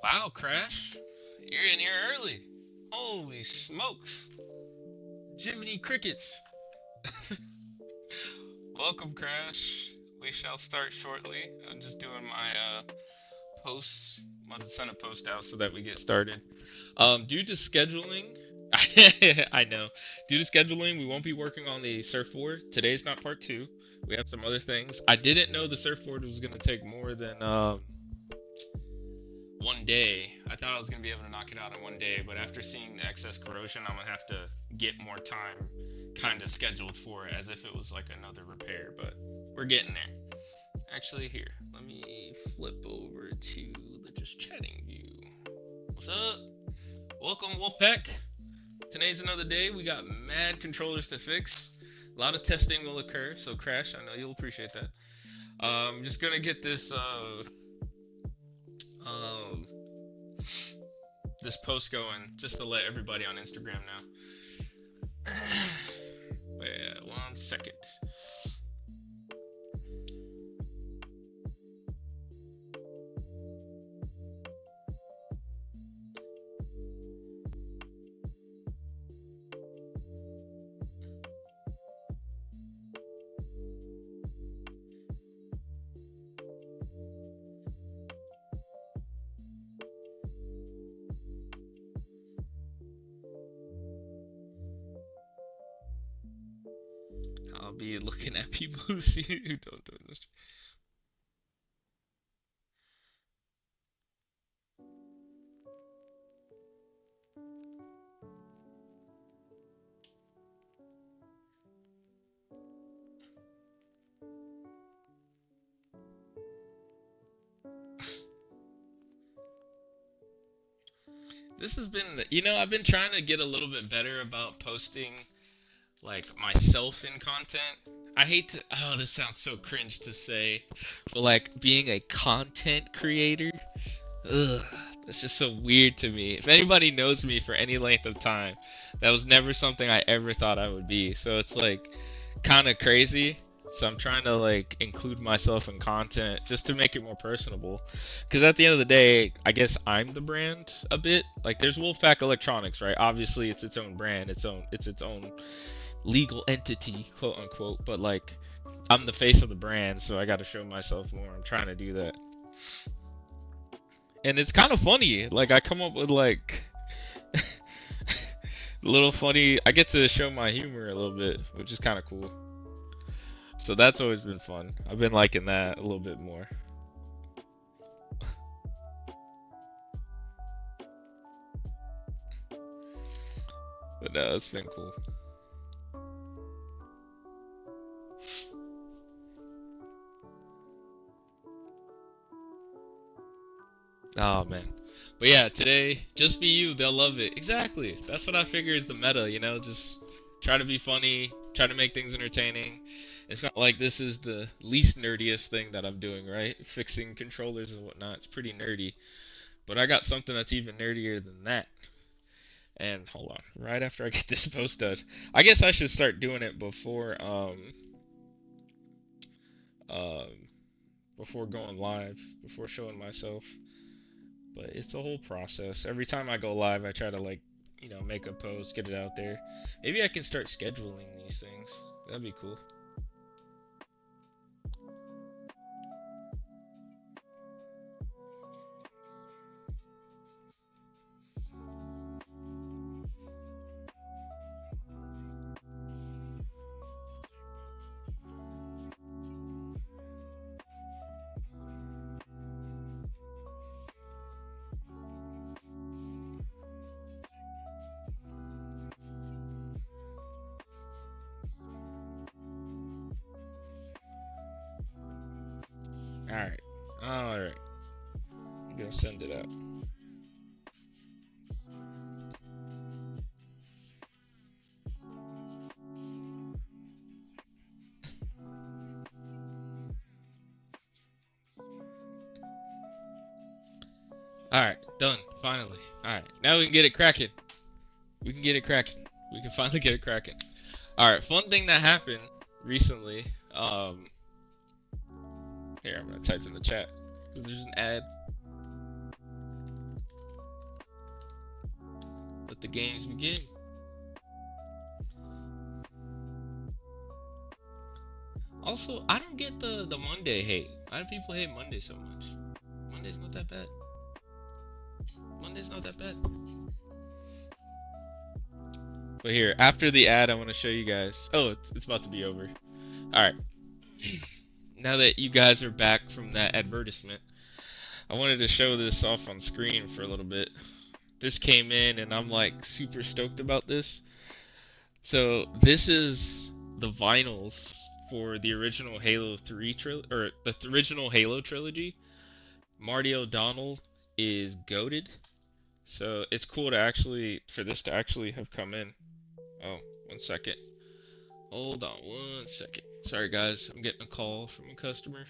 Wow, Crash. You're in here early. Holy smokes. Jiminy Crickets. Welcome, Crash. We shall start shortly. I'm just doing my posts. I'm about to send a post out so that we get started. Due to scheduling, I know. Due to scheduling, we won't be working on the surfboard. Today's not part two. We have some other things. I didn't know the surfboard was going to take more than one day. I thought I was gonna be able to knock it out in one day, but after seeing the excess corrosion, I'm gonna have to get more time kind of scheduled for it as if it was like another repair, but we're getting there. Actually, here, let me flip over to the just chatting view. What's up? Welcome, Wolfpack. Today's another day. We got mad controllers to fix. A lot of testing will occur, so Crash, I know you'll appreciate that. I'm just gonna get um, this post going just to let everybody on Instagram know. Wait, 1 second. I'll be looking at people who see who don't do this. This has been, I've been trying to get a little bit better about posting like myself in content. I hate to, oh, this sounds so cringe to say, but like being a content creator, ugh, that's just so weird to me. If anybody knows me for any length of time, that was never something I ever thought I would be. So it's like kind of crazy. So I'm trying to like include myself in content just to make it more personable. Because at the end of the day, I guess I'm the brand a bit. Like there's Wolfpack Electronics, right? Obviously, it's its own brand, it's its own legal entity, quote unquote. But like I'm the face of the brand, so I got to show myself more. I'm trying to do that, and it's kind of funny. Like I come up with like little funny. I get to show my humor a little bit, which is kind of cool. So that's always been fun. I've been liking that a little bit more. But no, it's been cool. Oh man. But yeah, today, just be you, they'll love it. Exactly. That's what I figure is the meta, just try to be funny, try to make things entertaining. It's not like this is the least nerdiest thing that I'm doing, right? Fixing controllers and whatnot. It's pretty nerdy. But I got something that's even nerdier than that. And hold on, right after I get this post done, I guess I should start doing it um before going live, before showing myself. But it's a whole process. Every time I go live, I try to like, make a post, get it out there. Maybe I can start scheduling these things. That'd be cool. All right, all right. I'm gonna send it out. All right, done. Finally. All right, now we can get it cracking. We can get it cracking. We can finally get it cracking. All right, fun thing that happened recently. Here I'm gonna type in the chat because there's an ad. let the games begin. Also, I don't get the Monday hate. Why do people hate Monday so much? Monday's not that bad. Monday's not that bad. But here, after the ad, I want to show you guys. Oh, it's about to be over. All right. Now that you guys are back from that advertisement, I wanted to show this off on screen for a little bit. This came in, and I'm like super stoked about this. So this is the vinyls for the original Halo 3 or the original Halo trilogy. Marty O'Donnell is goated. So it's cool to for this to actually have come in. Oh, 1 second. Hold on 1 second. Sorry guys, I'm getting a call from a customer.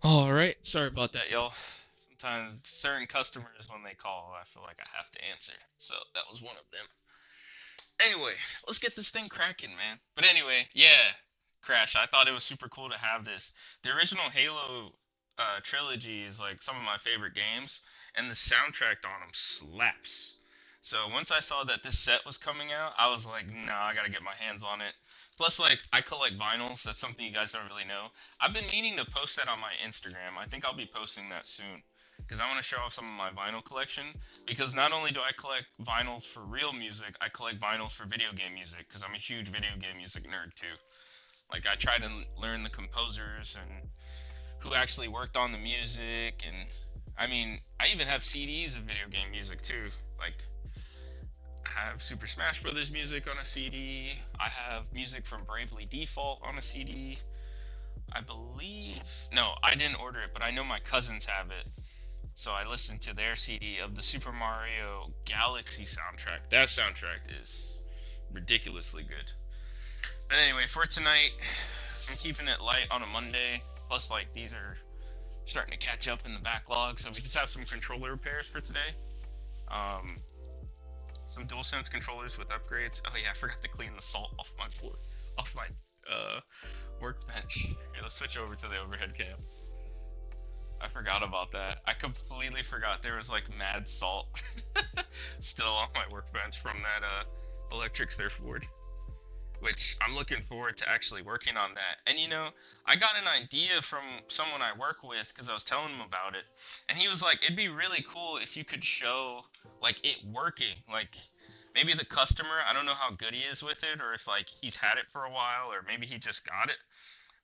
Alright, sorry about that, y'all. Sometimes certain customers, when they call, I feel like I have to answer. So that was one of them. Anyway, let's get this thing cracking, man. But anyway, yeah, Crash, I thought it was super cool to have this. The original Halo trilogy is like some of my favorite games, and the soundtrack on them slaps. So once I saw that this set was coming out, I was like, nah, I gotta get my hands on it. Plus, like, I collect vinyls. That's something you guys don't really know. I've been meaning to post that on my Instagram. I think I'll be posting that soon. Because I want to show off some of my vinyl collection. Because not only do I collect vinyls for real music, I collect vinyls for video game music. Because I'm a huge video game music nerd, too. Like, I try to learn the composers and who actually worked on the music. And, I mean, I even have CDs of video game music, too. Like, I have Super Smash Brothers music on a CD. I have music from Bravely Default on a CD. I believe... No, I didn't order it, but I know my cousins have it. So I listened to their CD of the Super Mario Galaxy soundtrack. That soundtrack is ridiculously good. But anyway, for tonight, I'm keeping it light on a Monday. Plus, like, these are starting to catch up in the backlog. So we just have some controller repairs for today. Some DualSense controllers with upgrades. Oh yeah, I forgot to clean the salt off my workbench. Here, let's switch over to the overhead cam. I forgot about that. I completely forgot there was like mad salt still on my workbench from that electric surfboard. Which I'm looking forward to actually working on that. And you know, I got an idea from someone I work with because I was telling him about it. And he was like, it'd be really cool if you could show like it working. Like maybe the customer, I don't know how good he is with it or if like he's had it for a while or maybe he just got it.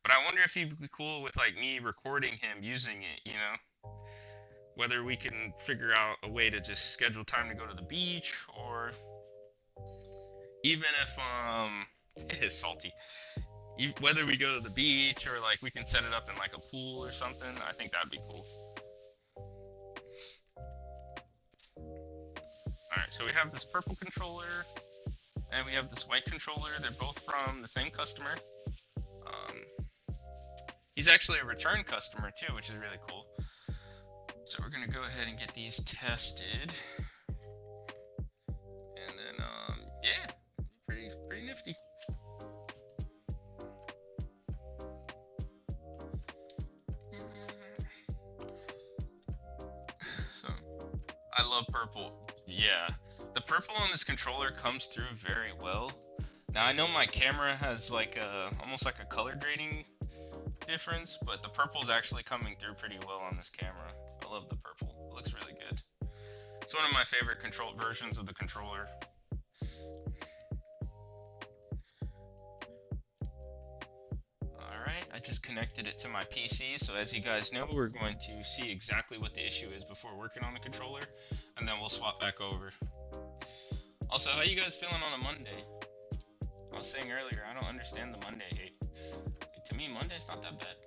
But I wonder if he'd be cool with like me recording him using it, you know? Whether we can figure out a way to just schedule time to go to the beach or even if it is salty. Whether we go to the beach or like we can set it up in like a pool or something, I think that'd be cool. Alright, so we have this purple controller. and we have this white controller. They're both from the same customer. Um, he's actually a return customer too, which is really cool. So we're gonna go ahead and get these tested, and then yeah, pretty nifty. So I love purple. Yeah, the purple on this controller comes through very well. Now I know my camera has like almost like a color grading difference, but the purple's actually coming through pretty well on this camera. I love the purple. It looks really good. It's one of my favorite control versions of the controller. Alright, I just connected it to my PC, so as you guys know, we're going to see exactly what the issue is before working on the controller, and then we'll swap back over. Also, how you guys feeling on a Monday? I was saying earlier, I don't understand the Monday hate. Like, to me, Monday's not that bad.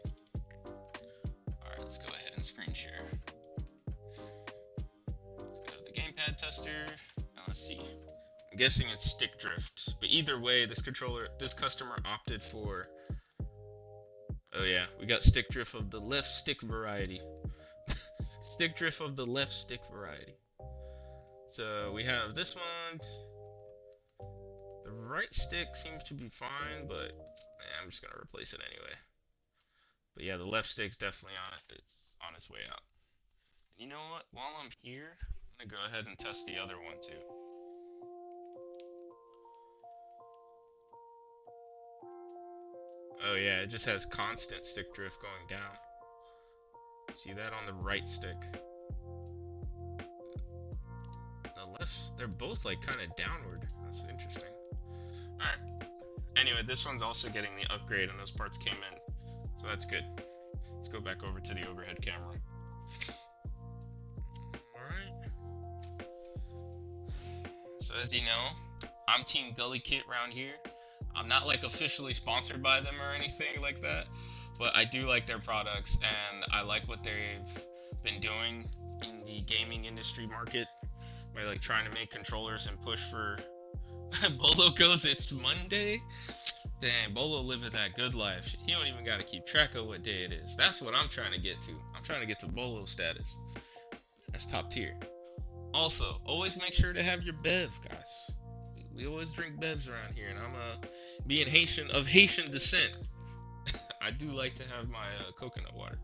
Alright, let's go ahead and screen share. Let's go to the gamepad tester. Now let's see. I'm guessing it's stick drift. But either way, this customer opted for... Oh yeah, we got stick drift of the left stick variety. Stick drift of the left stick variety. So we have this one. The right stick seems to be fine, but I'm just gonna replace it anyway. But yeah, the left stick's definitely on it. It's on its way out. And you know what? While I'm here, I'm gonna go ahead and test the other one too. Oh yeah, it just has constant stick drift going down. See that on the right stick. The left, they're both like kind of downward. That's interesting. Alright. Anyway, this one's also getting the upgrade and those parts came in. So that's good. Let's go back over to the overhead camera. Alright. So as you know, I'm Team Gully Kit around here. I'm not like officially sponsored by them or anything like that, but I do like their products and I like what they've been doing in the gaming industry market by like trying to make controllers and push for Bolo goes, it's Monday. Dang, Bolo living that good life. He don't even got to keep track of what day it is. That's what I'm trying to get to. I'm trying to get to Bolo status. That's top tier. Also, always make sure to have your bev, guys. We always drink bevs around here, and I'm being Haitian of Haitian descent. I do like to have my coconut water.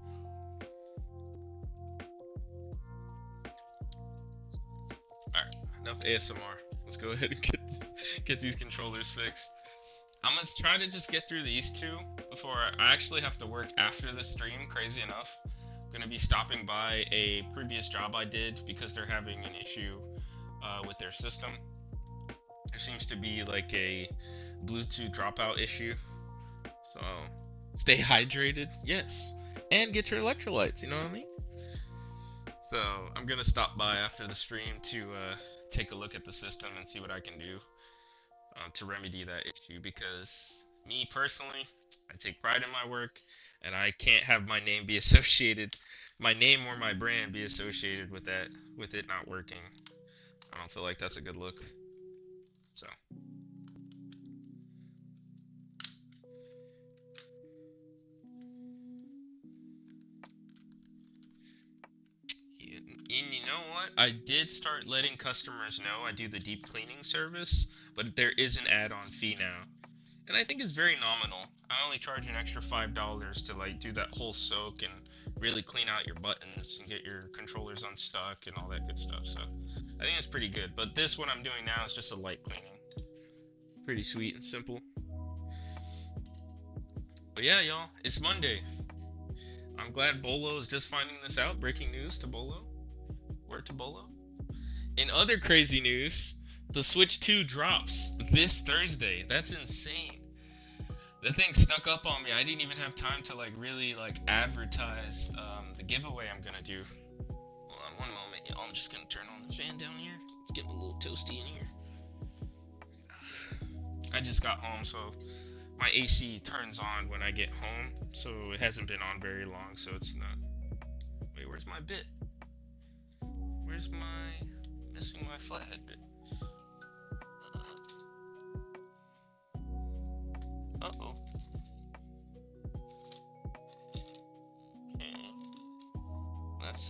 Alright, enough ASMR. Let's go ahead and get these controllers fixed. I'm gonna try to just get through these two before I actually have to work after the stream, crazy enough. I'm gonna be stopping by a previous job I did because they're having an issue with their system. There seems to be like a Bluetooth dropout issue. So stay hydrated, yes. And get your electrolytes, you know what I mean? So I'm gonna stop by after the stream to take a look at the system and see what I can do to remedy that issue, because me personally, I take pride in my work and I can't have my name be associated, my name or my brand be associated with it not working. I don't feel like that's a good look. So and you know what? I did start letting customers know I do the deep cleaning service, but there is an add-on fee now. And I think it's very nominal. I only charge an extra $5 to like do that whole soak and really clean out your buttons and get your controllers unstuck and all that good stuff. So I think it's pretty good. But this one I'm doing now is just a light cleaning. Pretty sweet and simple. But yeah, y'all, it's Monday. I'm glad Bolo is just finding this out. Breaking news to Bolo. Word to Bolo. In other crazy news, the Switch 2 drops this Thursday. That's insane. The thing snuck up on me. I didn't even have time to like really like advertise the giveaway I'm gonna do. Hold on one moment. Yeah, I'm just gonna turn on the fan down here. It's getting a little toasty in here. I just got home, so my AC turns on when I get home, so it hasn't been on very long, so it's not. Wait, where's my bit? Where's my missing my flathead bit?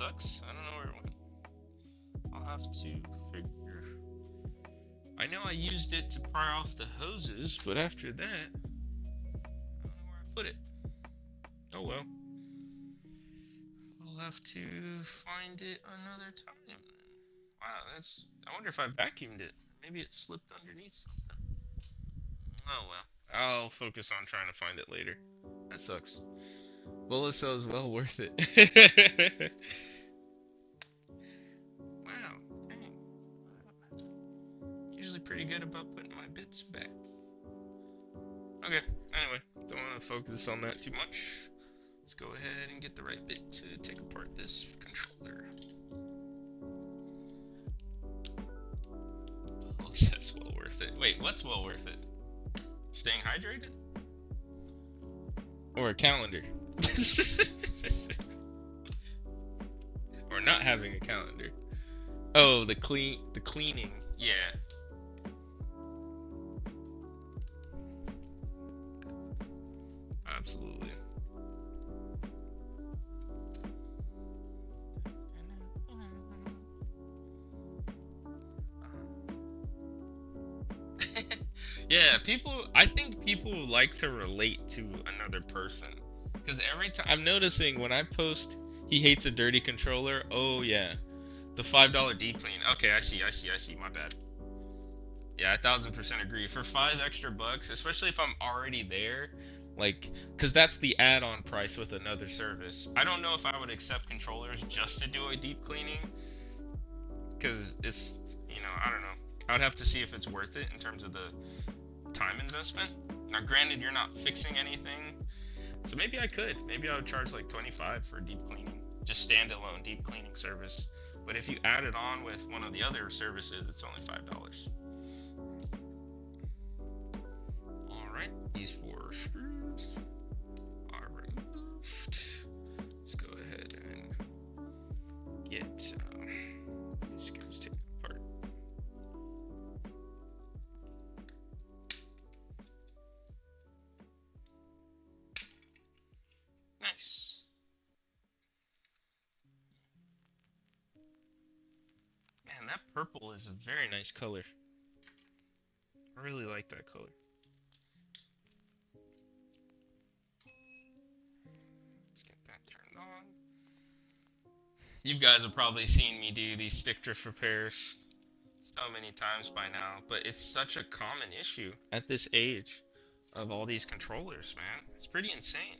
sucks. I don't know where it went. I'll have to figure. I know I used it to pry off the hoses, but after that, I don't know where I put it. Oh well. I'll have to find it another time. Wow, I wonder if I vacuumed it. Maybe it slipped underneath something. Oh well. I'll focus on trying to find it later. That sucks. Bullet cell is well worth it. Wow, dang. Usually pretty good about putting my bits back. Okay, anyway, don't want to focus on that too much. Let's go ahead and get the right bit to take apart this controller. Oh, that's well worth it. Wait, what's well worth it? Staying hydrated? Or a calendar? Or not having a calendar? Oh, the cleaning. Yeah. Absolutely. Yeah, I think people like to relate to another person. Because every time, I'm noticing when I post, he hates a dirty controller, oh yeah, the $5 deep clean. Okay, I see, my bad. Yeah, 1000% agree. For $5 extra, especially if I'm already there, like, because that's the add-on price with another service. I don't know if I would accept controllers just to do a deep cleaning, because it's, I don't know. I would have to see if it's worth it in terms of the time investment. Now, granted, you're not fixing anything, so maybe I could. Maybe I would charge like $25 for deep cleaning, just standalone deep cleaning service. But if you add it on with one of the other services, it's only $5. All right, these 4 screws are removed. Let's go ahead and get these screws taken apart. Nice. Man, that purple is a very nice color. I really like that color. Let's get that turned on. You guys have probably seen me do these stick drift repairs so many times by now, but it's such a common issue at this age of all these controllers, man. It's pretty insane.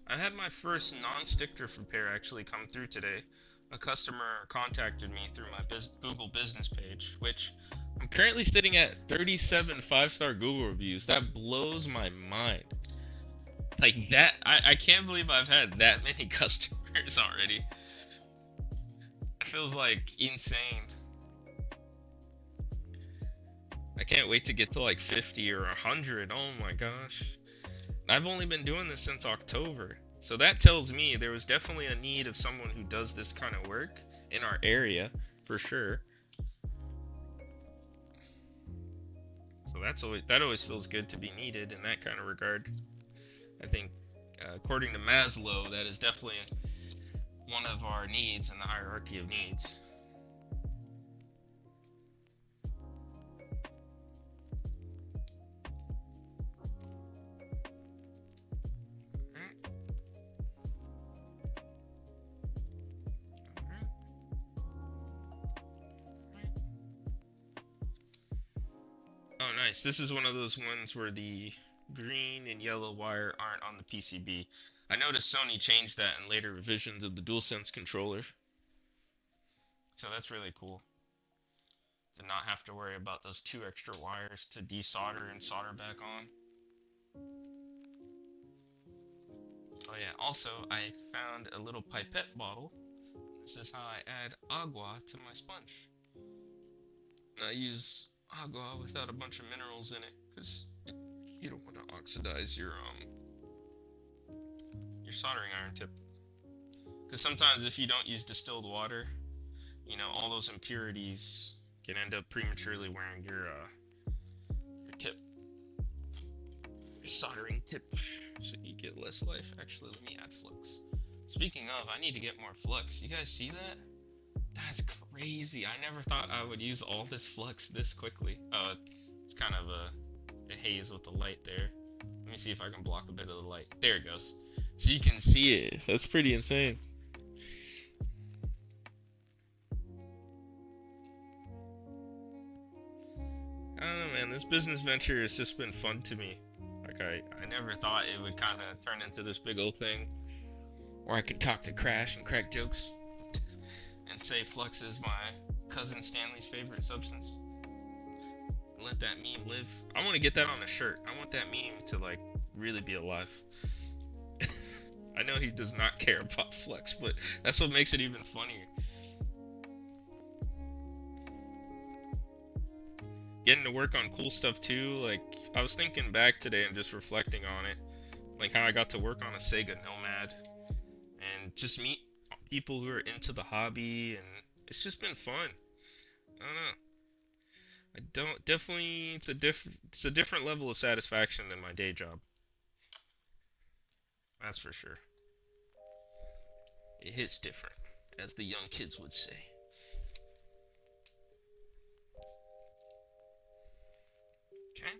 I had my first non-stick drift repair actually come through today. A customer contacted me through my Google business page, which I'm currently sitting at 37 5-star Google reviews. That blows my mind. Like that, I can't believe I've had that many customers already. It feels like insane. I can't wait to get to like 50 or 100. Oh my gosh. I've only been doing this since October. So that tells me there was definitely a need of someone who does this kind of work in our area, for sure. So that always feels good to be needed in that kind of regard. I think, according to Maslow, that is definitely one of our needs in the hierarchy of needs. Oh, nice. This is one of those ones where the green and yellow wire aren't on the PCB. I noticed Sony changed that in later revisions of the DualSense controller. So that's really cool. To not have to worry about those 2 extra wires to desolder and solder back on. Oh yeah, also I found a little pipette bottle. This is how I add agua to my sponge. And I use agua without a bunch of minerals in it because you don't want to oxidize your soldering iron tip. Because sometimes if you don't use distilled water, all those impurities can end up prematurely wearing your tip, your soldering tip, so you get less life. Actually, let me add flux. Speaking of, I need to get more flux. You guys see that? That's crazy. I never thought I would use all this flux this quickly. Oh, it's kind of a haze with the light there. Let me see if I can block a bit of the light. There it goes. So you can see it. That's pretty insane. I don't know, man. This business venture has just been fun to me. Like, I never thought it would kind of turn into this big old thing where I could talk to Crash and crack jokes and say Flux is my cousin Stanley's favorite substance. And let that meme live. I want to get that on a shirt. I want that meme to, like, really be alive. I know he does not care about Flux, but that's what makes it even funnier. Getting to work on cool stuff too. Like, I was thinking back today and just reflecting on it, like how I got to work on a Sega Nomad and just meet people who are into the hobby, and it's just been fun. I don't know. I don't definitely it's a different level of satisfaction than my day job. That's for sure. It hits different, as the young kids would say. Okay.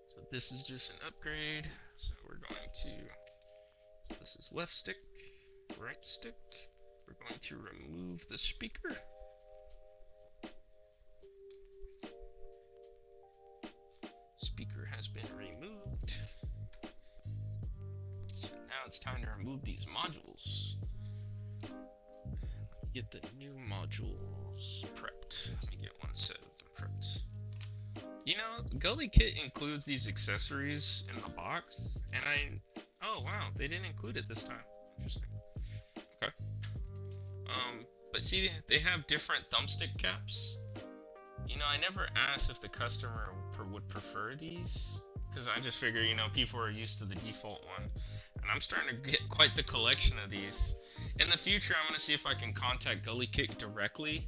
So this is just an upgrade. So we're going to, this is left stick, right stick. We're going to remove the speaker. Speaker has been removed. So now it's time to remove these modules. Let me get the new modules prepped. Let me get one set of them prepped. You know, Gully Kit includes these accessories in the box, and oh wow, they didn't include it this time. Interesting. Okay. But see, they have different thumbstick caps. You know, I never asked if the customer would prefer these, because I just figure, you know, people are used to the default one, and I'm starting to get quite the collection of these. In the future, I'm going to see if I can contact Gully Kit directly.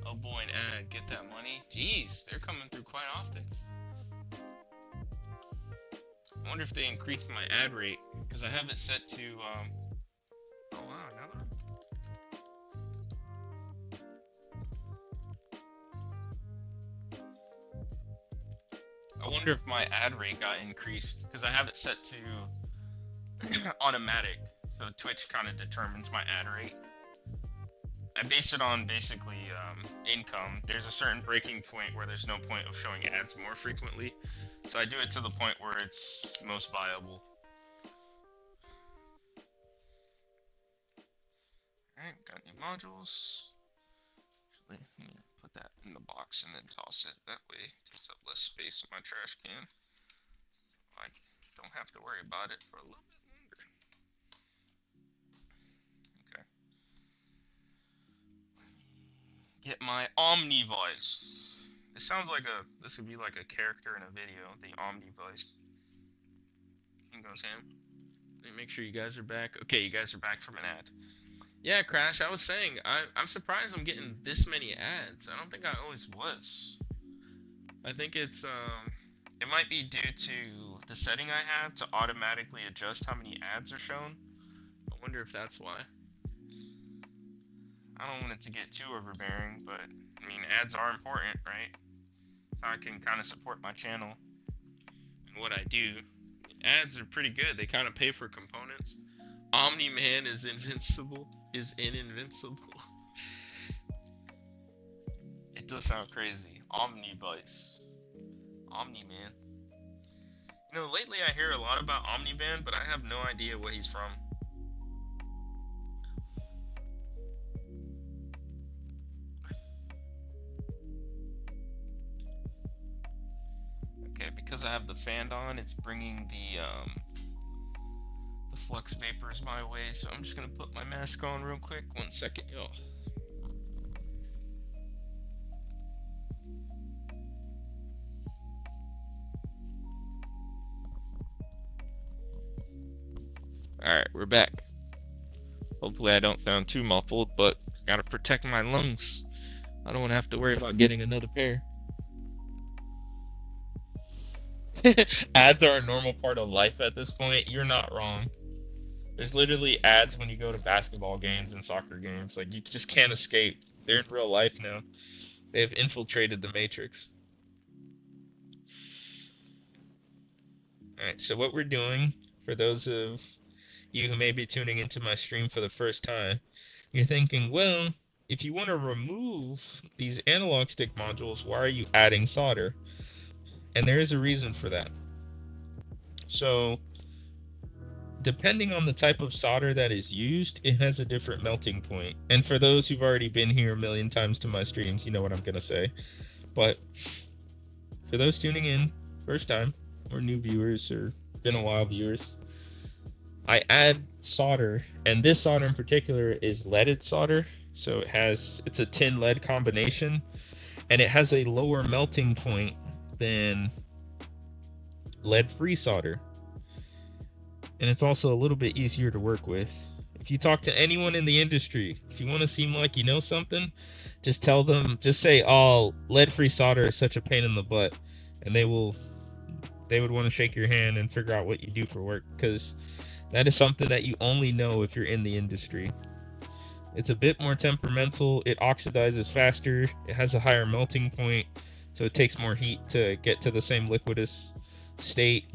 Oh boy, an ad, get that money. Jeez, they're coming through quite often. I wonder if they increased my ad rate, because I have it set to, oh wow, now I wonder if my ad rate got increased, because I have it set to automatic, so Twitch kind of determines my ad rate. I base it on basically income. There's a certain breaking point where there's no point of showing ads more frequently, so I do it to the point where it's most viable. Alright, got new modules. Actually, let me put that in the box and then toss it. That way it takes up less space in my trash can. I don't have to worry about it for a little bit longer. Okay. Get my Omni voice. This sounds like this would be like a character in a video, the Omni voice. King goes ham. Let me make sure you guys are back. Okay, you guys are back from an ad. Yeah, Crash, I was saying, I'm surprised I'm getting this many ads. I don't think I always was. I think it's, it might be due to the setting I have to automatically adjust how many ads are shown. I wonder if that's why. I don't want it to get too overbearing, but, I mean, ads are important, right? So I can kind of support my channel and what I do. Ads are pretty good. They kind of pay for components. Omni-Man is invincible. Is invincible. It does sound crazy. Omnivice. Omni-Man. You know, lately I hear a lot about Omni-Man, but I have no idea what he's from. Okay, because I have the fan on, it's bringing the flux vapors my way, so I'm just gonna put my mask on real quick. 1 second, y'all. Alright, we're back. Hopefully I don't sound too muffled, but I gotta protect my lungs. I don't want to have to worry about getting another pair. Ads are a normal part of life at this point. You're not wrong. There's literally ads when you go to basketball games and soccer games. Like you just can't escape. They're in real life now. They have infiltrated the matrix. All right, so what we're doing, for those of you who may be tuning into my stream for the first time, you're thinking, well, if you want to remove these analog stick modules, why are you adding solder? And there is a reason for that. So depending on the type of solder that is used, it has a different melting point. And for those who've already been here a million times to my streams, you know what I'm going to say. But for those tuning in first time, or new viewers, or been a while viewers, I add solder, and this solder in particular is leaded solder. So it's a tin lead combination, and it has a lower melting point than lead-free solder. And it's also a little bit easier to work with. If you talk to anyone in the industry, if you want to seem like you know something, just tell them, just say, oh, lead-free solder is such a pain in the butt, and they would want to shake your hand and figure out what you do for work, because that is something that you only know if you're in the industry. It's a bit more temperamental, it oxidizes faster, it has a higher melting point, so it takes more heat to get to the same liquidous state.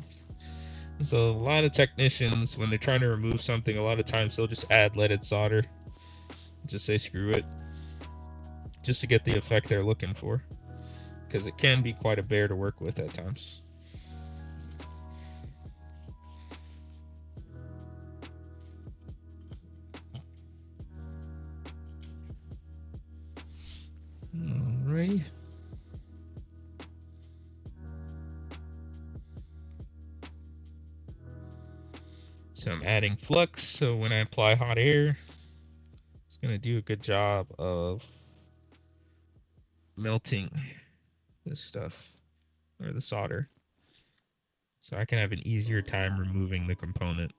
So a lot of technicians, when they're trying to remove something, a lot of times they'll just add leaded solder. Just say screw it, just to get the effect they're looking for, because it can be quite a bear to work with at times. Alrighty. So I'm adding flux, so when I apply hot air, it's going to do a good job of melting this stuff, or the solder, so I can have an easier time removing the component,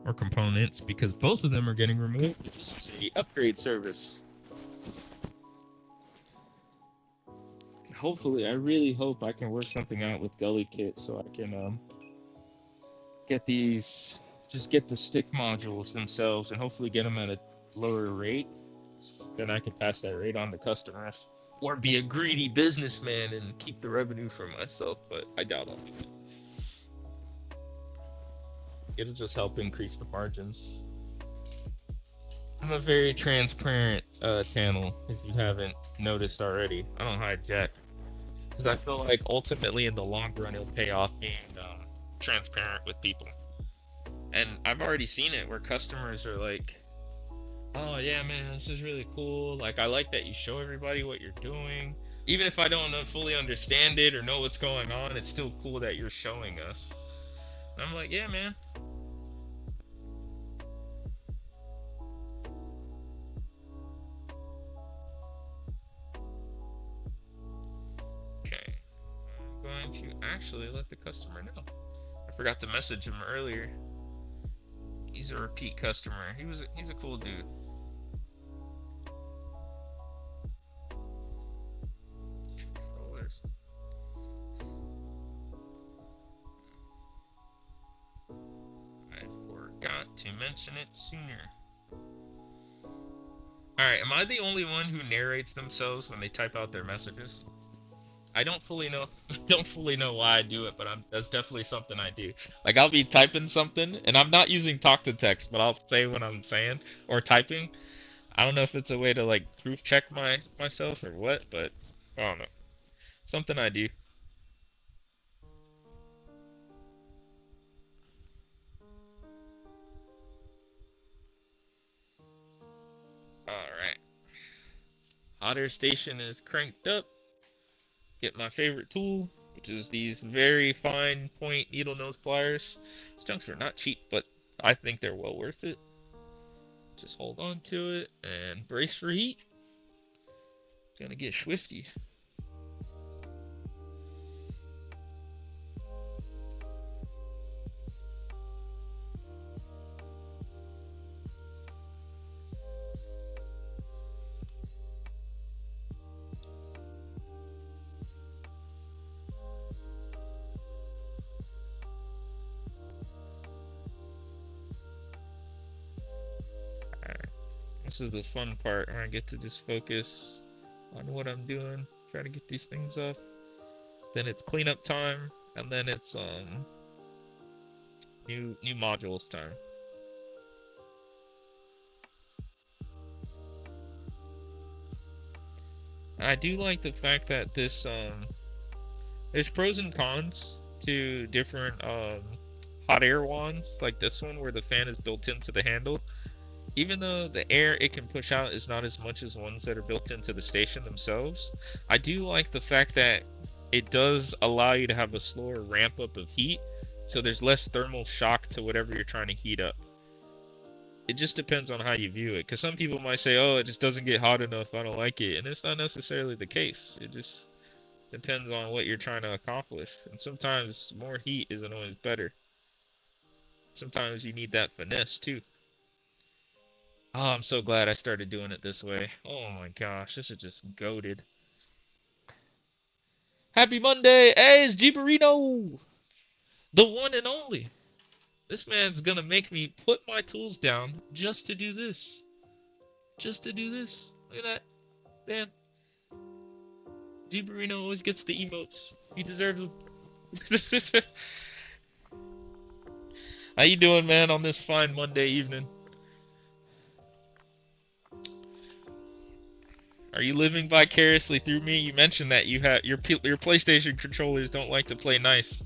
or components, because both of them are getting removed. This is a upgrade service. Hopefully, I really hope I can work something out with Gully Kit so I can get these, just get the stick modules themselves, and hopefully get them at a lower rate. Then I can pass that rate on to customers, or be a greedy businessman and keep the revenue for myself, but I doubt I'll do it. It'll just help increase the margins. I'm a very transparent channel, if you haven't noticed already. I don't hide jack, because I feel like ultimately in the long run it'll pay off being transparent with people. And I've already seen it where customers are like, oh yeah man, this is really cool, like I like that you show everybody what you're doing. Even if I don't fully understand it or know what's going on, it's still cool that you're showing us. And I'm like, yeah man. Okay, I'm going to actually let the customer know. I forgot to message him earlier. He's a repeat customer. He's a cool dude. Controllers. I forgot to mention it sooner. Alright, am I the only one who narrates themselves when they type out their messages? I don't fully know why I do it, but that's definitely something I do. Like I'll be typing something and I'm not using talk to text, but I'll say what I'm saying or typing. I don't know if it's a way to like proof check myself or what, but I don't know. Something I do. Alright. Hot air station is cranked up. Get my favorite tool, which is these very fine point needle nose pliers. These junks are not cheap, but I think they're well worth it. Just hold on to it and brace for heat. It's gonna get swifty. this is the fun part where I get to just focus on what I'm doing, try to get these things up. Then it's cleanup time, and then it's new modules time. I do like the fact that this there's pros and cons to different hot air wands, like this one where the fan is built into the handle. Even though the air it can push out is not as much as ones that are built into the station themselves, I do like the fact that it does allow you to have a slower ramp up of heat, so there's less thermal shock to whatever you're trying to heat up. It just depends on how you view it, because some people might say, oh, it just doesn't get hot enough, I don't like it, and it's not necessarily the case. It just depends on what you're trying to accomplish, and sometimes more heat isn't always better. Sometimes you need that finesse too. Oh, I'm so glad I started doing it this way. Oh my gosh, this is just goated. Happy Monday! Hey, it's Jeeperino! The one and only. This man's gonna make me put my tools down just to do this. Just to do this. Look at that. Man. Jeeperino always gets the emotes. He deserves them. How you doing, man, on this fine Monday evening? Are you living vicariously through me? You mentioned that you have your PlayStation controllers don't like to play nice.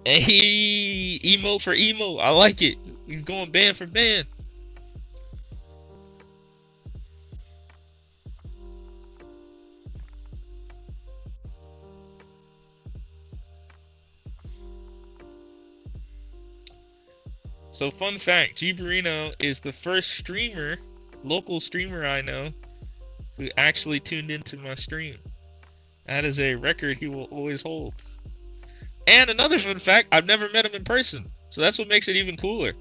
Hey, emo for emo. I like it. He's going band for band. So fun fact, Giberino is the first streamer, local streamer I know, who actually tuned into my stream. That is a record he will always hold. And another fun fact, I've never met him in person. So that's what makes it even cooler.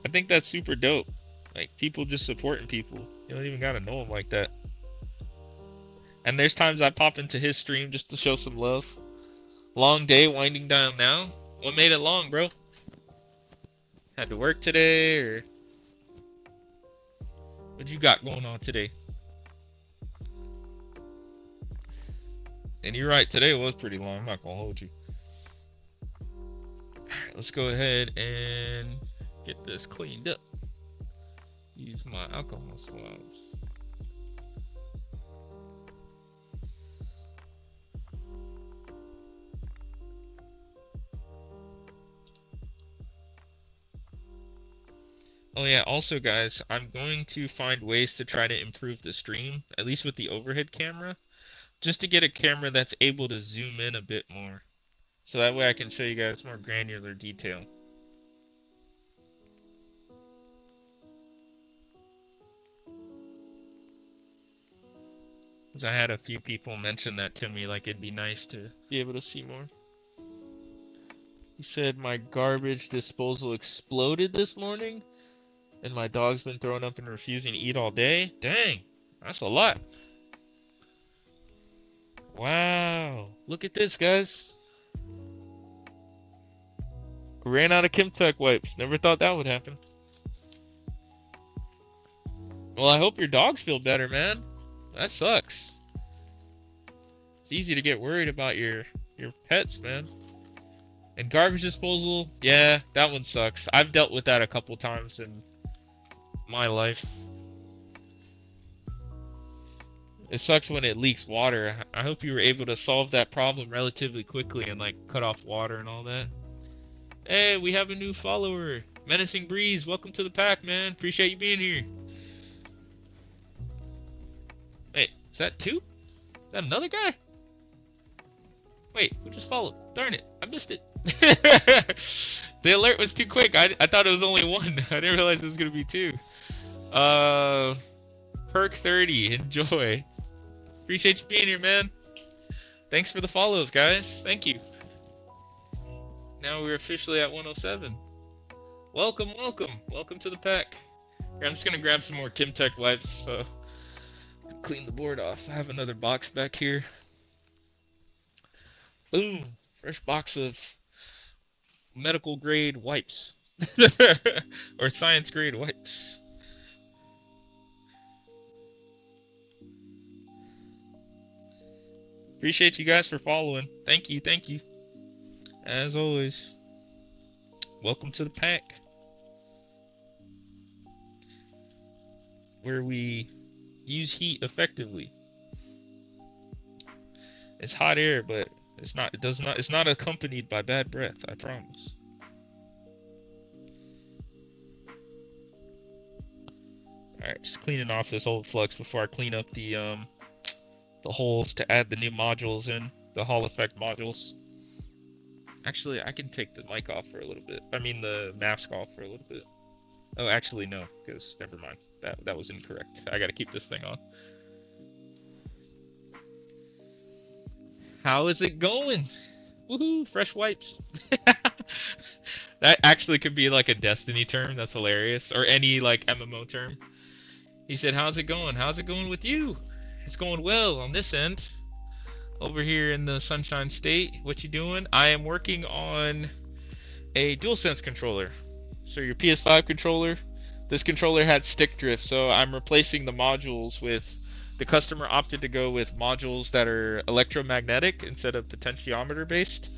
I think that's super dope. Like, people just supporting people. You don't even gotta know him like that. And there's times I pop into his stream just to show some love. Long day winding down now. What made it long, bro? Had to work today, or what you got going on today? And you're right, today was pretty long. I'm not gonna hold you. Alright, let's go ahead and get this cleaned up. Use my alcohol swabs. Oh yeah, also guys, I'm going to find ways to try to improve the stream, at least with the overhead camera, just to get a camera that's able to zoom in a bit more. So that way I can show you guys more granular detail. Because I had a few people mention that to me, like it'd be nice to be able to see more. He said my garbage disposal exploded this morning. And my dog's been throwing up and refusing to eat all day? Dang, that's a lot. Wow, look at this, guys. Ran out of Kimtech wipes. Never thought that would happen. Well, I hope your dogs feel better, man. That sucks. It's easy to get worried about your pets, man. And garbage disposal, yeah, that one sucks. I've dealt with that a couple times in my life. It sucks when it leaks water. I hope you were able to solve that problem relatively quickly and like cut off water and all that. Hey, we have a new follower. Menacing Breeze, welcome to the pack, man. Appreciate you being here. Wait, is that two? Is that another guy? Wait, who just followed? Darn it, I missed it. The alert was too quick. I thought it was only one. I didn't realize it was gonna be two. Perk 30, enjoy. Appreciate you being here, man. Thanks for the follows, guys. Thank you. Now we're officially at 107. Welcome, welcome. Welcome to the pack. Here, I'm just gonna grab some more Kimtech wipes so clean the board off. I have another box back here. Boom. Fresh box of medical grade wipes. Or science grade wipes. Appreciate you guys for following. Thank you, thank you. As always, welcome to the pack, where we use heat effectively. It's hot air, but it's not. It does not. It's not accompanied by bad breath. I promise. All right, just cleaning off this old flux before I clean up the holes to add the new modules in, the Hall effect modules. Actually, I can take the mic off for a little bit. I mean, the mask off for a little bit. Oh, actually, no, because never mind. That was incorrect. I gotta keep this thing on. How is it going? Woohoo, fresh wipes. That actually could be like a Destiny term. That's hilarious. Or any like MMO term. He said, how's it going? How's it going with you? It's going well on this end. Over here in the Sunshine State, what you doing? I am working on a DualSense controller. So your PS5 controller, this controller had stick drift, so I'm replacing the modules with, the customer opted to go with modules that are electromagnetic instead of potentiometer based.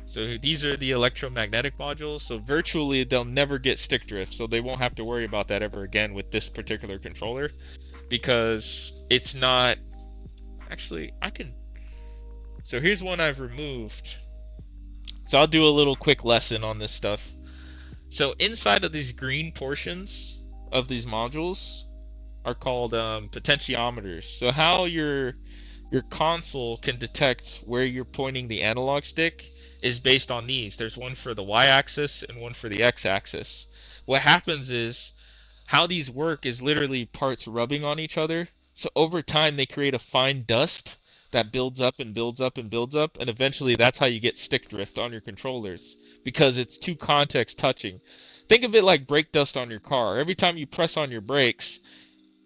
So these are the electromagnetic modules, so virtually they'll never get stick drift, so they won't have to worry about that ever again with this particular controller, because it's not, actually, I can, so here's one I've removed. So I'll do a little quick lesson on this stuff. So inside of these green portions of these modules are called potentiometers. So how your console can detect where you're pointing the analog stick is based on these. There's one for the y-axis and one for the x-axis. What happens is, how these work is literally parts rubbing on each other. So over time they create a fine dust that builds up and builds up and builds up, and eventually that's how you get stick drift on your controllers, because it's two contacts touching. Think of it like brake dust on your car. Every time you press on your brakes,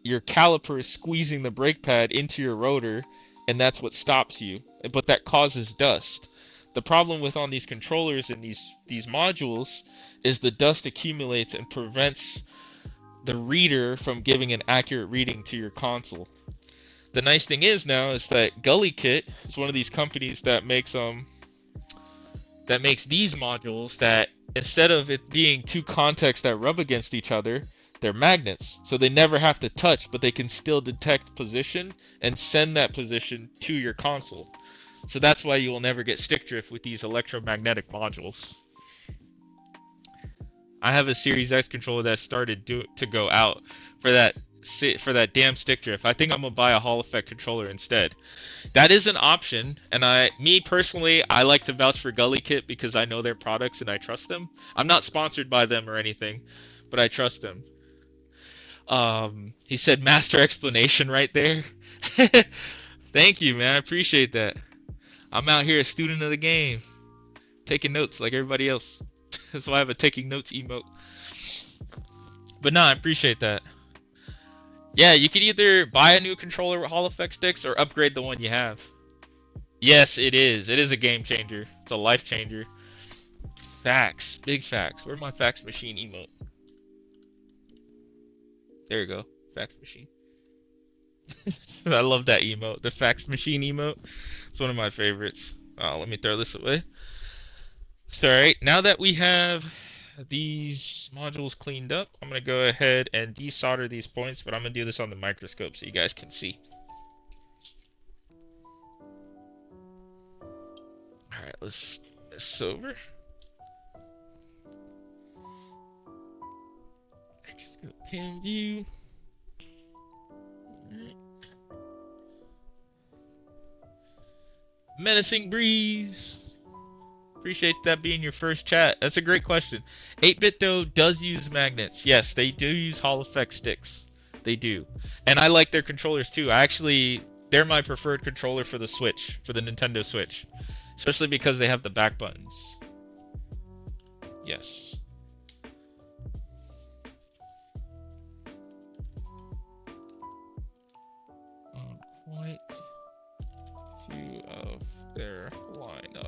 your caliper is squeezing the brake pad into your rotor, and that's what stops you. But that causes dust. The problem with on these controllers and these modules is the dust accumulates and prevents the reader from giving an accurate reading to your console. The nice thing is now is that Gully Kit is one of these companies that makes these modules that, instead of it being two contacts that rub against each other, they're magnets. So they never have to touch, but they can still detect position and send that position to your console. So that's why you will never get stick drift with these electromagnetic modules. I have a Series X controller that started to go out for that damn stick drift. I think I'm gonna buy a Hall effect controller instead. That is an option, and me personally, I like to vouch for Gully Kit because I know their products and I trust them. I'm not sponsored by them or anything, but I trust them. He said master explanation right there. Thank you, man. I appreciate that. I'm out here a student of the game, taking notes like everybody else. That's why I have a taking notes emote. But no, I appreciate that. Yeah, you could either buy a new controller with Hall effect sticks or upgrade the one you have. Yes, it is. It is a game changer. It's a life changer. Facts. Big facts. Where's my fax machine emote? There you go. Fax machine. I love that emote. The fax machine emote. It's one of my favorites. Oh, let me throw this away. So, alright, now that we have these modules cleaned up, I'm going to go ahead and desolder these points, but I'm going to do this on the microscope so you guys can see. Alright, let's get this over. Microscope cam view. Alright. Menacing Breeze. Appreciate that being your first chat. That's a great question. 8-bit though does use magnets. Yes, they do use Hall effect sticks. They do. And I like their controllers too. They're my preferred controller for the Switch, for the Nintendo Switch. Especially because they have the back buttons. Yes. On quite a few of their lineup.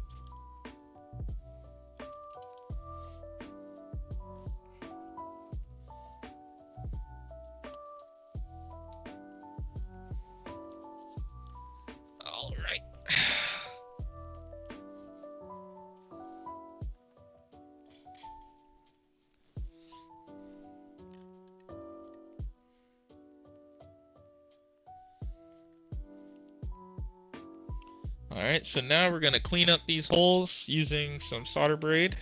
Alright, so now we're going to clean up these holes using some solder braid.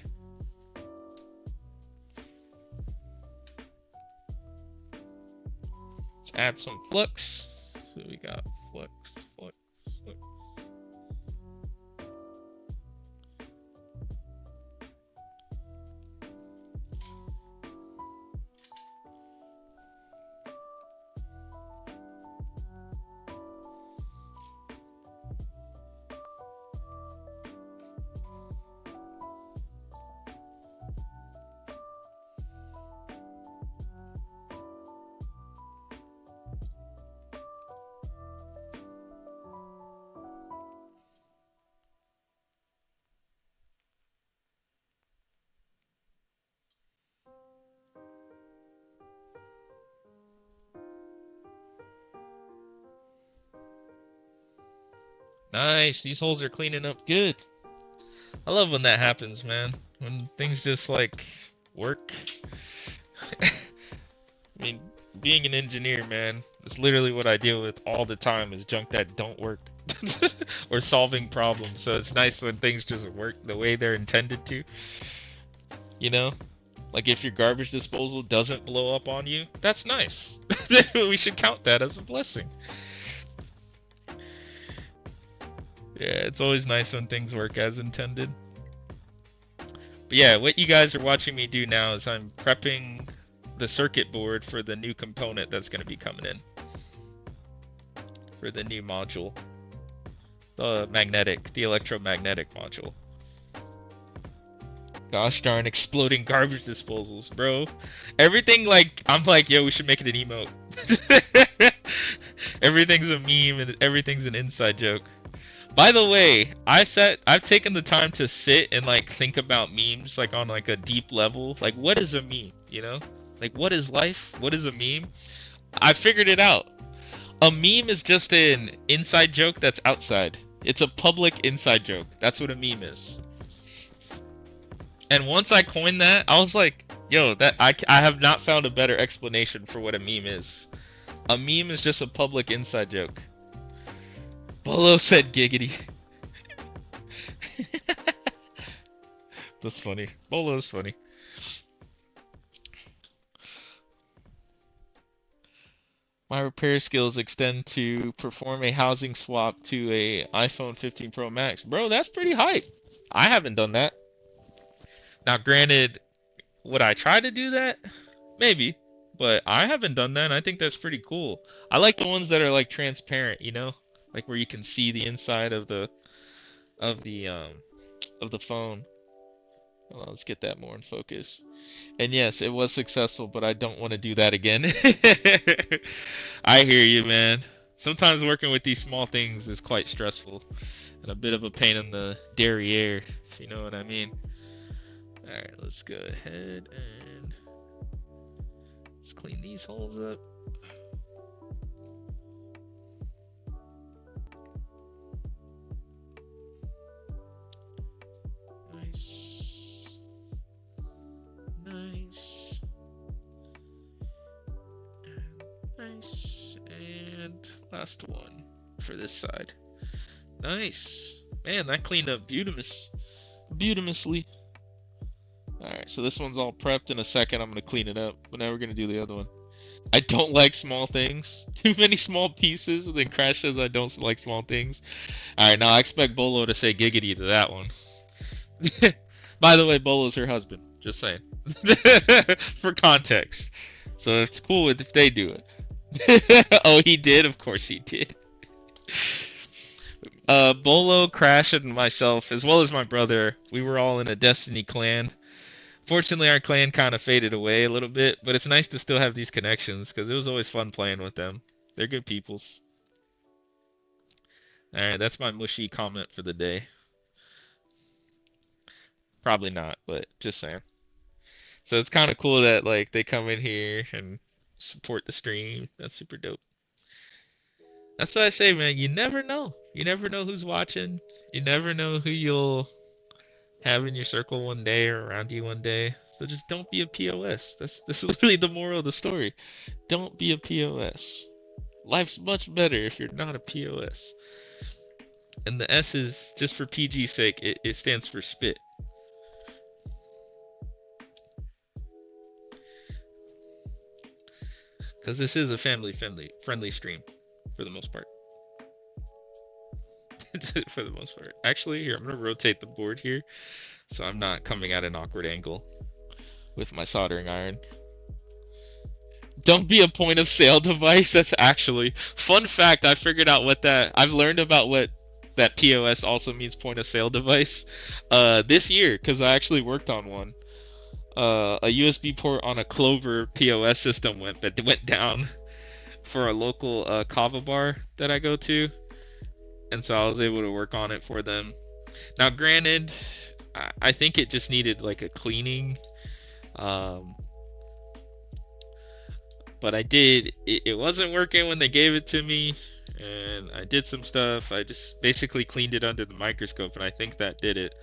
Let's add some flux. So we got flux, flux, flux. Nice, these holes are cleaning up good. I love when that happens, man. When things just like work. I mean, being an engineer, man, it's literally what I deal with all the time is junk that don't work. Or solving problems. So it's nice when things just work the way they're intended to. You know? Like if your garbage disposal doesn't blow up on you, that's nice. We should count that as a blessing. Yeah, it's always nice when things work as intended. But yeah, what you guys are watching me do now is I'm prepping the circuit board for the new component that's going to be coming in. For the new module. The electromagnetic module. Gosh darn, exploding garbage disposals, bro. Everything like, I'm like, yo, we should make it an emote. Everything's a meme and everything's an inside joke. By the way, I've taken the time to sit and like think about memes like on like a deep level. Like what is a meme, you know? Like what is life? What is a meme? I figured it out. A meme is just an inside joke that's outside. It's a public inside joke. That's what a meme is. And once I coined that, I was like, yo, that I have not found a better explanation for what a meme is. A meme is just a public inside joke. Bolo said giggity. That's funny. Bolo's funny. My repair skills extend to perform a housing swap to a iPhone 15 Pro Max. Bro, that's pretty hype. I haven't done that. Now, granted, would I try to do that? Maybe. But I haven't done that, and I think that's pretty cool. I like the ones that are like transparent, you know? Like where you can see the inside of the phone. Well, let's get that more in focus. And yes, it was successful, but I don't want to do that again. I hear you, man. Sometimes working with these small things is quite stressful and a bit of a pain in the derriere, if you know what I mean. Alright, let's go ahead and let's clean these holes up. Nice. Nice. Nice. And last one for this side. Nice. Man, that cleaned up beautimously. Alright, so this one's all prepped. In a second, I'm going to clean it up. But now we're going to do the other one. I don't like small things. Too many small pieces. And then Crash says I don't like small things. Alright, now I expect Bolo to say giggity to that one. By the way, Bolo's her husband. Just saying. For context. So it's cool if they do it. Oh, he did? Of course he did. Bolo, Crash, and myself, as well as my brother, we were all in a Destiny clan. Fortunately, our clan kind of faded away a little bit, but it's nice to still have these connections, because it was always fun playing with them. They're good peoples. Alright, that's my mushy comment for the day. Probably not, but just saying. So it's kind of cool that like they come in here and support the stream. That's super dope. That's what I say, man. You never know. You never know who's watching. You never know who you'll have in your circle one day or around you one day. So just don't be a POS. This is literally the moral of the story. Don't be a POS. Life's much better if you're not a POS. And the S is just for PG's sake. It stands for spit. Because this is a family friendly stream for the most part. For the most part. Actually, here, I'm going to rotate the board here so I'm not coming at an awkward angle with my soldering iron. Don't be a point of sale device. That's actually fun fact. I figured out what that. I've learned about what that POS also means, point of sale device, this year because I actually worked on one. A USB port on a Clover POS system went down for a local kava bar that I go to, and so I was able to work on it for them. Now, granted, I think it just needed like a cleaning. But I did, it wasn't working when they gave it to me, and I did some stuff. I just basically cleaned it under the microscope, and I think that did it.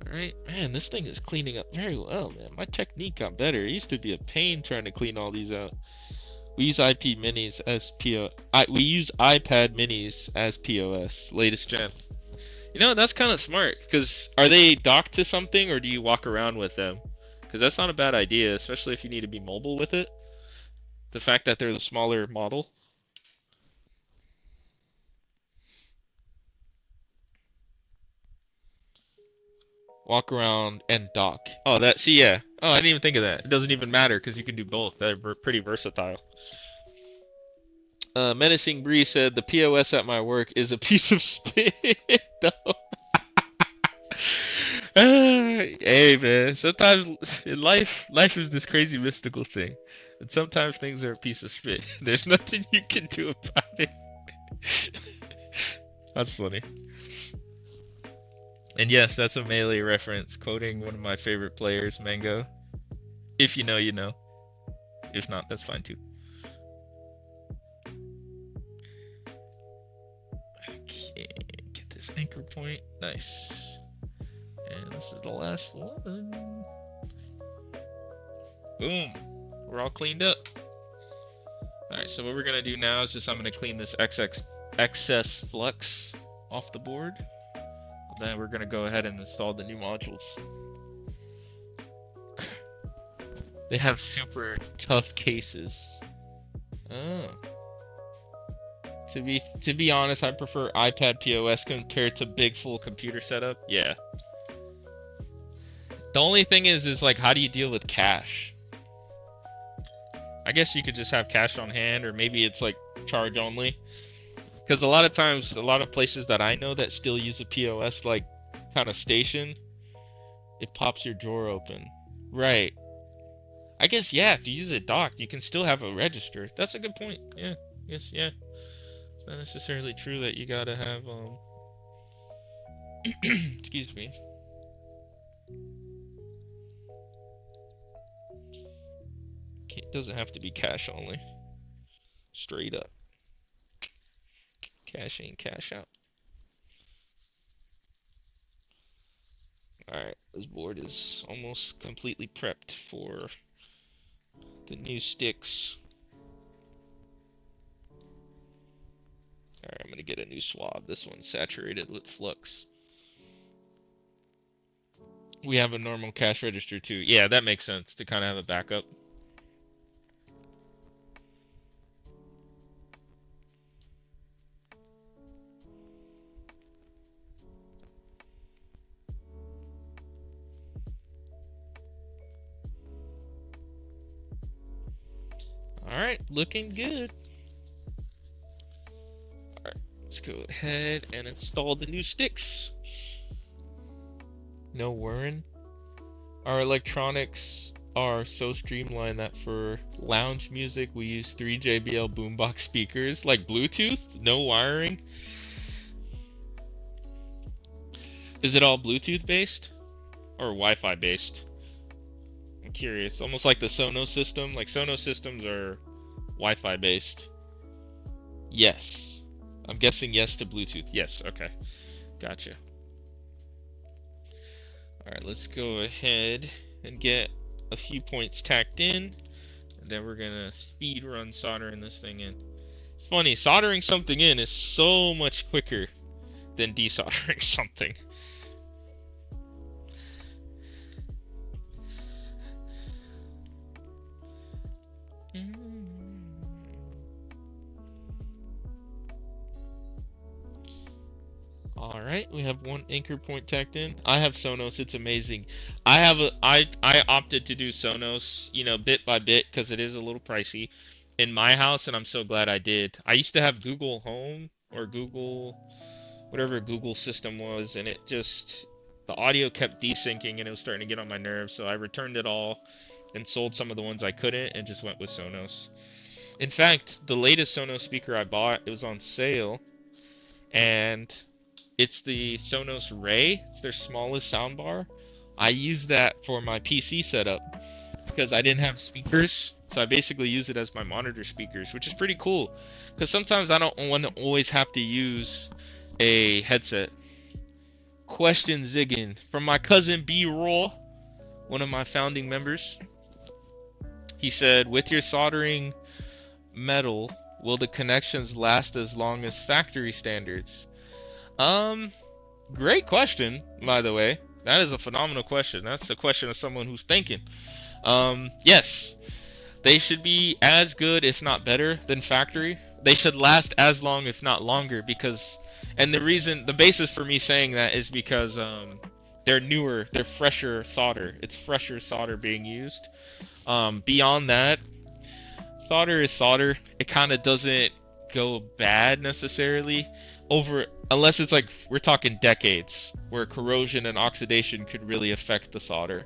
Alright, man, this thing is cleaning up very well, man. My technique got better. It used to be a pain trying to clean all these out. We use we use iPad minis as POS, latest gen. You know, that's kind of smart, because are they docked to something, or do you walk around with them? Because that's not a bad idea, especially if you need to be mobile with it. The fact that they're the smaller model. Walk around and dock. Oh, yeah. Oh, I didn't even think of that. It doesn't even matter, because you can do both. They're pretty versatile. Menacing Bree said, the POS at my work is a piece of spit. Hey man, sometimes in life is this crazy mystical thing, and sometimes things are a piece of spit. There's nothing you can do about it. That's funny. And yes, that's a Melee reference, quoting one of my favorite players, Mango. If you know, you know. If not, that's fine too. Okay, get this anchor point. Nice. And this is the last one. Boom. We're all cleaned up. Alright, so what we're going to do now is I'm going to clean this excess flux off the board. And then we're going to go ahead and install the new modules. They have super tough cases. Oh. To be honest, I prefer iPad POS compared to big full computer setup. Yeah. The only thing is like, how do you deal with cash? I guess you could just have cash on hand, or maybe it's like charge only. Because a lot of times, a lot of places that I know that still use a POS like kind of station, it pops your drawer open. Right. I guess, yeah, if you use it docked, you can still have a register. That's a good point. Yeah. Yes, yeah. It's not necessarily true that you gotta have, excuse me. It doesn't have to be cash only. Straight up. Cash in, cash out. Alright, this board is almost completely prepped for the new sticks. Alright, I'm gonna get a new swab. This one's saturated with flux. We have a normal cash register too. Yeah, that makes sense to kind of have a backup. Alright, looking good. Alright, let's go ahead and install the new sticks. No worrying. Our electronics are so streamlined that for lounge music we use 3 JBL boombox speakers, like Bluetooth, no wiring. Is it all Bluetooth based or Wi-Fi based? I'm curious. Almost like the Sonos system. Like Sonos systems are Wi-Fi based. Yes. I'm guessing yes to Bluetooth. Yes. Okay. Gotcha. Alright, let's go ahead and get a few points tacked in. And then we're gonna speed run soldering this thing in. It's funny, soldering something in is so much quicker than desoldering something. All right, we have one anchor point tacked in. I have Sonos. It's amazing. I opted to do Sonos, bit by bit because it is a little pricey in my house, and I'm so glad I did. I used to have Google Home or Google, whatever Google system was, and the audio kept desyncing and it was starting to get on my nerves, so I returned it all and sold some of the ones I couldn't and just went with Sonos. In fact, the latest Sonos speaker I bought, it was on sale, and it's the Sonos Ray. It's their smallest soundbar. I use that for my PC setup because I didn't have speakers, so I basically use it as my monitor speakers, which is pretty cool because sometimes I don't want to always have to use a headset. Question zigging from my cousin B Raw, one of my founding members. He said, with your soldering metal, will the connections last as long as factory standards? Great question, by the way. That is a phenomenal question. That's a question of someone who's thinking. Yes, they should be as good, if not better, than factory. They should last as long, if not longer, and the basis for me saying that is because, they're newer, they're fresher solder. It's fresher solder being used. Beyond that, solder is solder. It kind of doesn't go bad necessarily unless it's like we're talking decades where corrosion and oxidation could really affect the solder.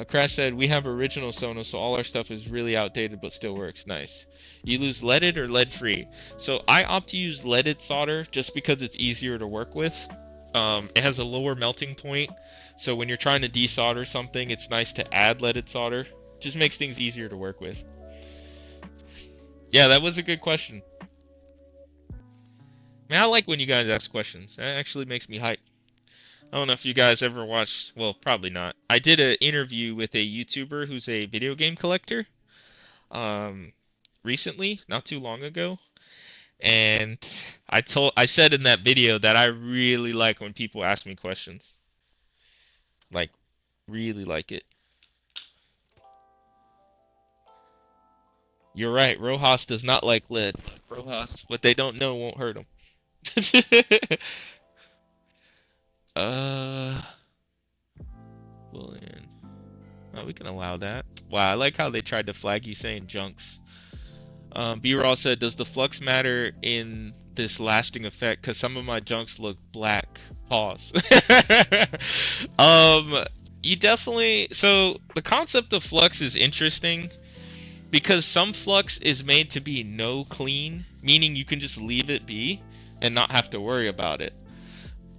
Crash said, we have original Sonos, so all our stuff is really outdated but still works. Nice. You lose leaded or lead free? So I opt to use leaded solder just because it's easier to work with. It has a lower melting point, so when you're trying to desolder something, it's nice to add leaded solder. Just makes things easier to work with. Yeah, that was a good question. Man, I like when you guys ask questions. That actually makes me hype. I don't know if you guys ever watched, well, probably not. I did an interview with a YouTuber who's a video game collector, recently, not too long ago. And I said in that video that I really like when people ask me questions. Like, really like it. You're right, Rojas does not like lead. Rojas, what they don't know won't hurt them. uh, Boolean. Oh, we can allow that. Wow, I like how they tried to flag you saying junks. B-Raw said, does the flux matter in this lasting effect? Because some of my junks look black. Pause. You definitely... So, the concept of flux is interesting because some flux is made to be no clean, meaning you can just leave it be and not have to worry about it.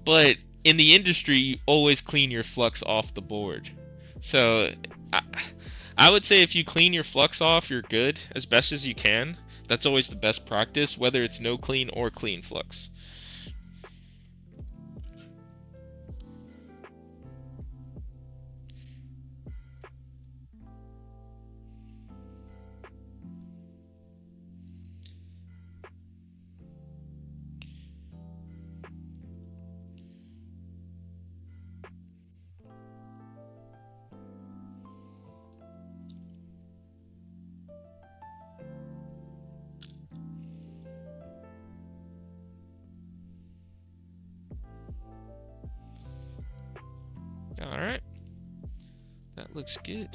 But in the industry, you always clean your flux off the board. So, I would say if you clean your flux off, you're good as best as you can. That's always the best practice, whether it's no clean or clean flux. Alright. That looks good.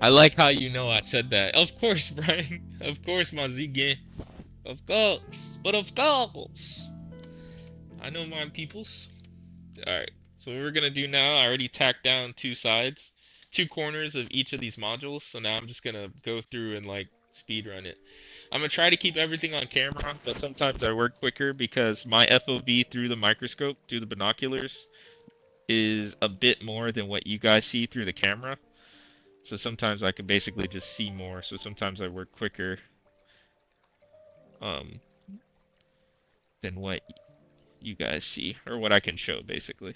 I like how you know I said that. Of course, Brian. Of course, my Ziggy. Of course. But of course. I know my peoples. Alright. So what we're gonna do now, I already tacked down two corners of each of these modules. So now I'm just gonna go through and like speed run it. I'm gonna try to keep everything on camera, but sometimes I work quicker because my FOV through the microscope, through the binoculars, is a bit more than what you guys see through the camera. So sometimes I can basically just see more. So sometimes I work quicker than what you guys see, or what I can show basically.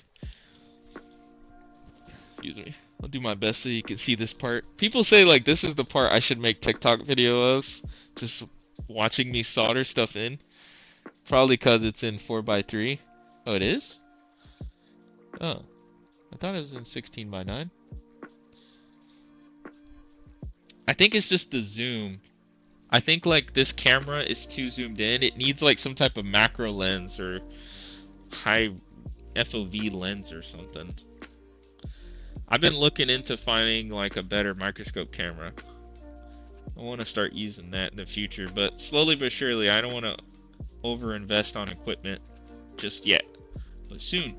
Excuse me. I'll do my best so you can see this part. People say like this is the part I should make TikTok video of, just watching me solder stuff in. Probably because it's in 4:3. Oh, it is? Oh, I thought it was in 16:9. I think it's just the zoom. I think like this camera is too zoomed in. It needs like some type of macro lens or high FOV lens or something. I've been looking into finding like a better microscope camera. I want to start using that in the future, but slowly but surely. I don't want to overinvest on equipment just yet, but soon.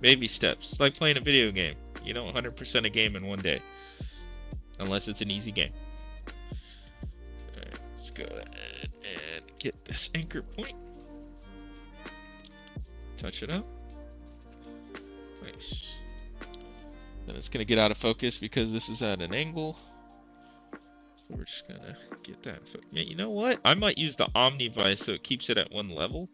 Baby steps, like playing a video game. You don't 100% a game in one day, unless it's an easy game. Alright, let's go ahead and get this anchor point. Touch it up. Nice. Then it's gonna get out of focus because this is at an angle. So we're just gonna get that. Yeah, you know what? I might use the Omnivice so it keeps it at one level.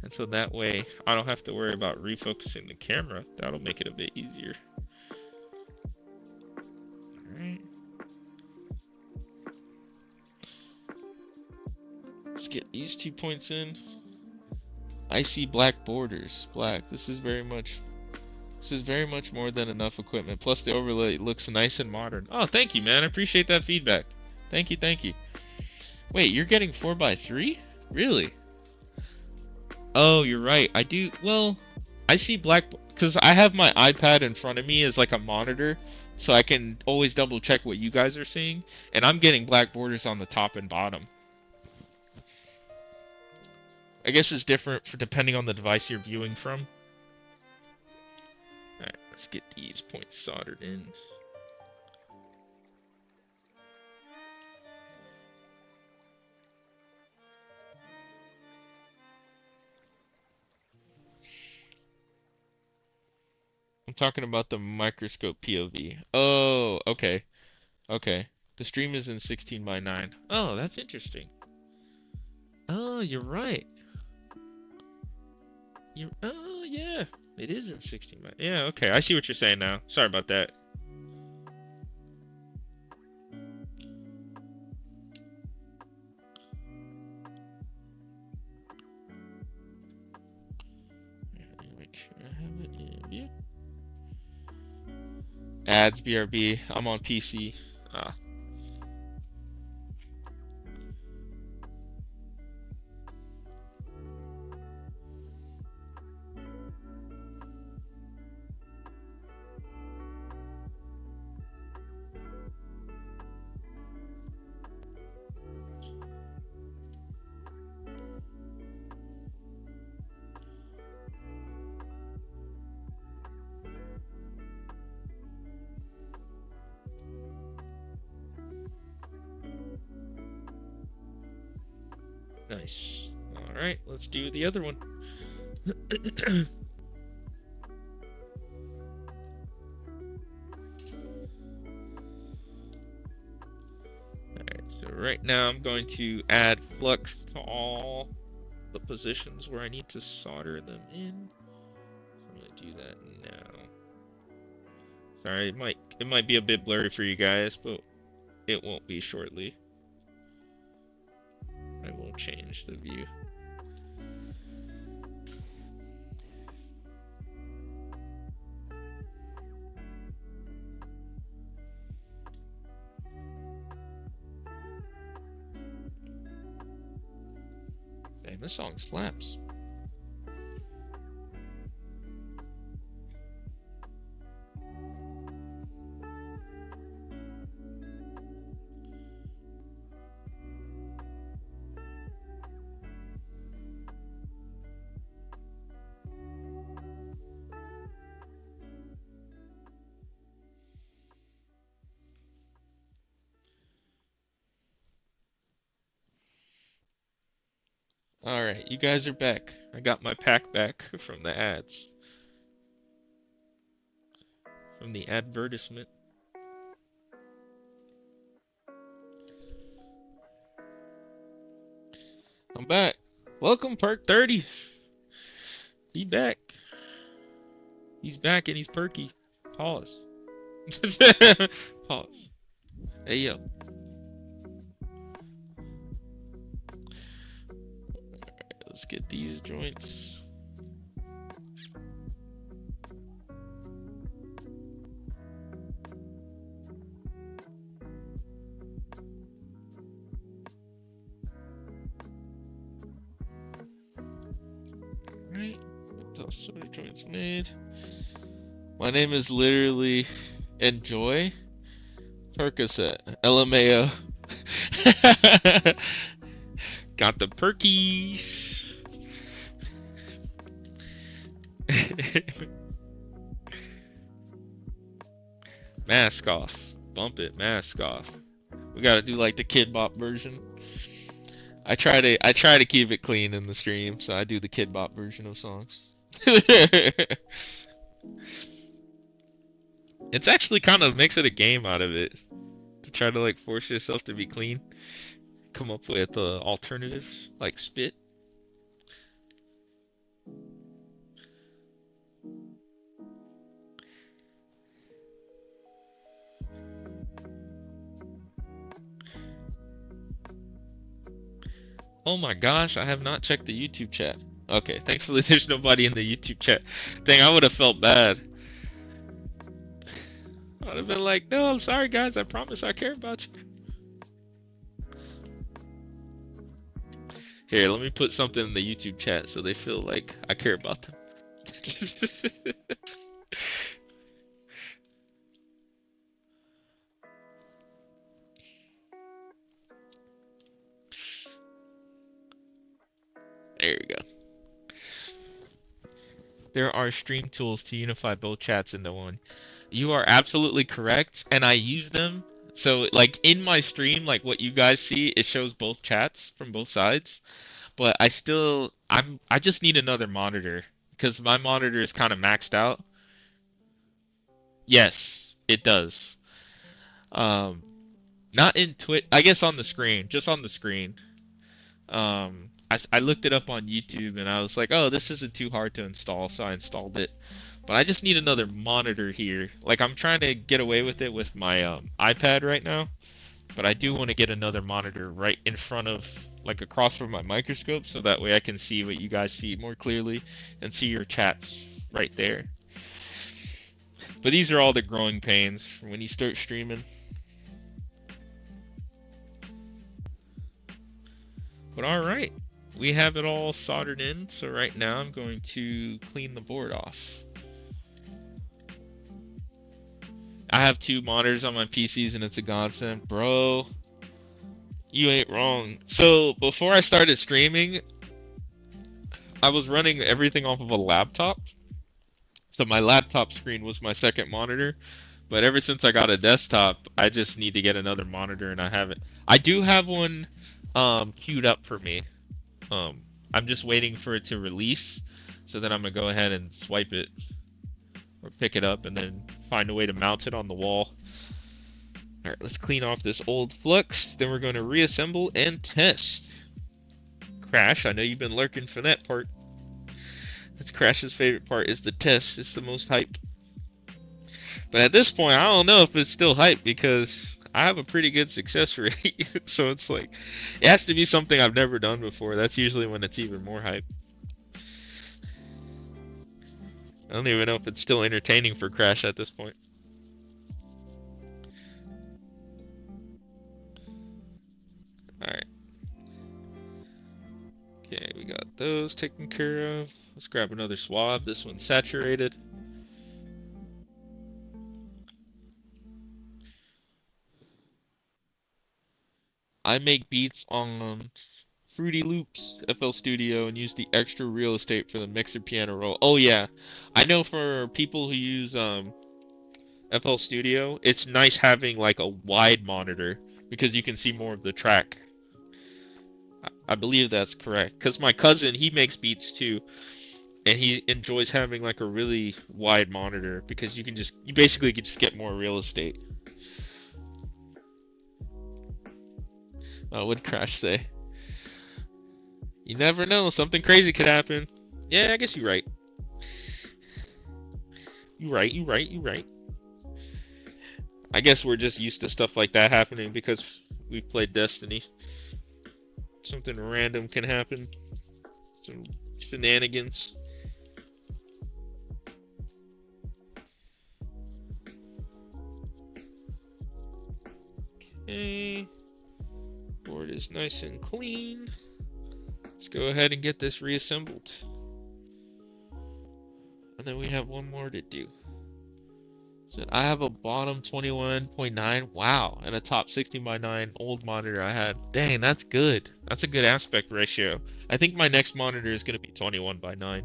And so that way I don't have to worry about refocusing the camera. That'll make it a bit easier. Alright. Let's get these 2 points in. I see black borders. Black. This is very much more than enough equipment. Plus the overlay looks nice and modern. Oh, thank you, man. I appreciate that feedback. Thank you, thank you. Wait, you're getting 4:3? Really? Oh, you're right. I do. Well, I see black because I have my iPad in front of me as like a monitor, so I can always double check what you guys are seeing. And I'm getting black borders on the top and bottom. I guess it's different for depending on the device you're viewing from. Alright, let's get these points soldered in. I'm talking about the microscope POV. Oh, okay. Okay. The stream is in 16:9. Oh, that's interesting. Oh, you're right. Oh, yeah. It is in 16:9. Yeah, okay. I see what you're saying now. Sorry about that. Make sure I have it in view. Ads, BRB. I'm on PC. Ah. Nice. Alright, let's do the other one. Alright, so right now I'm going to add flux to all the positions where I need to solder them in. So I'm going to do that now. Sorry, it might be a bit blurry for you guys, but it won't be shortly. I won't change the view. Dang, this song slaps. Alright, you guys are back. I got my pack back from the ads. From the advertisement. I'm back. Welcome, Perk 30. He back. He's back and he's perky. Pause. Pause. Hey yo. Let's get these joints. Right. Soy joints made. My name is literally Enjoy Percocet. LMAO. Got the perkies. Mask off. Bump it. Mask off. We gotta do like the Kid Bop version. I try to keep it clean in the stream, so I do the Kid Bop version of songs. It's actually kind of makes it a game out of it to try to like force yourself to be clean. Come up with alternatives like spit. Oh my gosh, I have not checked the YouTube chat. Okay, thankfully there's nobody in the YouTube chat. Dang, I would have felt bad. I would have been like, no, I'm sorry guys, I promise I care about you. Here, let me put something in the YouTube chat so they feel like I care about them. There we go. There are stream tools to unify both chats into one. You are absolutely correct, and I use them. So, like in my stream, like what you guys see, it shows both chats from both sides. But I just need another monitor because my monitor is kind of maxed out. Yes, it does. Um, Not in Twitch, I guess on the screen, just on the screen. I looked it up on YouTube and I was like, oh, this isn't too hard to install, so I installed it. But I just need another monitor here. Like I'm trying to get away with it with my iPad right now, but I do want to get another monitor right in front of, like across from my microscope, so that way I can see what you guys see more clearly and see your chats right there. But these are all the growing pains for when you start streaming. But all right, we have it all soldered in. So right now I'm going to clean the board off. I have 2 monitors on my PCs and it's a godsend. Bro, you ain't wrong. So before I started streaming, I was running everything off of a laptop. So my laptop screen was my second monitor. But ever since I got a desktop, I just need to get another monitor and I haven't. I do have one queued up for me. I'm just waiting for it to release. So then I'm going to go ahead and swipe it or pick it up and then find a way to mount it on the wall. All right, let's clean off this old flux. Then we're going to reassemble and test. Crash, I know you've been lurking for that part. That's Crash's favorite part, is the test. It's the most hyped. But at this point, I don't know if it's still hyped because I have a pretty good success rate. So it's like, it has to be something I've never done before. That's usually when it's even more hype. I don't even know if it's still entertaining for Crash at this point. Alright. Okay, we got those taken care of. Let's grab another swab. This one's saturated. I make beats on Fruity Loops FL Studio and use the extra real estate for the mixer piano roll. Oh yeah, I know for people who use FL Studio, it's nice having like a wide monitor because you can see more of the track. I believe that's correct. Because my cousin, he makes beats too, and he enjoys having like a really wide monitor because you basically can just get more real estate. What would Crash say? You never know. Something crazy could happen. Yeah, I guess you're right. You're right. I guess we're just used to stuff like that happening because we played Destiny. Something random can happen. Some shenanigans. Okay. Board is nice and clean. Let's go ahead and get this reassembled. And then we have one more to do. So I have a bottom 21.9. Wow. And a top 16:9 old monitor I had. Dang, that's good. That's a good aspect ratio. I think my next monitor is going to be 21:9.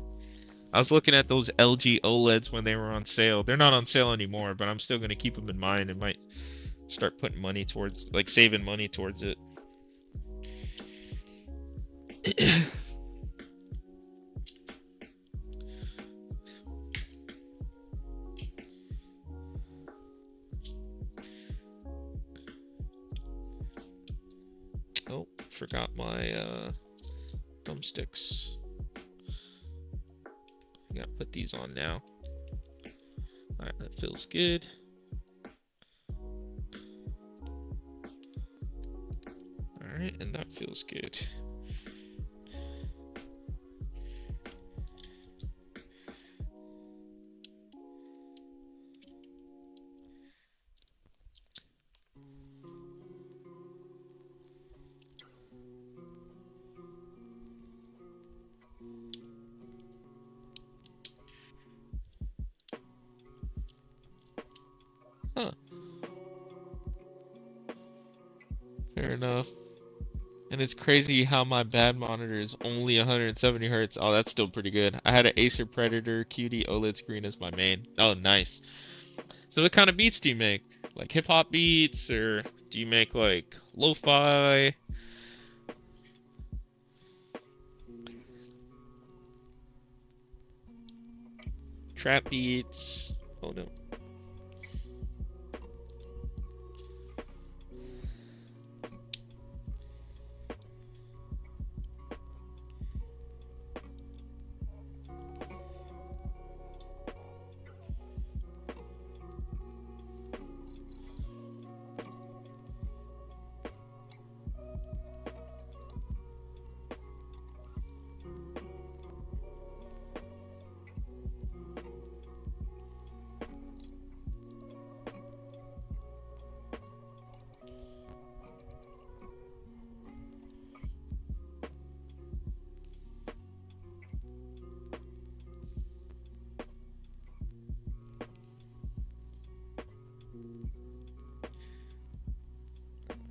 I was looking at those LG OLEDs when they were on sale. They're not on sale anymore, but I'm still going to keep them in mind and might start putting money towards, like saving money towards it. Oh, forgot my thumbsticks. I gotta put these on now. Alright, that feels good. Alright, and that feels good. Huh. Fair enough. And it's crazy how my bad monitor is only 170 hertz. Oh, that's still pretty good. I had an Acer Predator QD OLED screen as my main. Oh, nice. So what kind of beats do you make? Like hip hop beats, or do you make like lo-fi? Trap beats? Oh no.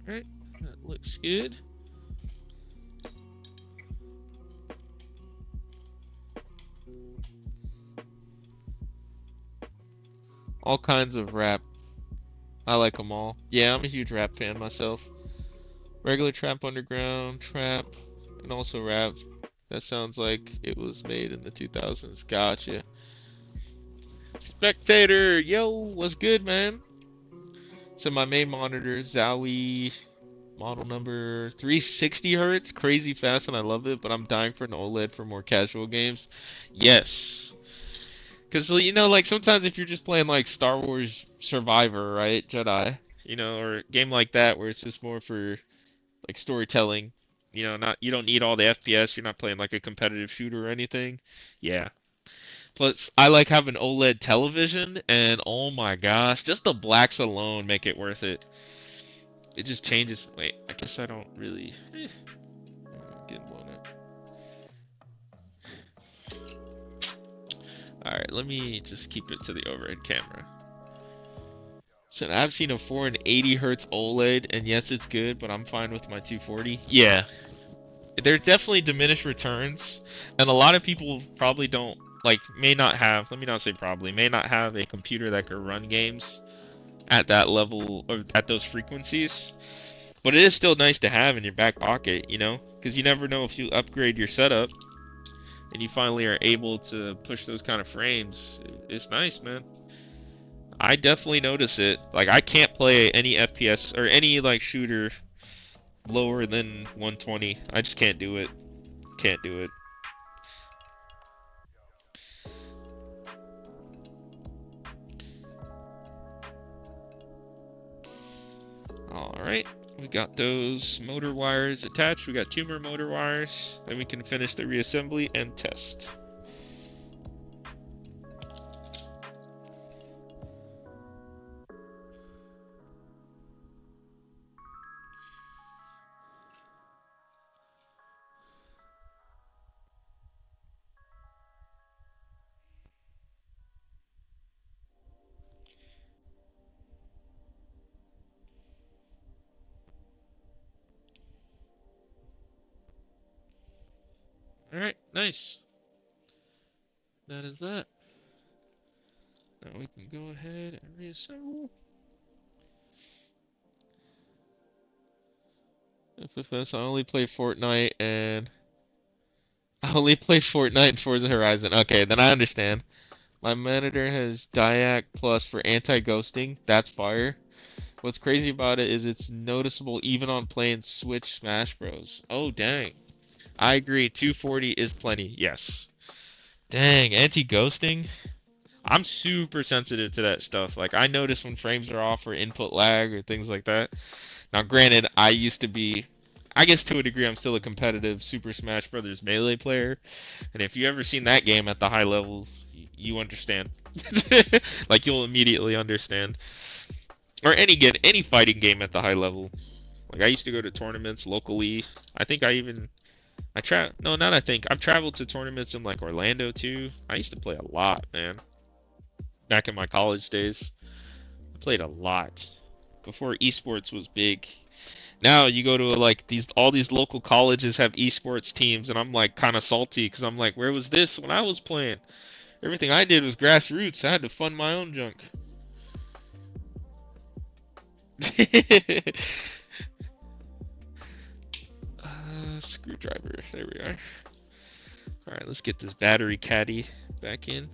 Alright, that looks good. All kinds of rap. I like them all. Yeah, I'm a huge rap fan myself. Regular trap, underground, trap, and also rap. That sounds like it was made in the 2000s. Gotcha. Spectator, yo, what's good, man? So my main monitor, Zowie, model number 360 hertz, crazy fast, and I love it. But I'm dying for an OLED for more casual games. Yes, because you know, like sometimes if you're just playing like Star Wars Survivor, right, Jedi, you know, or a game like that where it's just more for like storytelling, you know, not you don't need all the FPS. You're not playing like a competitive shooter or anything. Yeah. Plus, I like having OLED television, and oh my gosh, just the blacks alone make it worth it. It just changes. Wait, I guess I don't really. Getting blown up. All right, let me just keep it to the overhead camera. So I've seen a 480 hertz OLED, and yes, it's good, but I'm fine with my 240. Yeah, there's definitely diminished returns, and a lot of people probably don't like may not have. Let me not say probably may not have a computer that can run games at that level or at those frequencies. But it is still nice to have in your back pocket, you know, because you never know if you upgrade your setup and you finally are able to push those kind of frames. It's nice, man. I definitely notice it. Like I can't play any FPS or any like shooter lower than 120. I just can't do it. can't do it. Alright, we got those motor wires attached. We got 2 more motor wires. Then we can finish the reassembly and test. Alright, nice. That is that. Now we can go ahead and reassemble. FFS, I only play Fortnite and Forza Horizon. Okay, then I understand. My monitor has Diac Plus for anti-ghosting. That's fire. What's crazy about it is it's noticeable even on playing Switch Smash Bros. Oh, dang. I agree. 240 is plenty. Yes. Dang, anti-ghosting? I'm super sensitive to that stuff. Like, I notice when frames are off or input lag or things like that. Now, granted, I used to be, I guess to a degree, I'm still a competitive Super Smash Bros. Melee player. And if you ever seen that game at the high level, you understand. Like, you'll immediately understand. Or any fighting game at the high level. Like, I used to go to tournaments locally. I think I've traveled to tournaments in like Orlando too. I used to play a lot, man. Back in my college days, I played a lot before esports was big. Now you go to like all these local colleges have esports teams, and I'm like kind of salty because I'm like, where was this when I was playing? Everything I did was grassroots. I had to fund my own junk. Screwdriver. There we are. All right, let's get this battery caddy back in.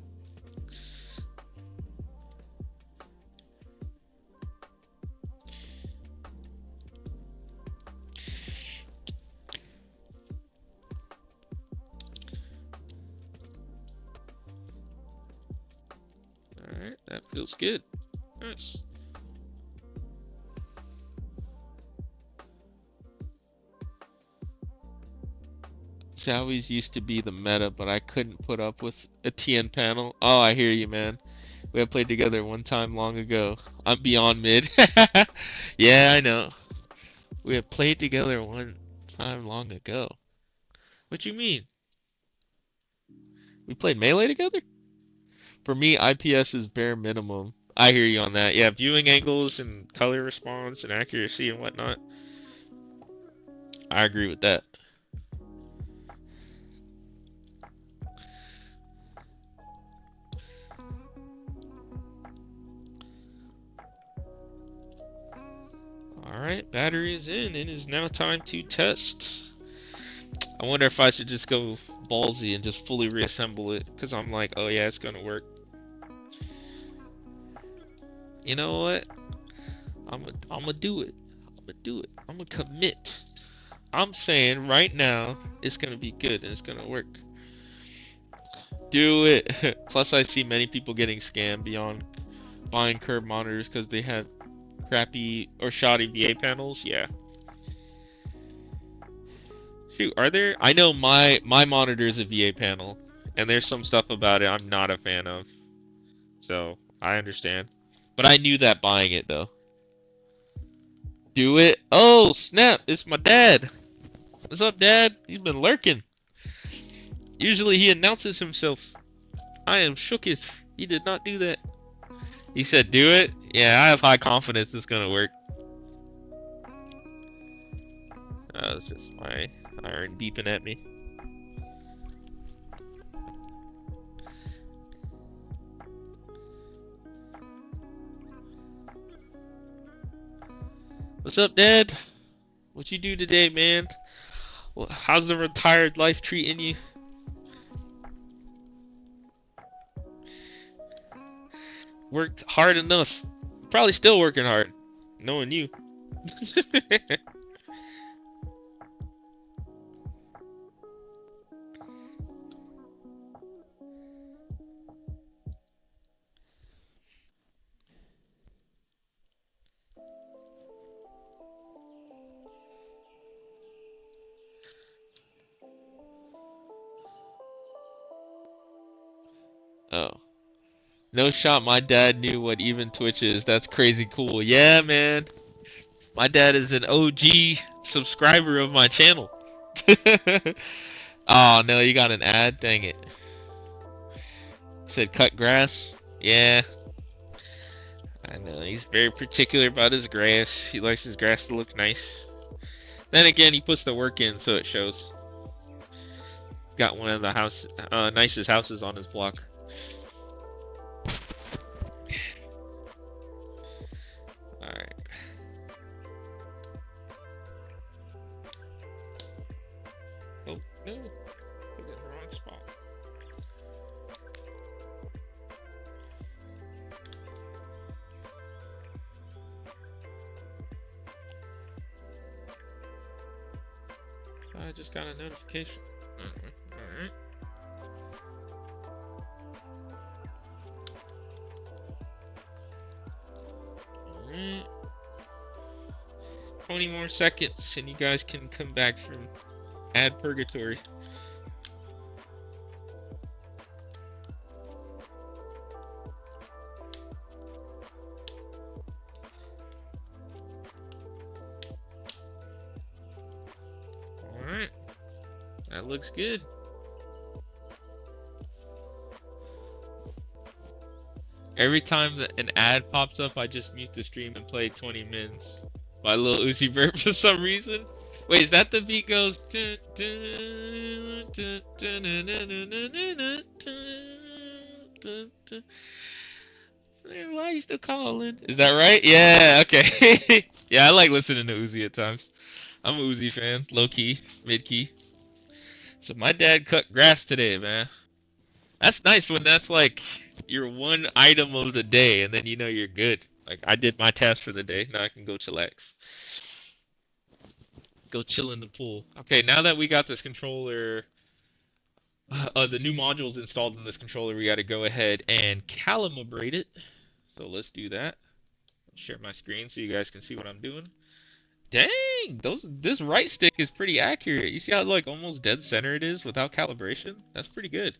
All right, that feels good. Nice. Zowies used to be the meta, but I couldn't put up with a TN panel. Oh, I hear you, man. We have played together one time long ago. I'm beyond mid. Yeah, I know. We have played together one time long ago. What you mean? We played Melee together? For me, IPS is bare minimum. I hear you on that. Yeah, viewing angles and color response and accuracy and whatnot. I agree with that. Alright, battery is in. It is now time to test. I wonder if I should just go ballsy and just fully reassemble it, because I'm like, oh yeah, it's gonna work. You know what? I'm gonna do it. I'm gonna do it. I'm gonna commit. I'm saying right now, it's gonna be good and it's gonna work. Do it. Plus, I see many people getting scammed beyond buying curved monitors because they had crappy or shoddy VA panels. Yeah. Shoot, are there? I know my monitor is a VA panel, and there's some stuff about it I'm not a fan of. So I understand, but I knew that buying it though. Do it. Oh snap! It's my dad. What's up, Dad? He's been lurking. Usually he announces himself. I am shooketh. He did not do that. He said, "Do it." Yeah, I have high confidence it's gonna work. That was just my iron beeping at me. What's up, Dad? What you do today, man? Well, how's the retired life treating you? Worked hard enough. Probably still working hard, knowing you. No shot. My dad knew what even Twitch is. That's crazy cool. Yeah, man. My dad is an OG subscriber of my channel. Oh no, you got an ad? Dang it. Said cut grass. Yeah, I know. He's very particular about his grass. He likes his grass to look nice. Then again, he puts the work in, so it shows. Got one of the nicest houses on his block. All right. Oh no, put it in the wrong spot. I just got a notification. Alright. 20 more seconds and you guys can come back from ad purgatory. Alright. That looks good. Every time that an ad pops up, I just mute the stream and play 20 mins by Lil Uzi Vert for some reason. Wait, is that the beat goes? Why are you still calling? Is that right? Yeah, okay. Yeah, I like listening to Uzi at times. I'm a Uzi fan, low key, mid key. So my dad cut grass today, man. That's nice when that's like your one item of the day, and then you know you're good. Like I did my task for the day. Now I can go chillax. Go chill in the pool. Okay, now that we got this controller, the new modules installed in this controller, we got to go ahead and calibrate it. So let's do that. Share my screen so you guys can see what I'm doing. Dang, this right stick is pretty accurate. You see how like almost dead center it is without calibration? That's pretty good.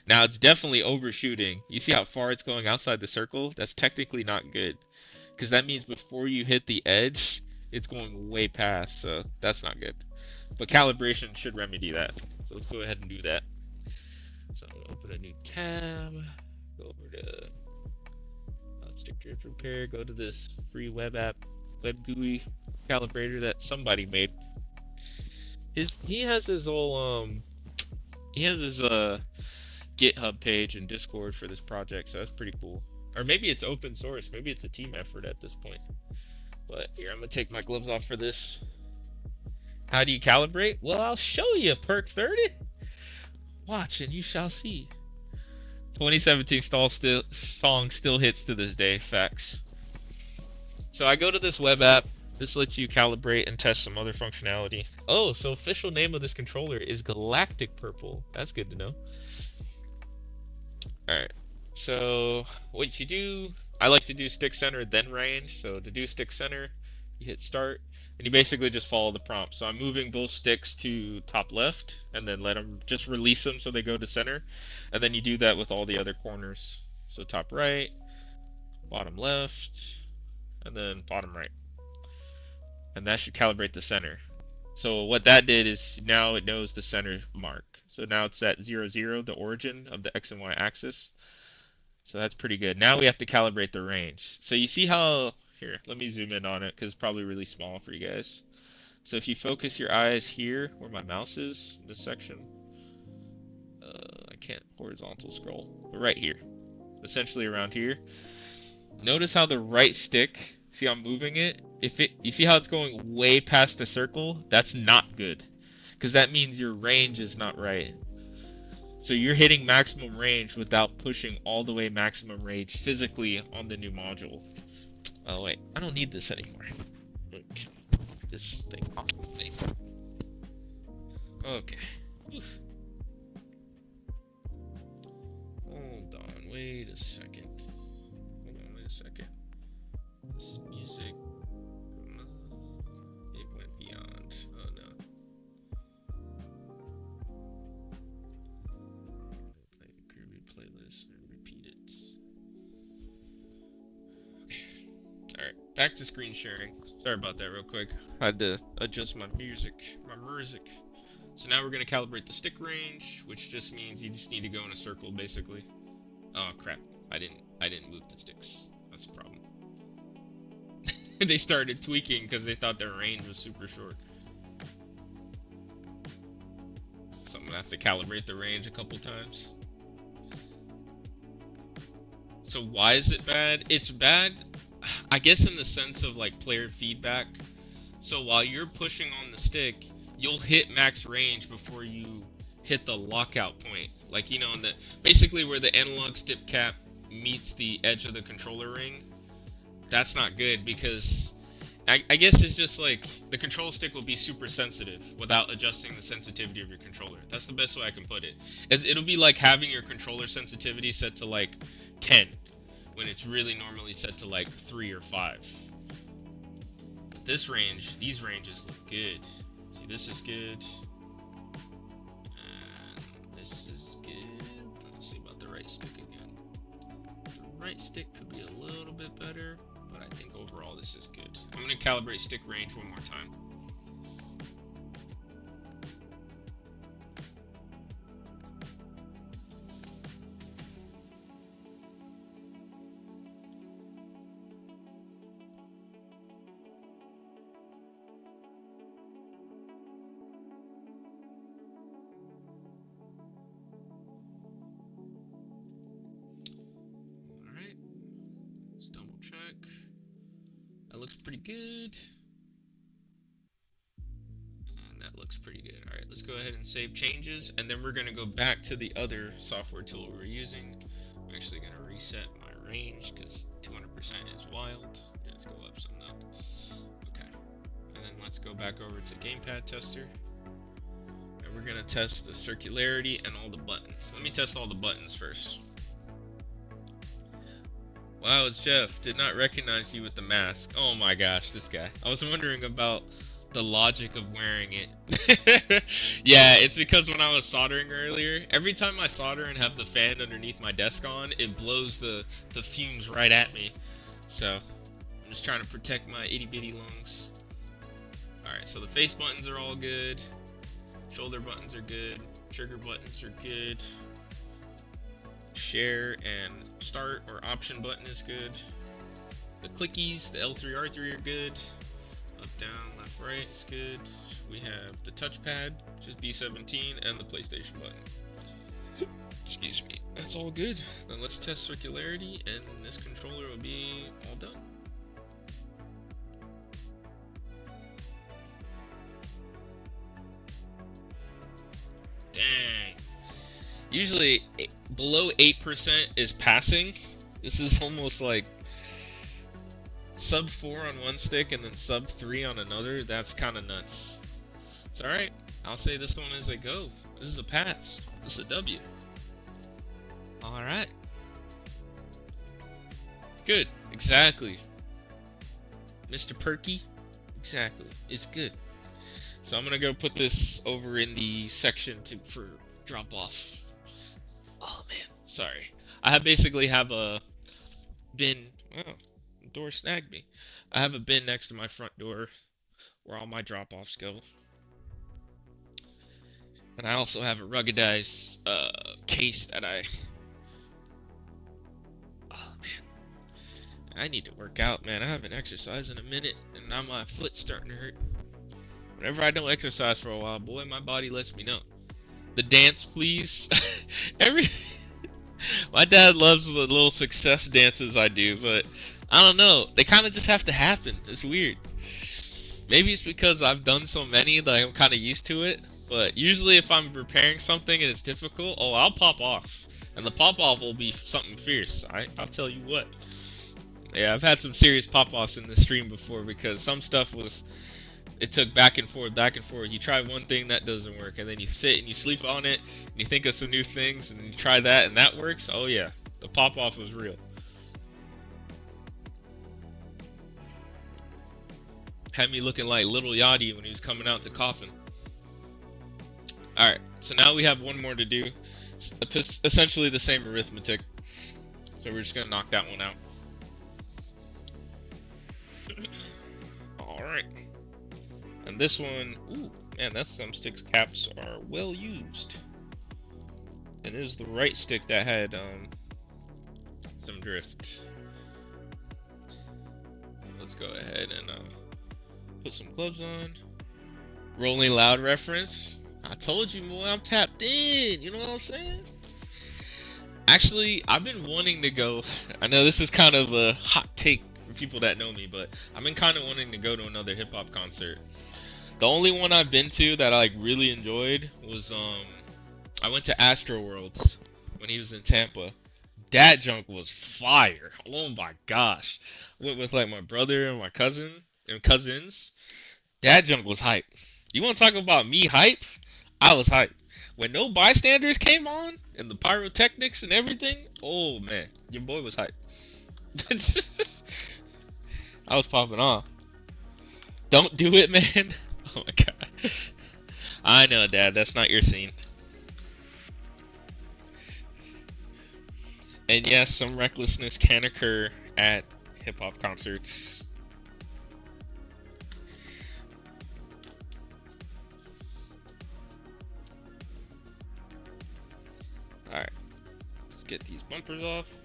Now it's definitely overshooting. You see how far it's going outside the circle? That's technically not good. Because that means before you hit the edge, it's going way past. So that's not good. But calibration should remedy that. So let's go ahead and do that. So I'm going to open a new tab. Go over to Stick Drift Repair. Go to this free web app, Web GUI calibrator that somebody made. He has his whole GitHub page and Discord for this project, so that's pretty cool. Or maybe it's open source, maybe it's a team effort at this point. But here, I'm gonna take my gloves off for this. How do you calibrate? Well, I'll show you, Perk 30. Watch and you shall see. 2017 song still hits to this day, facts. So I go to this web app. This lets you calibrate and test some other functionality. Oh, so official name of this controller is Galactic Purple. That's good to know. Alright, so what you do, I like to do stick center then range. So to do stick center, you hit start, and you basically just follow the prompt. So I'm moving both sticks to top left, and then let them, just release them so they go to center. And then you do that with all the other corners. So top right, bottom left, and then bottom right. And that should calibrate the center. So what that did is now it knows the center mark. So now it's at 0, 0, the origin of the X and Y axis. So that's pretty good. Now we have to calibrate the range. So you see how, here, let me zoom in on it because it's probably really small for you guys. So if you focus your eyes here, where my mouse is, in this section, I can't horizontal scroll, but right here, essentially around here. Notice how the right stick, see I'm moving it? You see how it's going way past the circle? That's not good. Because that means your range is not right. So you're hitting maximum range without pushing all the way maximum range physically on the new module. Oh wait, I don't need this anymore. Look, this thing off my face. Okay. Oof. Hold on, wait a second. This music, it went beyond. Oh no. Play the Kirby playlist and repeat it. back to screen sharing. Sorry about that real quick. I had to adjust my music. So now we're gonna calibrate the stick range, which just means you just need to go in a circle basically. Oh crap. I didn't move the sticks. That's the problem. They started tweaking because they thought their range was super short. So I'm gonna have to calibrate the range a couple times. So why is it bad? It's bad, I guess, in the sense of like player feedback. So while you're pushing on the stick, you'll hit max range before you hit the lockout point. Like, you know, in the basically where the analog stick cap meets the edge of the controller ring. That's not good because I guess it's just like the control stick will be super sensitive without adjusting the sensitivity of your controller. That's the best way I can put it. It'll be like having your controller sensitivity set to like 10 when it's really normally set to like 3 or 5. But these ranges look good. See, this is good. And this is good. Let's see about the right stick again. The right stick could be a little bit better, but I think overall this is good. I'm going to calibrate stick range one more time. Alright, let's double check. That looks pretty good. And that looks pretty good. Alright, let's go ahead and save changes, and then we're going to go back to the other software tool we were using. I'm actually going to reset my range because 200% is wild. Yeah, let's go up some up. Okay. And then let's go back over to Gamepad Tester. And we're going to test the circularity and all the buttons. Let me test all the buttons first. Wow, it's Jeff. Did not recognize you with the mask. Oh my gosh, this guy. I was wondering about the logic of wearing it. Yeah, it's because when I was soldering earlier, every time I solder and have the fan underneath my desk on, it blows the fumes right at me. So, I'm just trying to protect my itty bitty lungs. Alright, so the face buttons are all good. Shoulder buttons are good. Trigger buttons are good. Share and start or option button is good. The clickies, the L3, R3 are good. Up, down, left, right is good. We have the touchpad, which is B17, and the PlayStation button. Excuse me. That's all good. Then let's test circularity, and this controller will be all done. Dang. Usually below 8% is passing. This is almost like sub 4 on one stick and then sub 3 on another. That's kind of nuts. It's alright. I'll say this one is a go. This is a pass. This is a W. Alright. Good. Exactly. Mr. Perky. Exactly. It's good. So I'm going to go put this over in the section for drop off. Oh man, sorry. I basically have a bin. Oh, the door snagged me. I have a bin next to my front door where all my drop-offs go. And I also have a ruggedized case that Oh man, I need to work out, man. I haven't exercised in a minute, and now my foot's starting to hurt. Whenever I don't exercise for a while, boy, my body lets me know. The dance, please. My dad loves the little success dances I do, but I don't know. They kind of just have to happen. It's weird. Maybe it's because I've done so many that I'm kind of used to it. But usually if I'm preparing something and it's difficult, oh, I'll pop off. And the pop off will be something fierce. I'll tell you what. Yeah, I've had some serious pop offs in the stream before because some stuff it took back and forth, back and forth. You try one thing, that doesn't work, and then you sit and you sleep on it, and you think of some new things, and you try that, and that works. Oh yeah, the pop-off was real. Had me looking like Little Yachty when he was coming out to Coffin. Alright, so now we have one more to do. It's essentially the same arithmetic. So we're just going to knock that one out. Alright. And this one, ooh, man, that thumbstick's caps are well used. And it is the right stick that had some drift. Let's go ahead and put some gloves on. Rolling Loud reference. I told you, boy, I'm tapped in. You know what I'm saying? Actually, I've been wanting to go. I know this is kind of a hot take for people that know me, but I've been kind of wanting to go to another hip hop concert. The only one I've been to that I like really enjoyed was I went to Astroworld when he was in Tampa. That junk was fire. Oh my gosh. Went with like my brother and my cousin and cousins. That junk was hype. You want to talk about me hype? I was hype. When no bystanders came on and the pyrotechnics and everything, oh man, your boy was hype. I was popping off. Don't do it, man. Oh my god. I know, Dad, that's not your scene. And yes, some recklessness can occur at hip-hop concerts. Alright, let's get these bumpers off.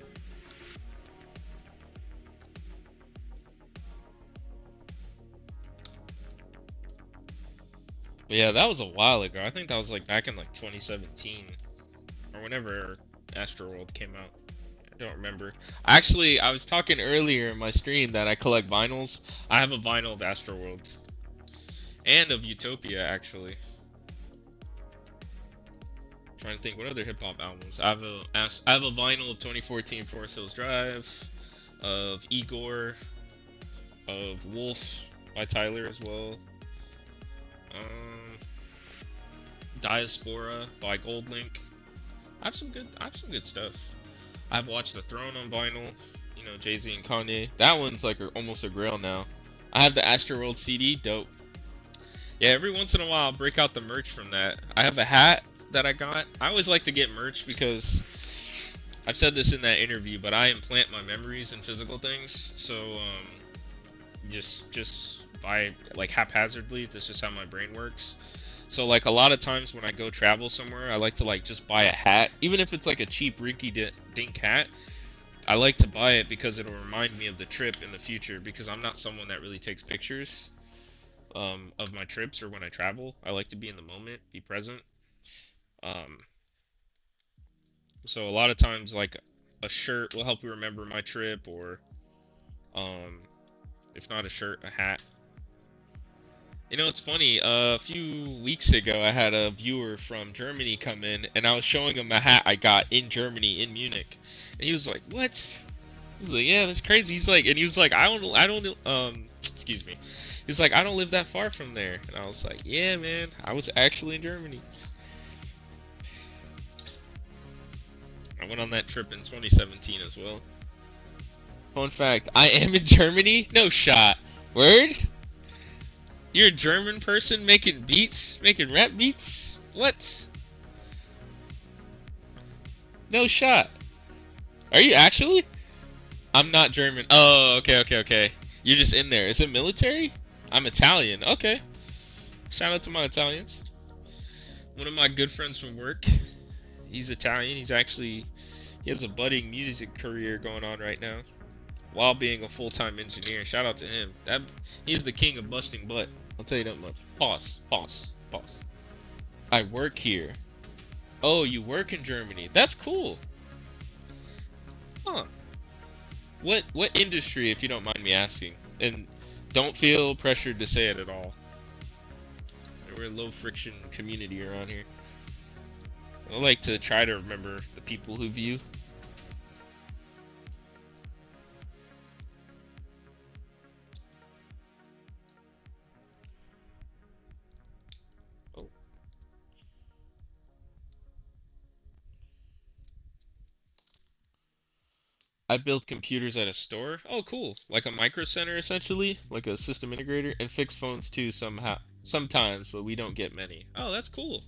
But yeah, that was a while ago. I think that was like back in like 2017 or whenever Astroworld came out. I don't remember. Actually, I was talking earlier in my stream that I collect vinyls. I have a vinyl of Astroworld and of Utopia, actually. Trying to think what other hip hop albums. I have a vinyl of 2014 Forest Hills Drive, of Igor, of Wolf by Tyler as well. Diaspora by Goldlink. I have some good stuff. I've watched The Throne on vinyl, you know, Jay-Z and Kanye. That one's like almost a grail now. I have the Astroworld CD, dope. Yeah, every once in a while I'll break out the merch from that. I have a hat that I got. I always like to get merch because I've said this in that interview, but I implant my memories in physical things. So just buy like haphazardly. That's just how my brain works. So like a lot of times when I go travel somewhere, I like to like just buy a hat, even if it's like a cheap rinky-dink hat. I like to buy it because it'll remind me of the trip in the future, because I'm not someone that really takes pictures of my trips or when I travel. I like to be in the moment, be present. So a lot of times like a shirt will help you remember my trip, or if not a shirt, a hat. You know, it's funny, a few weeks ago I had a viewer from Germany come in and I was showing him a hat I got in Germany, in Munich. And he was like, "What?" He was like, "Yeah, that's crazy." He's like, and he was like, excuse me. He's like, "I don't live that far from there." And I was like, "Yeah, man, I was actually in Germany." I went on that trip in 2017 as well. Fun fact, I am in Germany? No shot. Word? You're a German person making beats? Making rap beats? What? No shot. Are you actually? I'm not German. Oh, okay. You're just in there. Is it military? I'm Italian. Okay. Shout out to my Italians. One of my good friends from work, he's Italian. He has a budding music career going on right now, while being a full-time engineer. Shout out to him. He's the king of busting butt. I'll tell you that much. Pause. I work here. Oh, you work in Germany. That's cool. Huh. What industry, if you don't mind me asking? And don't feel pressured to say it at all. We're a low-friction community around here. I like to try to remember the people who view. I build computers at a store. Oh, cool. Like a micro center, essentially, like a system integrator, and fix phones too sometimes, but we don't get many. Oh, that's cool.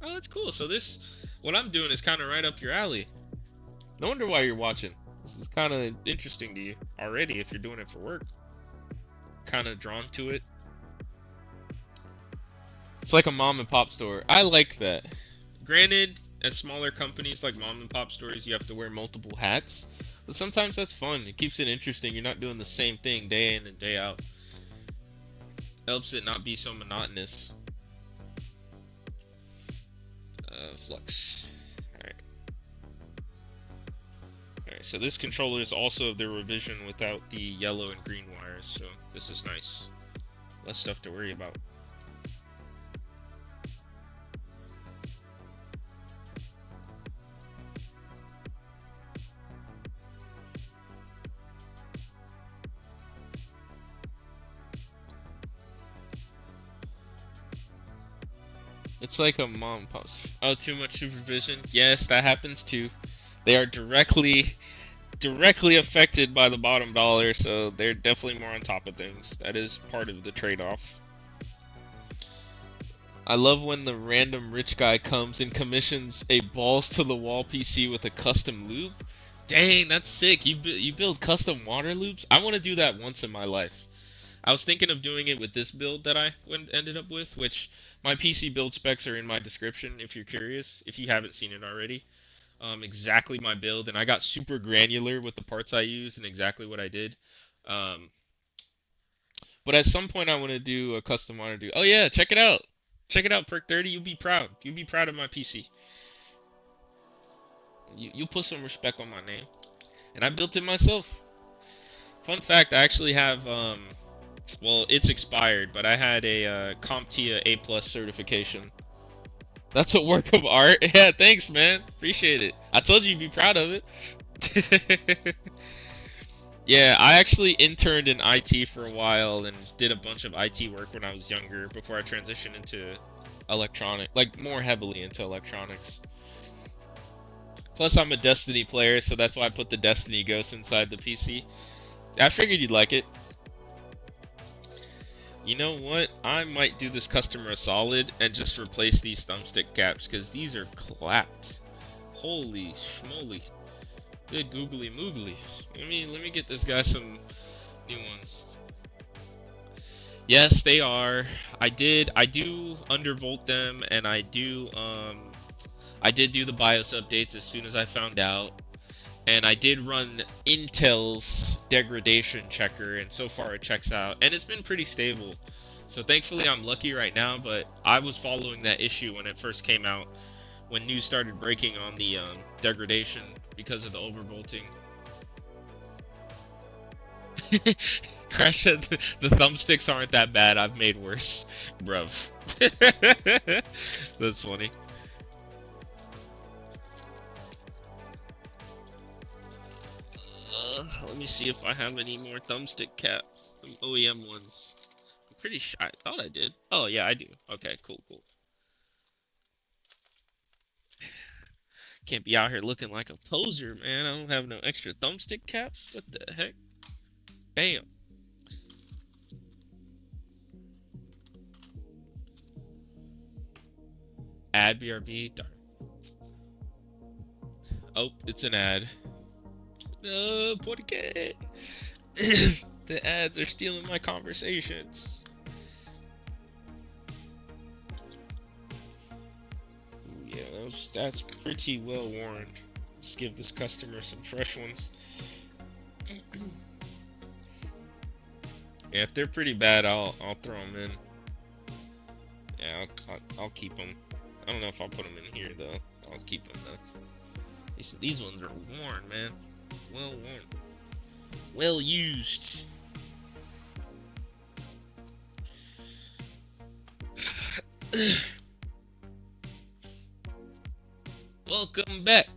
Oh, that's cool. So what I'm doing is kind of right up your alley. No wonder why you're watching. This is kind of interesting to you already if you're doing it for work. kind of drawn to it. It's like a mom and pop store. I like that. Granted, at smaller companies like mom and pop stores, you have to wear multiple hats, but sometimes that's fun. It keeps it interesting. You're not doing the same thing day in and day out. Helps it not be so monotonous. Flux. Alright, so this controller is also the revision without the yellow and green wires, so this is nice. Less stuff to worry about. It's like a mom and pop. Oh, too much supervision? Yes, that happens too. They are directly affected by the bottom dollar, so they're definitely more on top of things. That is part of the trade-off. I love when the random rich guy comes and commissions a balls to the wall PC with a custom loop. Dang, that's sick. You build custom water loops? I want to do that once in my life. I was thinking of doing it with this build that I ended up with, which my PC build specs are in my description if you're curious, if you haven't seen it already. Exactly my build, and I got super granular with the parts I used and exactly what I did. But at some point I want to do a custom water do. Oh yeah, check it out. Check it out, Perk 30. You'll be proud. You'll be proud of my PC. You'll put some respect on my name. And I built it myself. Fun fact, I actually have well, it's expired, but I had a CompTIA A+ certification. That's a work of art. Yeah, thanks, man. Appreciate it. I told you you'd be proud of it. Yeah, I actually interned in IT for a while and did a bunch of IT work when I was younger before I transitioned into electronic, like more heavily into electronics. Plus, I'm a Destiny player, so that's why I put the Destiny Ghost inside the PC. I figured you'd like it. You know what? I might do this customer a solid and just replace these thumbstick caps because these are clapped. Holy schmoly. Good googly moogly. Let me get this guy some new ones. Yes, they are. I do undervolt them, and I did do the BIOS updates as soon as I found out. And I did run Intel's degradation checker, and so far it checks out. And it's been pretty stable. So thankfully I'm lucky right now, but I was following that issue when it first came out, when news started breaking on the degradation because of the overvolting. Crash said the thumbsticks aren't that bad, I've made worse. Bruv. That's funny. Let me see if I have any more thumbstick caps. Some OEM ones. I'm pretty sure. I thought I did. Oh, yeah, I do. Okay, cool. Can't be out here looking like a poser, man. I don't have no extra thumbstick caps. What the heck? Bam. Ad BRB. Darn. Oh, it's an ad. No, porque the ads are stealing my conversations. Ooh, yeah, that's pretty well worn. Let's give this customer some fresh ones. Yeah, if they're pretty bad, I'll throw them in. Yeah, I'll keep them. I don't know if I'll put them in here though. I'll keep them though. These ones are worn, man. Well worn. Well used. Welcome back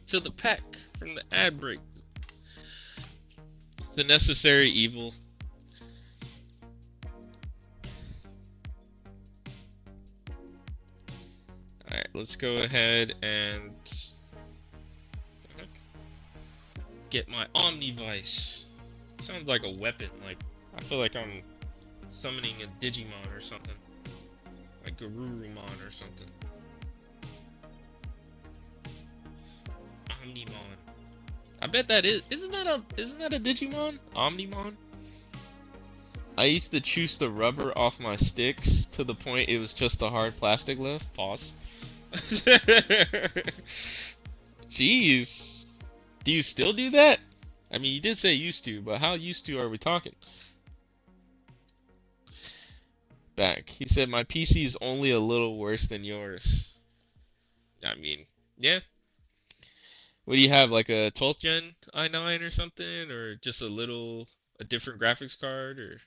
to the pack from the ad break. The necessary evil. Alright, let's go ahead and get my Omnivice. Sounds like a weapon. Like, I feel like I'm summoning a Digimon or something. Like Garurumon or something. Omnimon. I bet that isn't that a Digimon? Omnimon? I used to choose the rubber off my sticks to the point it was just a hard plastic left. Pause. Jeez. Do you still do that? I mean, you did say used to, but how used to are we talking? Back. He said, my PC is only a little worse than yours. I mean, yeah. What do you have, like a 12th gen i9 or something? Or just a different graphics card? Or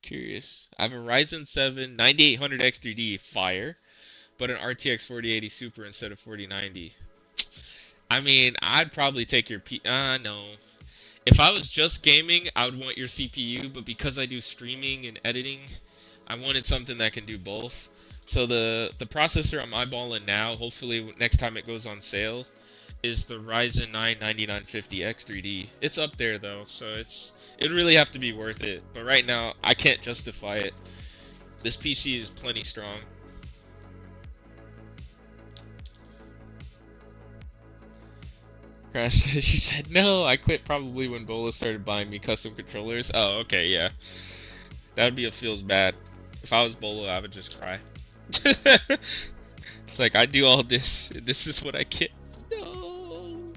curious. I have a Ryzen 7 9800 X3D Fire, but an RTX 4080 Super instead of 4090. I mean, I'd probably take your no. If I was just gaming, I would want your CPU, but because I do streaming and editing, I wanted something that can do both. So the processor I'm eyeballing now, hopefully next time it goes on sale, is the Ryzen 9 9950 X3D. It's up there though, so it'd really have to be worth it. But right now, I can't justify it. This PC is plenty strong. Crash, she said, no, I quit probably when Bola started buying me custom controllers. Oh, okay, yeah. That would be a feels bad. If I was Bola, I would just cry. It's like, I do all this, and this is what I get. No.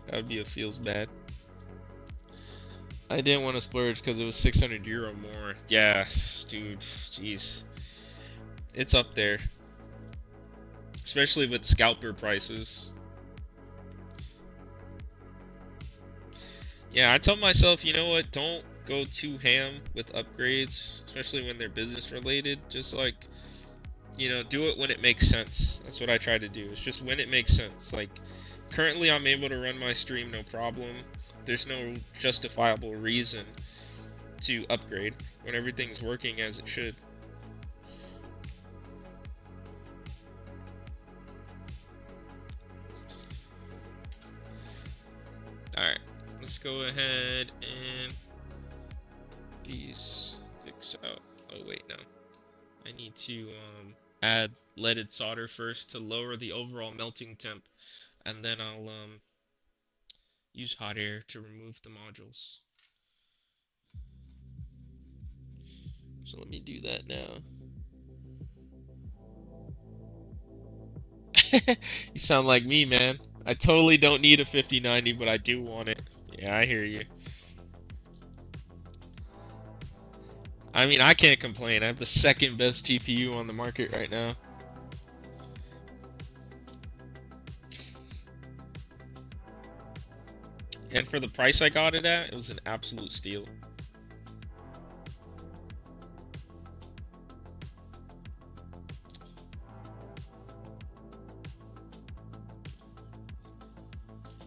That would be a feels bad. I didn't want to splurge because it was 600 euro more. Yes, dude, jeez. It's up there. Especially with scalper prices. Yeah, I tell myself, you know what, don't go too ham with upgrades, especially when they're business related. Just like, you know, do it when it makes sense. That's what I try to do. It's just when it makes sense. Like, currently I'm able to run my stream no problem. There's no justifiable reason to upgrade when everything's working as it should. Alright. Let's go ahead and these sticks out. Oh wait, no. I need to add leaded solder first to lower the overall melting temp, and then I'll use hot air to remove the modules. So let me do that now. You sound like me, man. I totally don't need a 5090, but I do want it. Yeah, I hear you. I mean, I can't complain. I have the second best GPU on the market right now. And for the price I got it at, it was an absolute steal.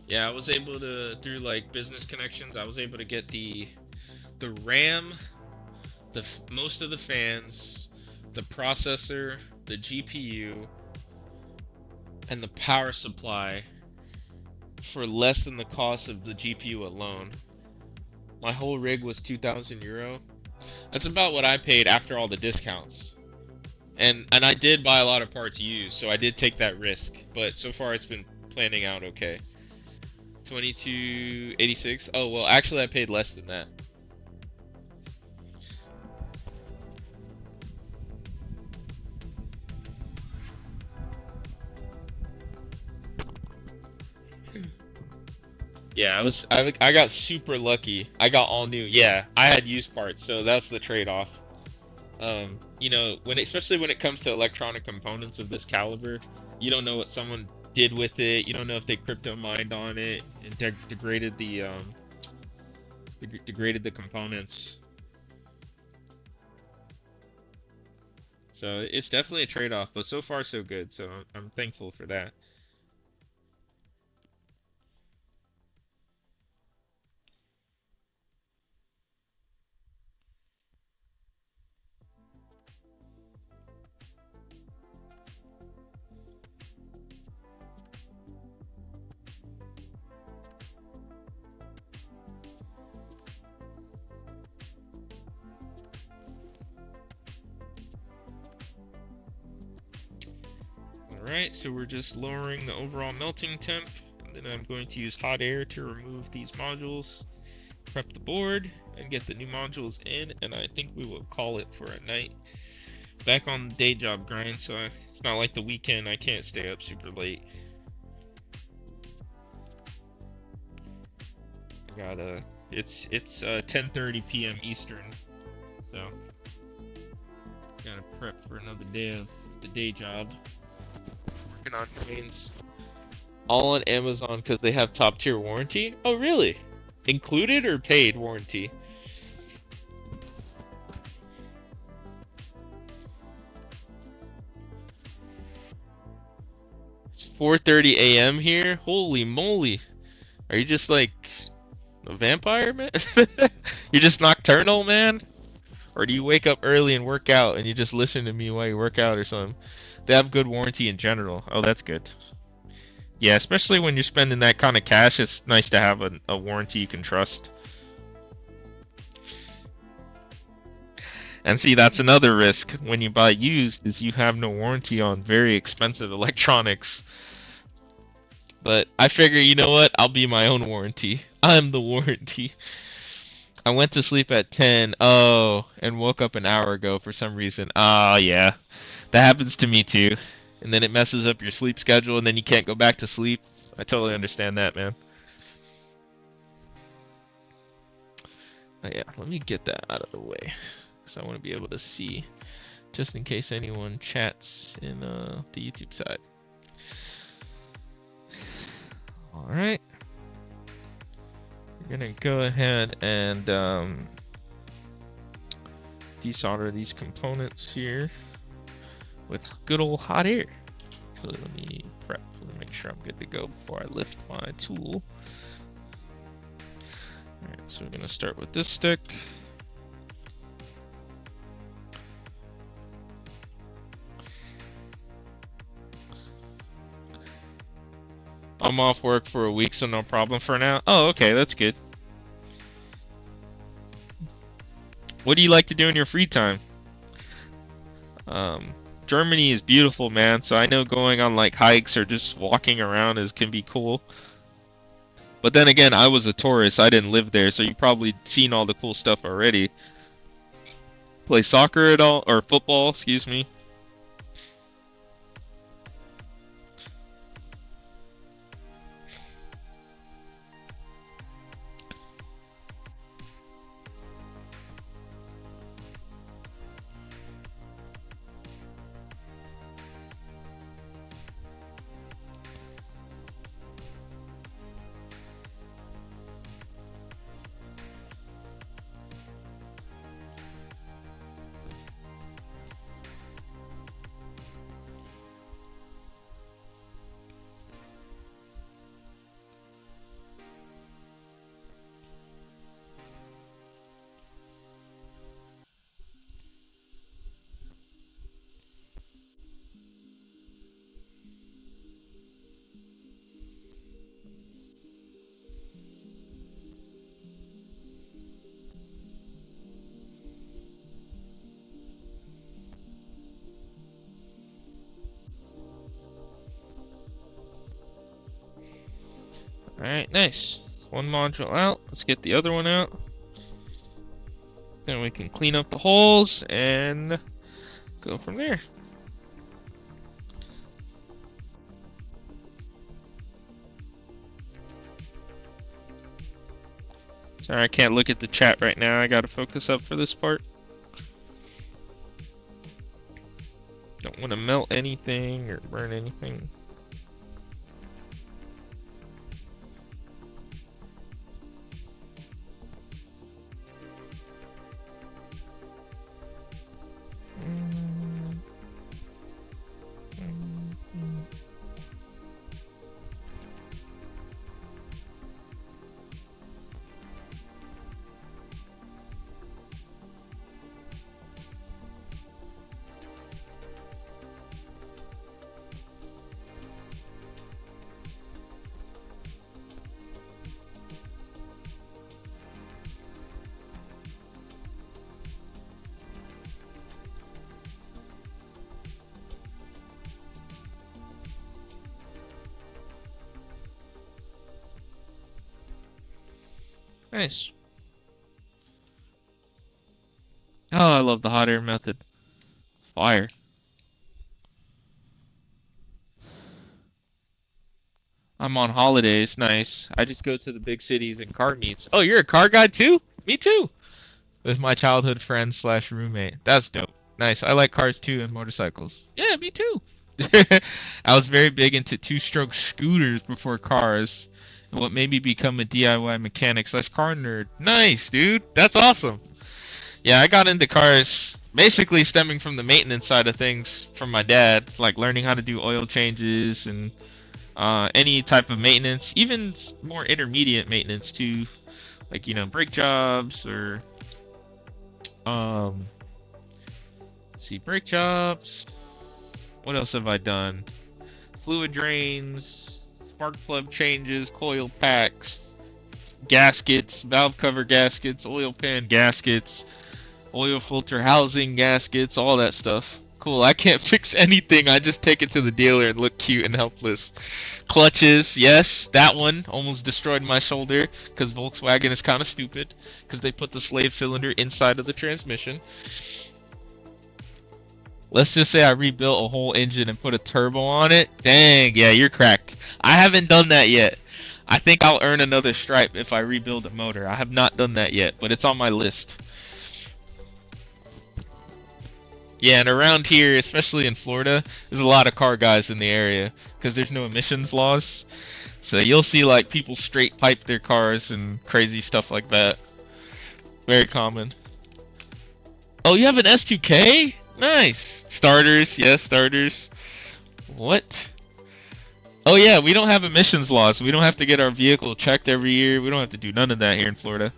Yeah, I was able to, through like business connections, I was able to get the RAM, most of the fans, the processor, the GPU, and the power supply for less than the cost of the GPU alone. My whole rig was 2,000 euro. That's about what I paid after all the discounts. And I did buy a lot of parts used, so I did take that risk. But so far it's been planning out okay. 2286. Oh well, actually I paid less than that. Yeah, I got super lucky. I got all new. Yeah, I had used parts, so that's the trade-off. You know, especially when it comes to electronic components of this caliber, you don't know what someone did with it. You don't know if they crypto mined on it and degraded the components. So it's definitely a trade-off, but so far so good. So I'm thankful for that. Alright, so we're just lowering the overall melting temp, and then I'm going to use hot air to remove these modules, prep the board, and get the new modules in, and I think we will call it for a night. Back on the day job grind, so it's not like the weekend. I can't stay up super late. I gotta. It's 10:30 p.m. Eastern, so gotta prep for another day of the day job. Working on trains. All on Amazon because they have top tier warranty. Oh, really? Included or paid warranty? It's 4:30 a.m. here. Holy moly! Are you just like a vampire, man? You're just nocturnal, man? Or do you wake up early and work out and you just listen to me while you work out or something? They have good warranty in general. Oh, that's good. Yeah, especially when you're spending that kind of cash, it's nice to have a warranty you can trust. And see, that's another risk when you buy used, is you have no warranty on very expensive electronics. But I figure, you know what? I'll be my own warranty. I'm the warranty. I went to sleep at 10, and woke up an hour ago for some reason. Oh, yeah. That happens to me too. And then it messes up your sleep schedule, and then you can't go back to sleep. I totally understand that, man. Oh, yeah, let me get that out of the way, because I want to be able to see, just in case anyone chats in the YouTube side. Alright. We're going to go ahead and desolder these components here with good old hot air. Actually, let me prep. Let me make sure I'm good to go before I lift my tool. Alright, so we're going to start with this stick. I'm off work for a week, so no problem for now. Oh, okay, that's good. What do you like to do in your free time? Germany is beautiful, man, so I know going on like hikes or just walking around can be cool. But then again, I was a tourist, I didn't live there, so you've probably seen all the cool stuff already. Play soccer at all? Or football, excuse me. Alright, nice. One module out. Let's get the other one out. Then we can clean up the holes and go from there. Sorry, I can't look at the chat right now. I gotta focus up for this part. Don't want to melt anything or burn anything. Nice. Oh, I love the hot air method. Fire. I'm on holidays. Nice. I just go to the big cities and car meets. Oh, you're a car guy too? Me too. With my childhood friend slash roommate. That's dope. Nice. I like cars too and motorcycles. Yeah, me too. I was very big into two-stroke scooters before cars, and what made me become a DIY mechanic slash car nerd. Nice, dude. That's awesome. Yeah, I got into cars basically stemming from the maintenance side of things from my dad, like learning how to do oil changes and any type of maintenance, even more intermediate maintenance too, like brake jobs or um, let's see, brake jobs. What else have I done? Fluid drains, spark plug changes, coil packs, gaskets, valve cover gaskets, oil pan gaskets, oil filter housing gaskets, all that stuff. Cool. I can't fix anything. I just take it to the dealer and look cute and helpless. Clutches, yes, that one almost destroyed my shoulder because Volkswagen is kind of stupid because they put the slave cylinder inside of the transmission. Let's just say I rebuilt a whole engine and put a turbo on it. Dang, yeah, you're cracked. I haven't done that yet. I think I'll earn another stripe if I rebuild a motor. I have not done that yet, but it's on my list. Yeah, and around here, especially in Florida, there's a lot of car guys in the area because there's no emissions laws. So you'll see like people straight pipe their cars and crazy stuff like that. Very common. Oh, you have an S2K? Nice. Starters, yes, starters. What? Oh yeah, we don't have emissions laws. We don't have to get our vehicle checked every year. We don't have to do none of that here in Florida.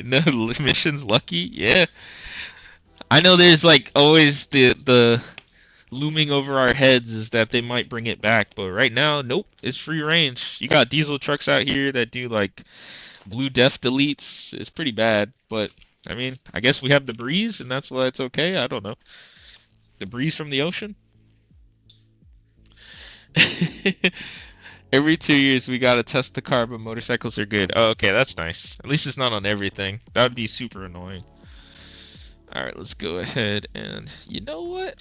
No emissions, lucky, yeah. I know there's like always the looming over our heads is that they might bring it back, but right now, nope, it's free range. You got diesel trucks out here that do like blue death deletes. It's pretty bad, but I mean, I guess we have the breeze, and that's why it's okay. I don't know. The breeze from the ocean. Every 2 years we gotta test the car, but motorcycles are good. Oh, okay, that's nice. At least it's not on everything. That would be super annoying. Alright, let's go ahead and... You know what?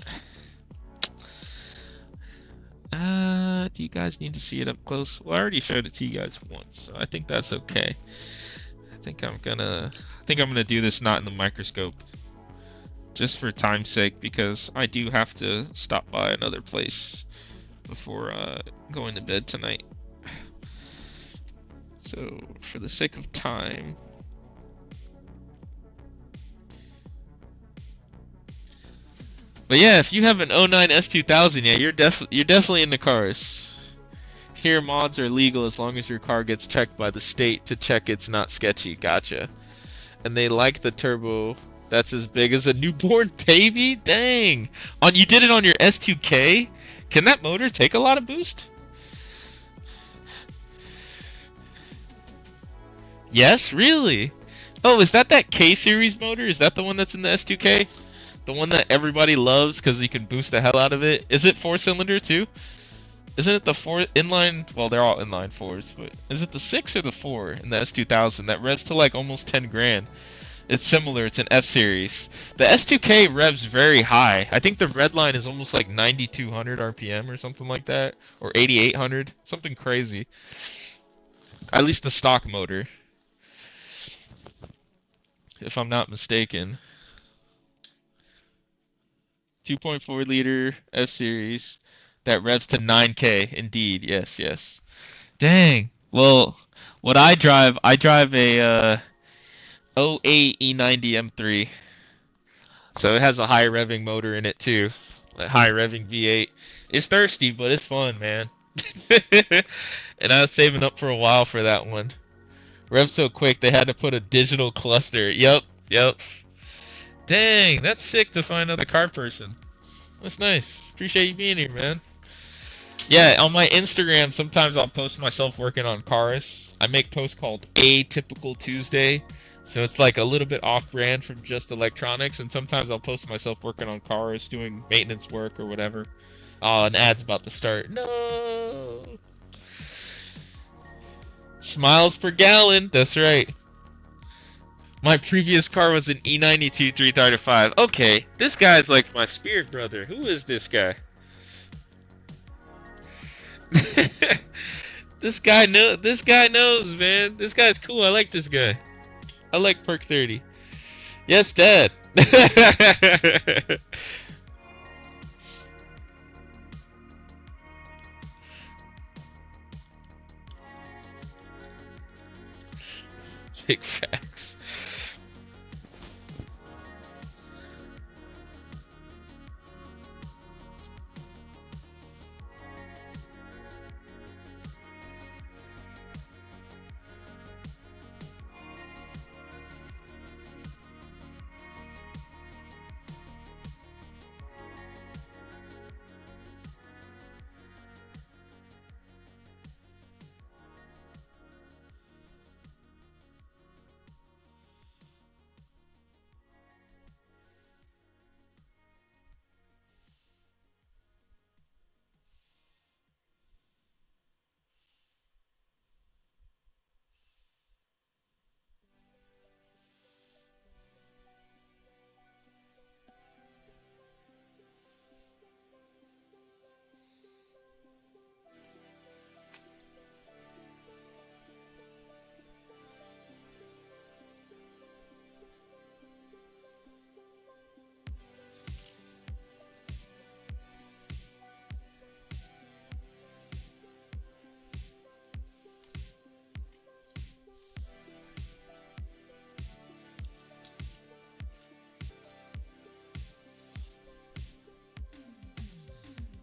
Do you guys need to see it up close? Well, I already showed it to you guys once, so I think that's okay. I think I'm gonna do this not in the microscope. Just for time's sake, because I do have to stop by another place before going to bed tonight. So, for the sake of time... But yeah, if you have an 09 S2000, yeah, you're definitely into cars. Here, mods are legal as long as your car gets checked by the state to check it's not sketchy. Gotcha. And they like the turbo that's as big as a newborn baby? Dang. You did it on your S2K? Can that motor take a lot of boost? Yes, really? Oh, is that K-series motor? Is that the one that's in the S2K? The one that everybody loves because you can boost the hell out of it? Is it 4-cylinder too? Isn't it the 4 inline? Well, they're all inline 4s, but is it the 6 or the 4 in the S2000 that revs to like almost 10 grand? It's similar. It's an F-series. The S2K revs very high. I think the red line is almost like 9,200 RPM or something like that, or 8,800, something crazy. At least the stock motor, if I'm not mistaken. 2.4 liter F-series that revs to 9K. Indeed, yes, yes. Dang. Well, what I drive a 08 E90 M3. So it has a high revving motor in it too. A high revving V8. It's thirsty, but it's fun, man. And I was saving up for a while for that one. Rev so quick they had to put a digital cluster. Yep. Dang, that's sick to find another car person. That's nice. Appreciate you being here, man. Yeah, on my Instagram, sometimes I'll post myself working on cars. I make posts called Atypical Tuesday. So it's like a little bit off-brand from just electronics. And sometimes I'll post myself working on cars, doing maintenance work or whatever. Oh, an ad's about to start. No! Smiles per gallon. That's right. My previous car was an E92 335. Okay, this guy's like my spirit brother. Who is this guy? This guy knows, man. This guy's cool. I like this guy. I like Perk 30. Yes, Dad. Big facts.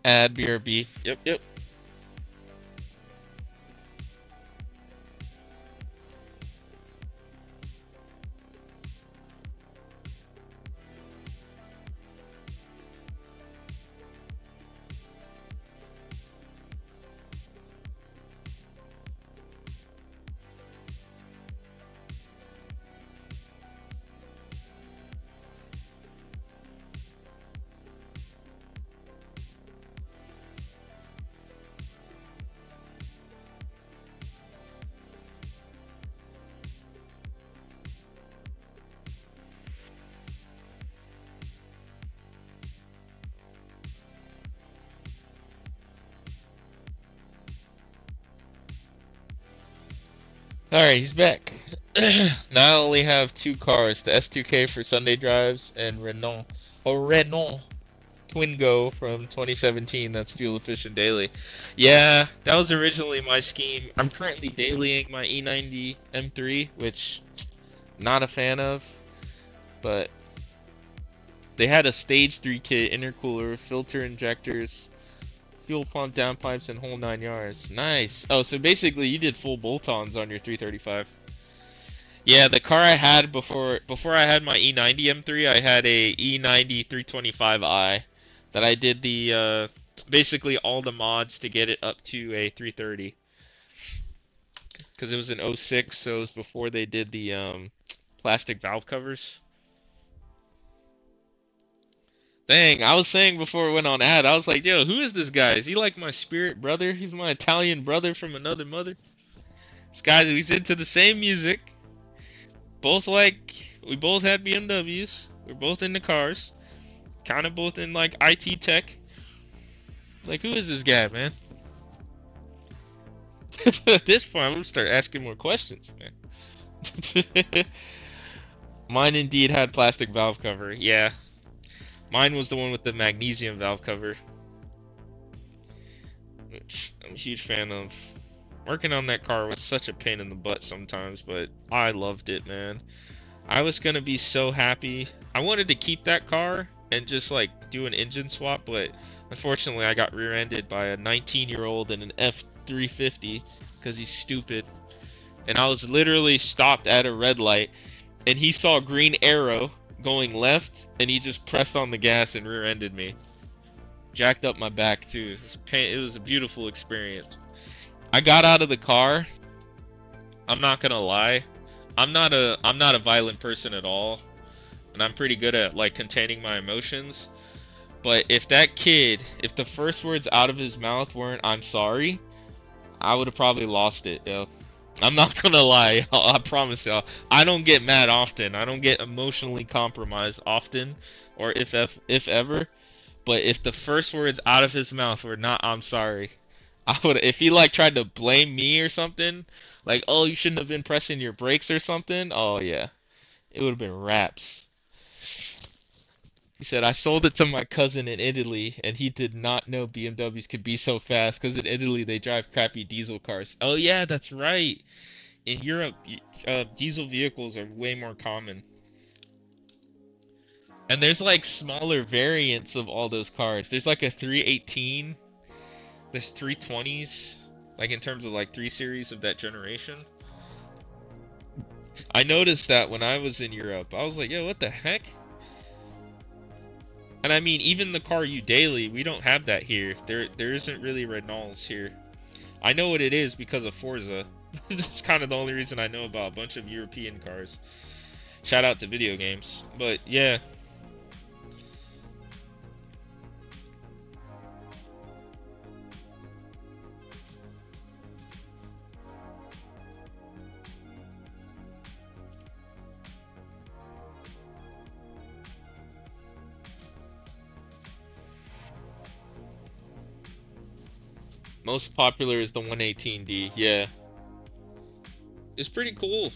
Add BRB. Yep, yep. Alright, he's back. Now I only have two cars, the S2K for Sunday drives and Renault Twingo from 2017 that's fuel efficient daily. Yeah, that was originally my scheme. I'm currently dailying my E90 M3, which not a fan of, but they had a stage 3 kit, intercooler, filter injectors, fuel pump, downpipes, and whole 9 yards. Nice. Oh, so basically you did full bolt-ons on your 335. Yeah, the car I had before I had my E90 M3, I had a E90 325i that I did the basically all the mods to get it up to a 330. Because it was an '06, so it was before they did the plastic valve covers. Dang, I was saying before we went on ad, I was like, yo, who is this guy? Is he like my spirit brother? He's my Italian brother from another mother. This guy, he's into the same music. We both had BMWs. We're both into cars. Kind of both in like IT tech. Like, who is this guy, man? At this point, I'm gonna start asking more questions, man. Mine indeed had plastic valve cover. Yeah. Mine was the one with the magnesium valve cover, which I'm a huge fan of. Working on that car was such a pain in the butt sometimes, but I loved it, man. I was gonna be so happy. I wanted to keep that car and just like do an engine swap, but unfortunately I got rear-ended by a 19-year-old in an F350 because he's stupid. And I was literally stopped at a red light, and he saw a green arrow going left, and he just pressed on the gas and rear-ended me. Jacked up my back too. It was a beautiful experience. I got out of the car. I'm not gonna lie. I'm not a violent person at all, and I'm pretty good at like containing my emotions. But if the first words out of his mouth weren't "I'm sorry," I would have probably lost it, yo. I'm not gonna lie. I promise y'all. I don't get mad often. I don't get emotionally compromised often, or if ever. But if the first words out of his mouth were not "I'm sorry," I would. If he like tried to blame me or something, like "Oh, you shouldn't have been pressing your brakes" or something. Oh yeah, it would have been raps. He said, I sold it to my cousin in Italy, and he did not know BMWs could be so fast, because in Italy they drive crappy diesel cars. Oh, yeah, that's right. In Europe, diesel vehicles are way more common. And there's like smaller variants of all those cars. There's like a 318, there's 320s, like in terms of like 3 series of that generation. I noticed that when I was in Europe. I was like, yo, what the heck? And I mean, even the car you daily, we don't have that here. There isn't really Renaults here. I know what it is because of Forza. That's kind of the only reason I know about a bunch of European cars. Shout out to video games. But yeah. Most popular is the 118D. Yeah. It's pretty cool.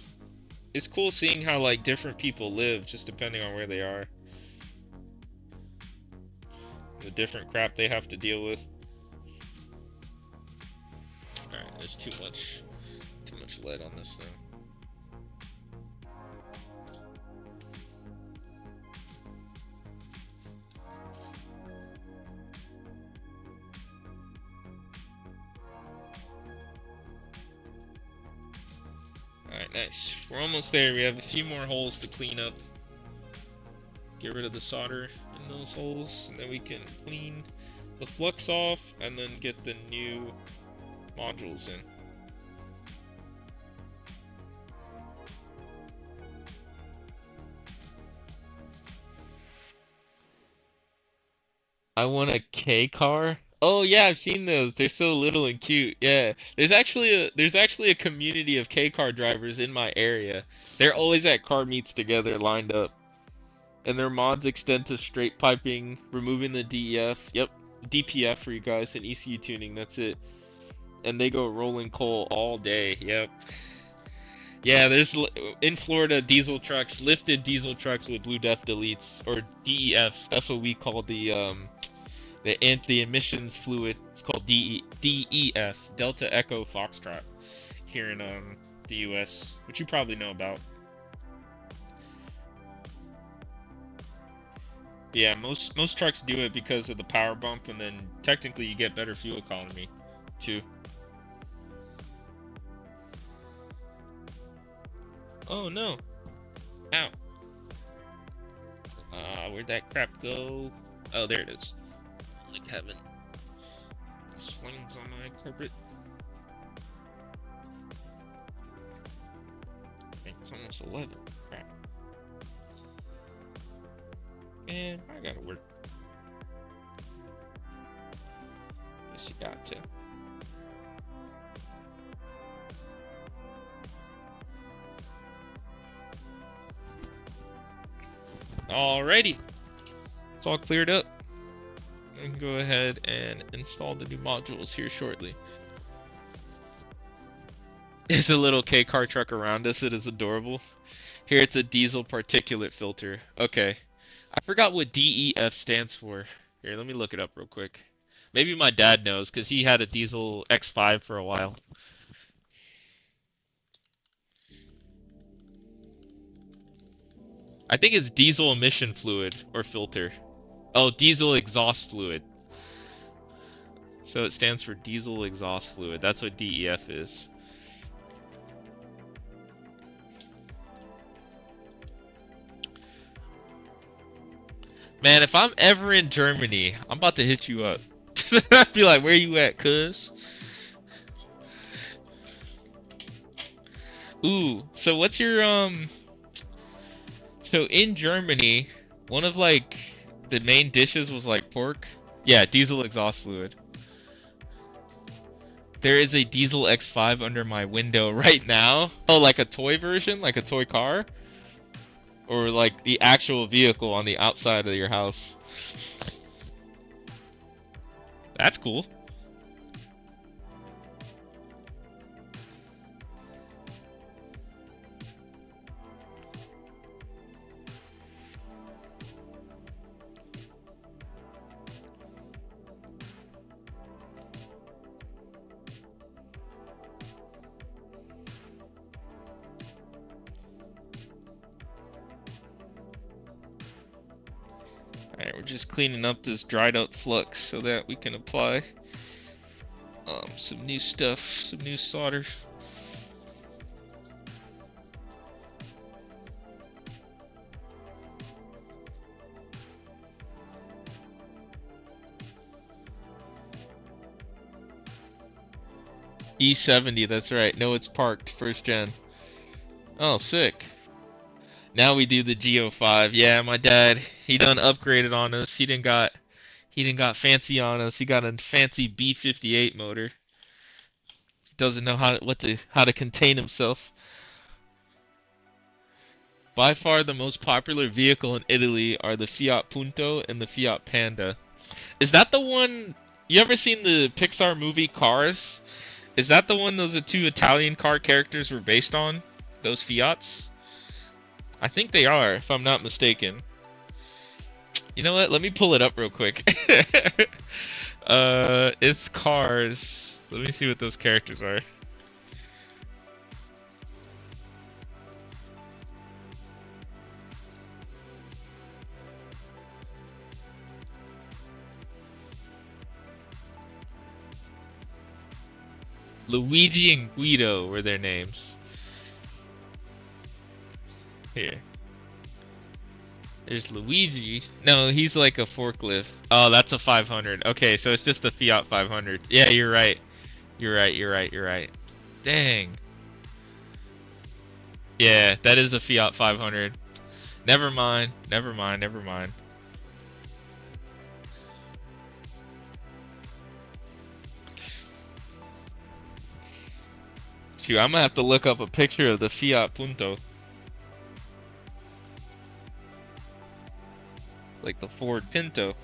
It's cool seeing how like different people live just depending on where they are. The different crap they have to deal with. Alright, there's too much lead on this thing. Alright, nice. We're almost there. We have a few more holes to clean up. Get rid of the solder in those holes, and then we can clean the flux off and then get the new modules in. I want a K car. Oh yeah, I've seen those. They're so little and cute. Yeah. There's actually a community of K car drivers in my area. They're always at car meets together lined up. And their mods extend to straight piping, removing the DEF. Yep, DPF for you guys and ECU tuning. That's it. And they go rolling coal all day. Yep. Yeah, there's in Florida diesel trucks, lifted diesel trucks with blue def deletes or DEF. That's what we call the emissions fluid. It's called DEF, Delta Echo Foxtrot, here in the U.S., which you probably know about. Yeah, most trucks do it because of the power bump, and then technically you get better fuel economy too. Oh no! Ow! Where'd that crap go? Oh, there it is. Like having swings on my carpet. I think it's almost 11. Crap. Man, I gotta work. Guess you got to. Alrighty. It's all cleared up. I can go ahead and install the new modules here shortly. There's a little K car truck around us. It is adorable. Here it's a diesel particulate filter. Okay. I forgot what DEF stands for. Here, let me look it up real quick. Maybe my dad knows because he had a diesel X5 for a while. I think it's diesel emission fluid or filter. Oh, diesel exhaust fluid. So it stands for diesel exhaust fluid. That's what DEF is. Man, if I'm ever in Germany, I'm about to hit you up. I'd be like, where you at, cuz? Ooh, so what's your, so in Germany, one of like the main dishes was like pork. Yeah, diesel exhaust fluid. There is a Diesel X5 under my window right now. Oh, like a toy version, like a toy car, or like the actual vehicle on the outside of your house. That's cool. Alright, we're just cleaning up this dried up flux so that we can apply some new stuff, some new solder. E70, that's right. No, it's parked, first gen. Oh, sick. Now we do the Geo5. Yeah, my dad, he done upgraded on us. He didn't got fancy on us. He got a fancy B58 motor. He doesn't know how to contain himself. By far the most popular vehicle in Italy are the Fiat Punto and the Fiat Panda. Is that the one? You ever seen the Pixar movie Cars? Is that the one those two Italian car characters were based on? Those Fiats? I think they are, if I'm not mistaken. You know what? Let me pull it up real quick. It's Cars. Let me see what those characters are. Luigi and Guido were their names. Here. There's Luigi. No, he's like a forklift. Oh, that's a 500. Okay, so it's just the Fiat 500. Yeah, you're right. You're right. Dang. Yeah, that is a Fiat 500. Never mind. Shoot, I'm gonna have to look up a picture of the Fiat Punto. Like the Ford Pinto.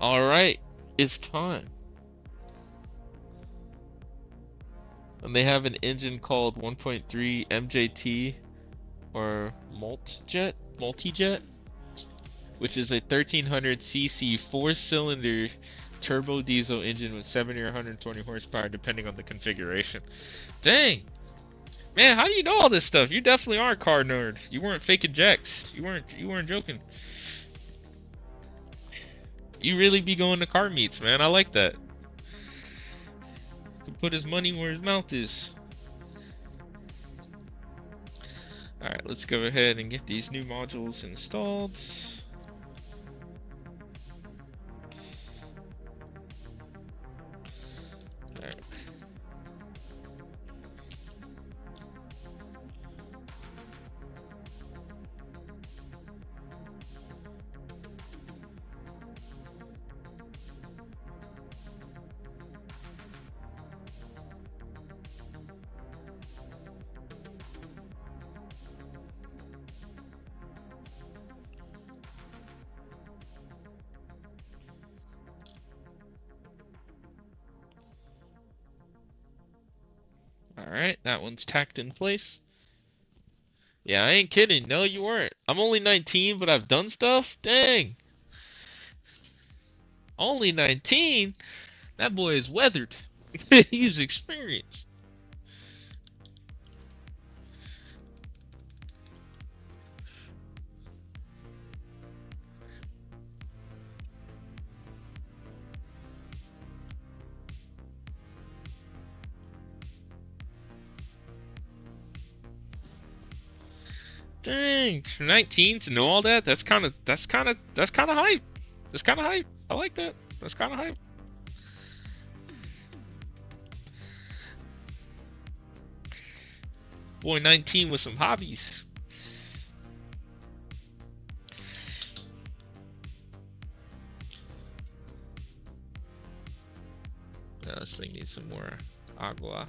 Alright, it's time. And they have an engine called 1.3 MJT or multijet, which is a 1300cc four-cylinder turbo diesel engine with 70 or 120 horsepower depending on the configuration. Dang! Man, how do you know all this stuff? You definitely are a car nerd. You weren't faking jacks. You weren't joking. You really be going to car meets, man. I like that. He put his money where his mouth is. Alright, let's go ahead and get these new modules installed. Alright. Alright, that one's tacked in place. Yeah, I ain't kidding. No, you weren't. I'm only 19, but I've done stuff? Dang. Only 19? That boy is weathered. He's experienced. Dang, from 19 to know all that? That's kind of hype. That's kind of hype. I like that. That's kind of hype. Boy, 19 with some hobbies. Yeah, this thing needs some more agua.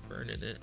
Burning it.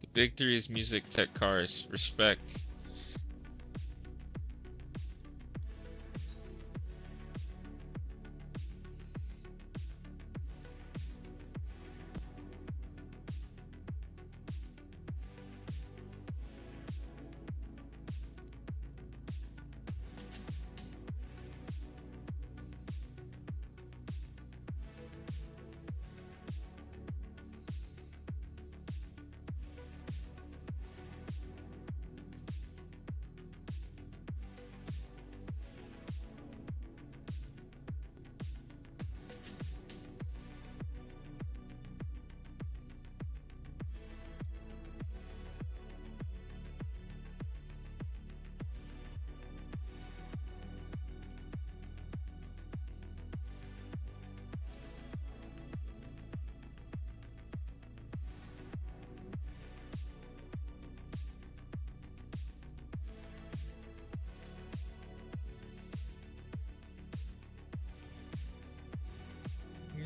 The big three is music, tech, cars. Respect.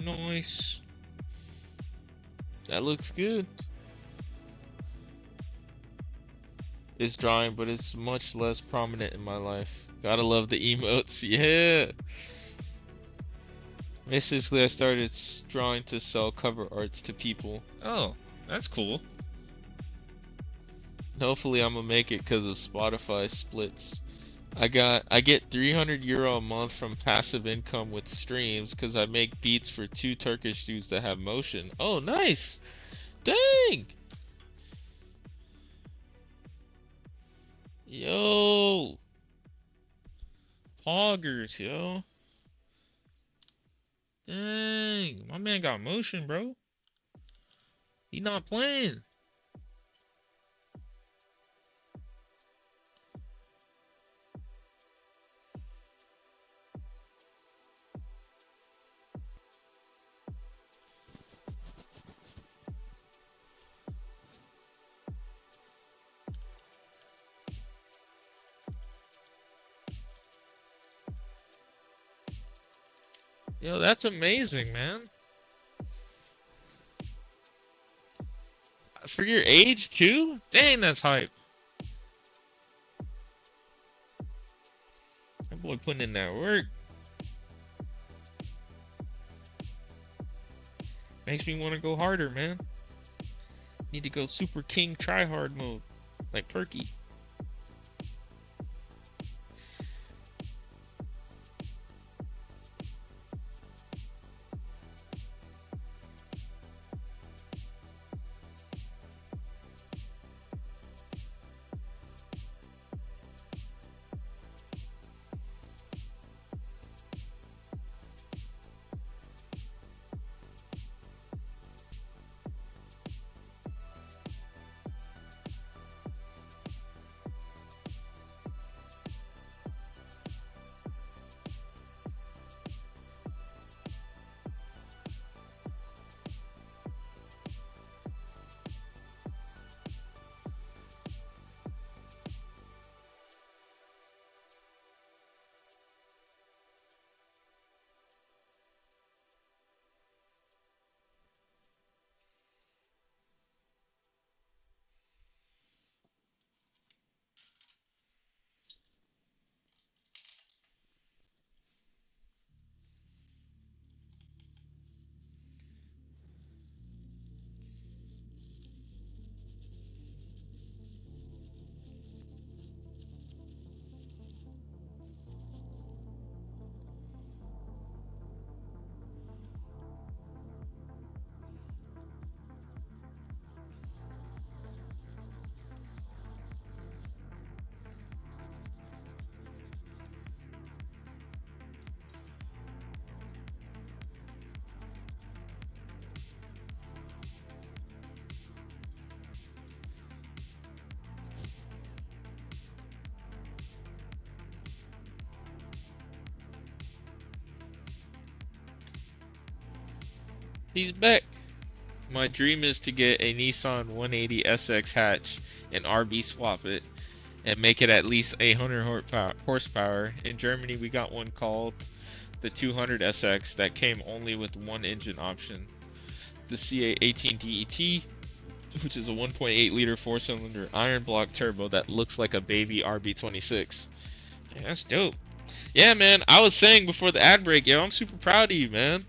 Nice. That looks good. It's drawing, but it's much less prominent in my life. Gotta love the emotes. Yeah. Basically, I started drawing to sell cover arts to people. Oh, that's cool. Hopefully, I'm gonna make it because of Spotify splits. I get €300 a month from passive income with streams because I make beats for two Turkish dudes that have motion. Oh, nice. Dang. Yo. Poggers, yo. Dang. My man got motion, bro. He not playing. Yo, that's amazing, man. For your age, too? Dang, that's hype. That boy putting in that work. Makes me want to go harder, man. Need to go Super King tryhard mode, like Perky. He's back. My dream is to get a Nissan 180 SX hatch and RB swap it and make it at least 800 horsepower. In Germany, we got one called the 200 SX that came only with one engine option. The CA18 DET, which is a 1.8 liter 4-cylinder iron block turbo that looks like a baby RB26. Yeah, that's dope. Yeah, man, I was saying before the ad break, yo, I'm super proud of you, man.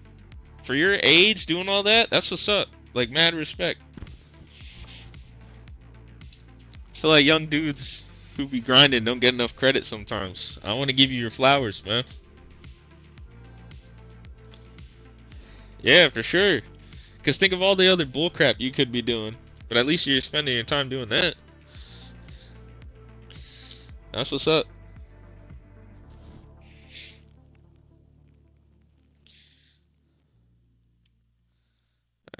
For your age, doing all that, that's what's up. Like, mad respect. I feel like young dudes who be grinding don't get enough credit sometimes. I want to give you your flowers, man. Yeah, for sure. Because think of all the other bullcrap you could be doing. But at least you're spending your time doing that. That's what's up.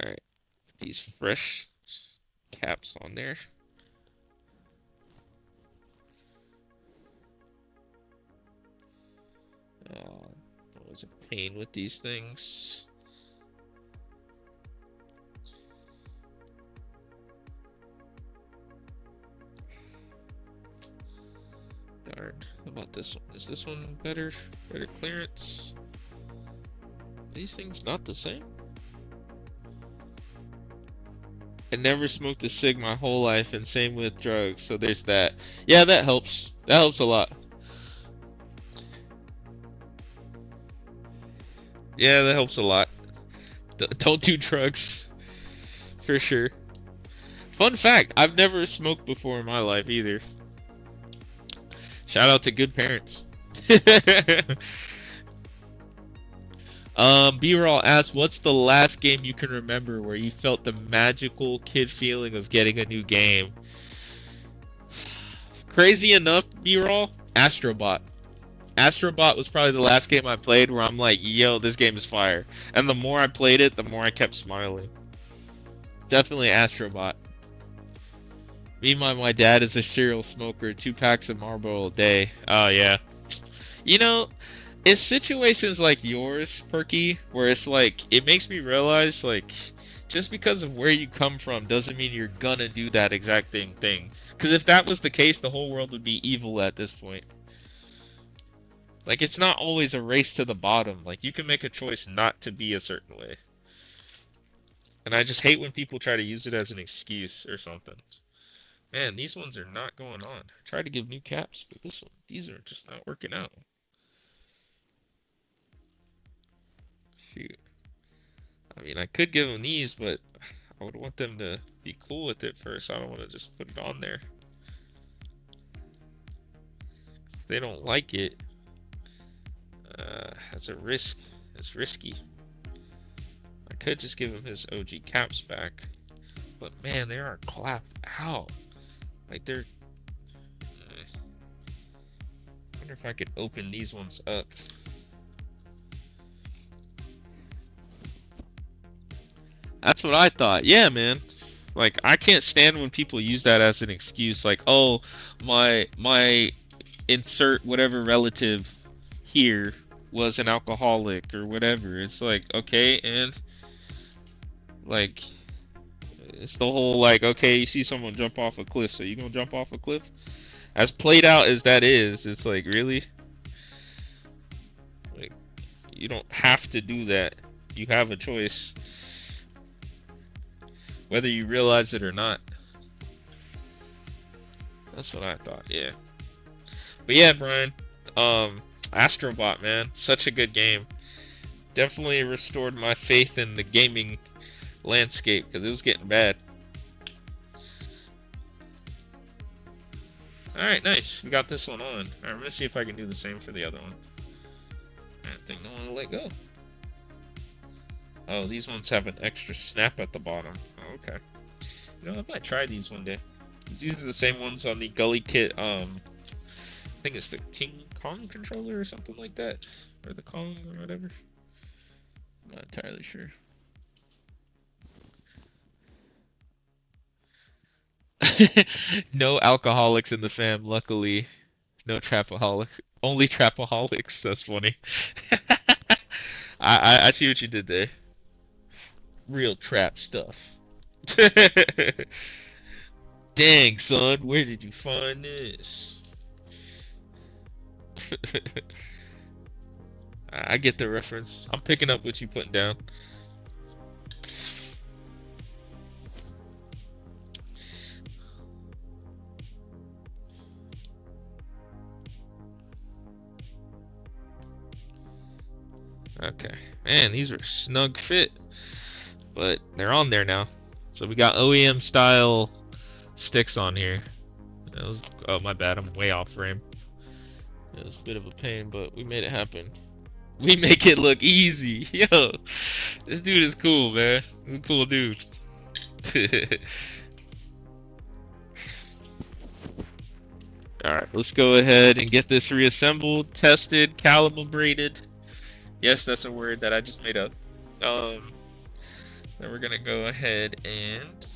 Alright. These fresh caps on there. Always a pain with these things. Darn. How about this one? Is this one better? Better clearance? Are these things not the same? I never smoked a cig my whole life, and same with drugs, so there's that. Yeah, that helps. That helps a lot. Yeah, that helps a lot. Don't do drugs. For sure. Fun fact, I've never smoked before in my life either. Shout out to good parents. B-Roll asks, what's the last game you can remember where you felt the magical kid feeling of getting a new game? Crazy enough, B-Roll, Astrobot. Astrobot was probably the last game I played where I'm like, yo, this game is fire. And the more I played it, the more I kept smiling. Definitely Astrobot. Meanwhile, my dad is a serial smoker, 2 packs of Marlboro a day. Oh, yeah. You know, it's situations like yours, Perky, where it's like, it makes me realize, like, just because of where you come from doesn't mean you're gonna do that exact thing. Because if that was the case, the whole world would be evil at this point. Like, it's not always a race to the bottom. Like, you can make a choice not to be a certain way. And I just hate when people try to use it as an excuse or something. Man, these ones are not going on. I tried to give new caps, but these are just not working out. Shoot. I mean, I could give them these, but I would want them to be cool with it first. I don't want to just put it on there. If they don't like it, that's a risk. It's risky. I could just give him his OG caps back, but man, they are clapped out. Like they're. I wonder if I could open these ones up. That's what I thought. Yeah, man. Like I can't stand when people use that as an excuse. Like, oh, my insert whatever relative here was an alcoholic or whatever. It's like, okay, and like it's the whole like, okay, you see someone jump off a cliff, so you gonna jump off a cliff? As played out as that is, it's like, really? Like, you don't have to do that. You have a choice, whether you realize it or not. That's what I thought, yeah. But yeah, Brian, Astrobot, man, such a good game. Definitely restored my faith in the gaming landscape because it was getting bad. Alright, nice. We got this one on. Alright, I'm gonna see if I can do the same for the other one. I think no one will let go. Oh, these ones have an extra snap at the bottom. Oh, okay. You know, I might try these one day. These are the same ones on the Gully Kit, I think it's the King Kong controller or something like that. Or the Kong or whatever. I'm not entirely sure. No alcoholics in the fam, luckily. No trapaholic. Only trapaholics. That's funny. I see what you did there. Real trap stuff. Dang, son, where did you find this? I get the reference. I'm picking up what you putting down. Okay. Man, these are snug fit. But they're on there now. So we got OEM style sticks on here. Oh, my bad. I'm way off frame. It was a bit of a pain, but we made it happen. We make it look easy. Yo, this dude is cool, man. He's a cool dude. Alright, let's go ahead and get this reassembled, tested, calibrated. Yes, that's a word that I just made up. Then we're gonna go ahead and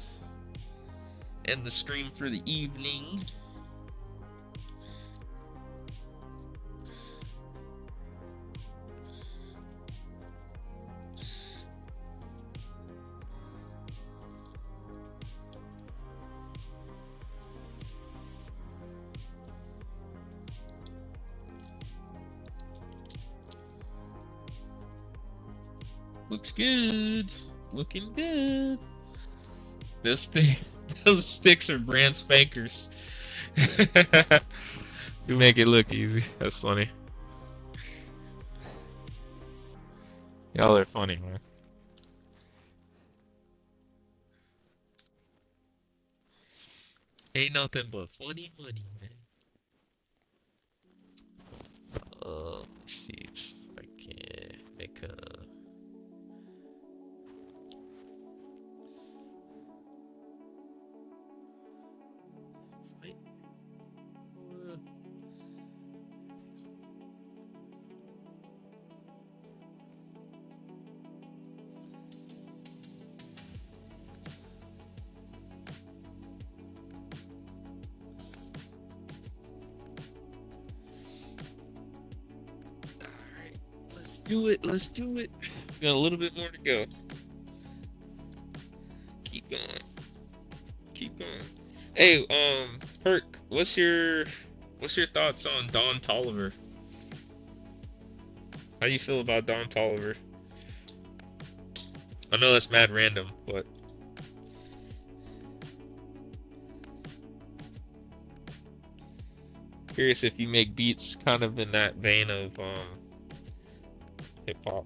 end the stream for the evening. Looks good. Looking good. Those sticks are brand spankers. You make it look easy. That's funny. Y'all are funny, man. Ain't nothing but funny money, man. Let's see if I can make a. Do it. Let's do it. We got a little bit more to go. Keep going. Keep going. Hey, Perk, what's your thoughts on Don Tolliver? How you feel about Don Tolliver? I know that's mad random, but curious if you make beats kind of in that vein of hip hop.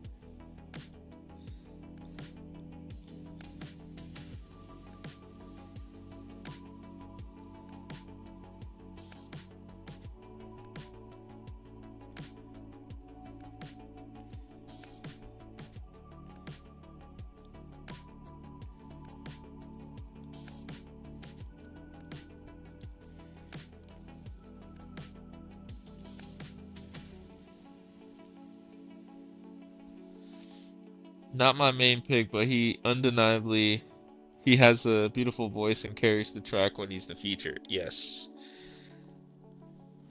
Not my main pick, but he undeniably he has a beautiful voice and carries the track when he's the feature. Yes.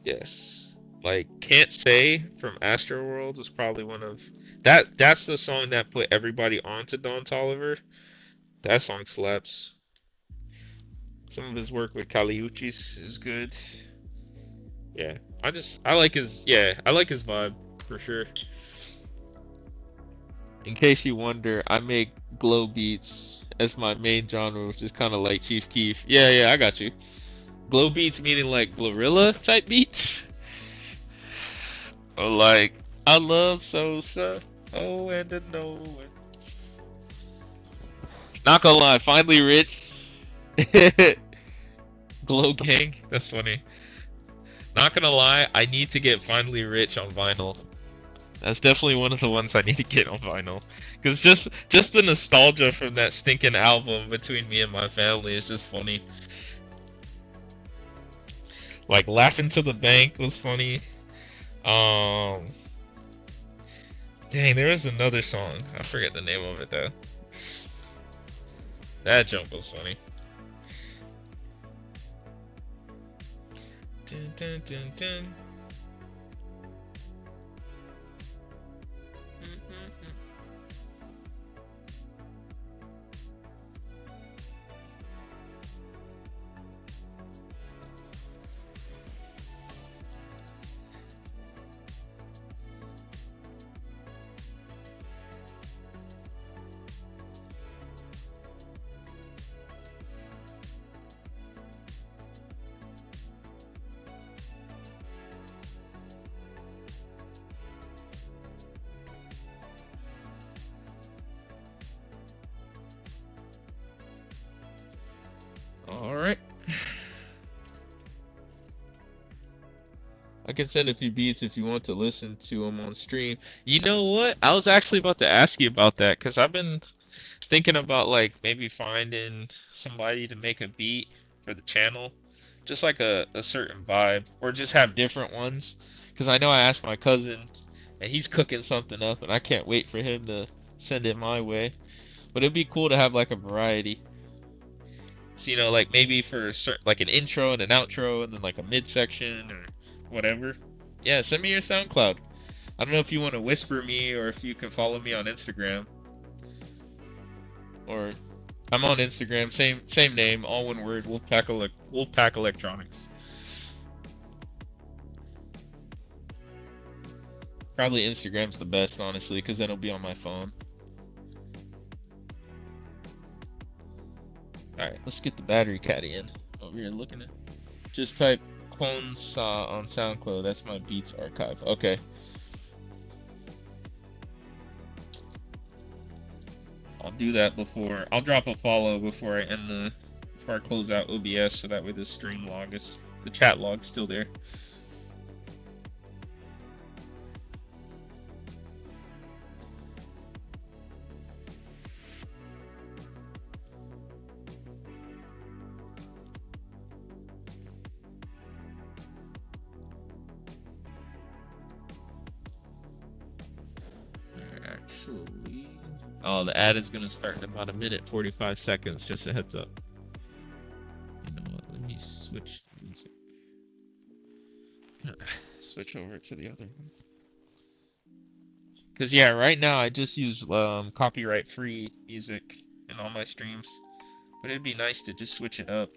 Yes. Like Can't Say from Astroworld is probably one of that's the song that put everybody onto Don Toliver. That song slaps. Some of his work with Caliuchis is good. Yeah. I like his vibe for sure. In case you wonder, I make glow beats as my main genre, which is kind of like Chief Keef. Yeah, yeah, I got you. Glow beats meaning like Glorilla type beats, or like I love Sosa. Oh, and a no. Not gonna lie, finally rich. Glow Gang. That's funny. Not gonna lie, I need to get Finally Rich on vinyl. That's definitely one of the ones I need to get on vinyl. Cause just the nostalgia from that stinking album between me and my family is just funny. Like Laughing to the Bank was funny. Um, Dang, there was another song. I forget the name of it though. That jump was funny. Dun, dun, dun, dun. All right. I can send a few beats if you want to listen to them on stream. You know what? I was actually about to ask you about that because I've been thinking about like maybe finding somebody to make a beat for the channel, just like a certain vibe, or just have different ones. Because I know I asked my cousin, and he's cooking something up, and I can't wait for him to send it my way. But it'd be cool to have like a variety. So like maybe for like an intro and an outro, and then like a midsection or whatever. Yeah, send me your SoundCloud. I don't know if you want to whisper me or if you can follow me on Instagram. Or I'm on Instagram, same name, all one word, Wolfpack Electronics. Probably Instagram's the best, honestly, because then it'll be on my phone. Alright, let's get the battery caddy in. Over here looking at. Just type Clones on SoundCloud. That's my Beats archive. Okay. I'll do that before. I'll drop a follow before I close out OBS, so that way the stream log is the chat log's still there. Actually, oh, the ad is gonna start in about 1:45. Just a heads up. You know what? Let me switch the music. Switch over to the other one. Cause yeah, right now I just use copyright-free music in all my streams, but it'd be nice to just switch it up.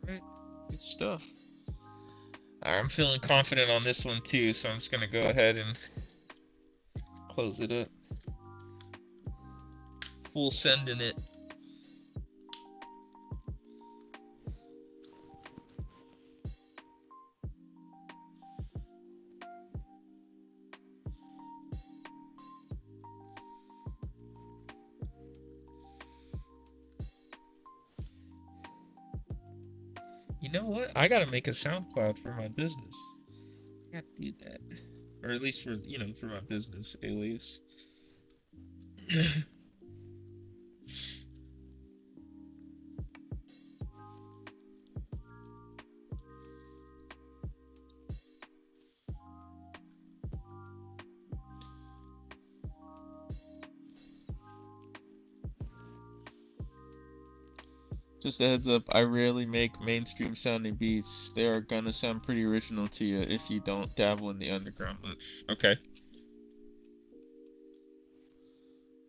Alright, good stuff. Alright, I'm feeling confident on this one too, so I'm just gonna go ahead and close it up. Full send in it. You know what? I gotta make a SoundCloud for my business. I gotta do that. Or at least for my business alias. Just a heads up, I rarely make mainstream sounding beats. They are gonna sound pretty original to you if you don't dabble in the underground much. Okay.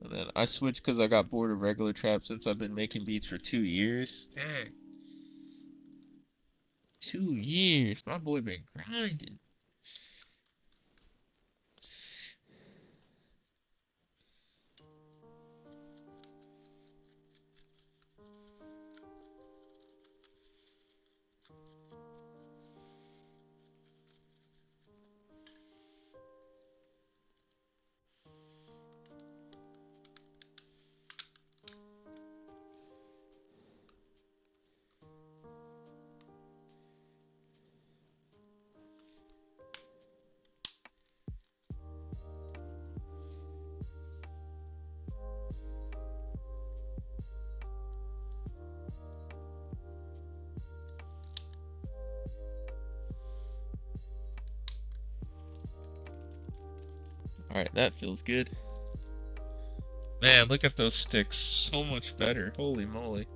And then I switched because I got bored of regular trap since I've been making beats for 2 years. Dang. 2 years. My boy been grinding. Alright, that feels good. Man, look at those sticks. So much better. Holy moly.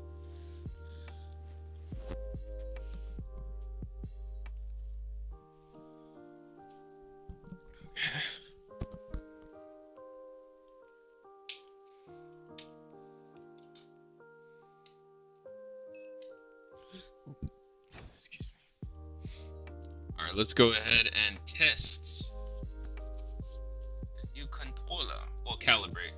Excuse me. Alright, let's go ahead and test the new controller. Well, calibrate.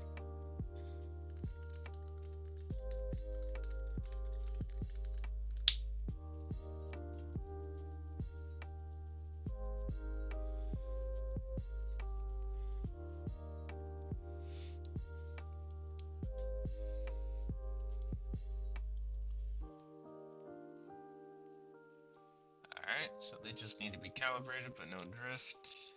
Alright, so they just need to be calibrated, but no drift.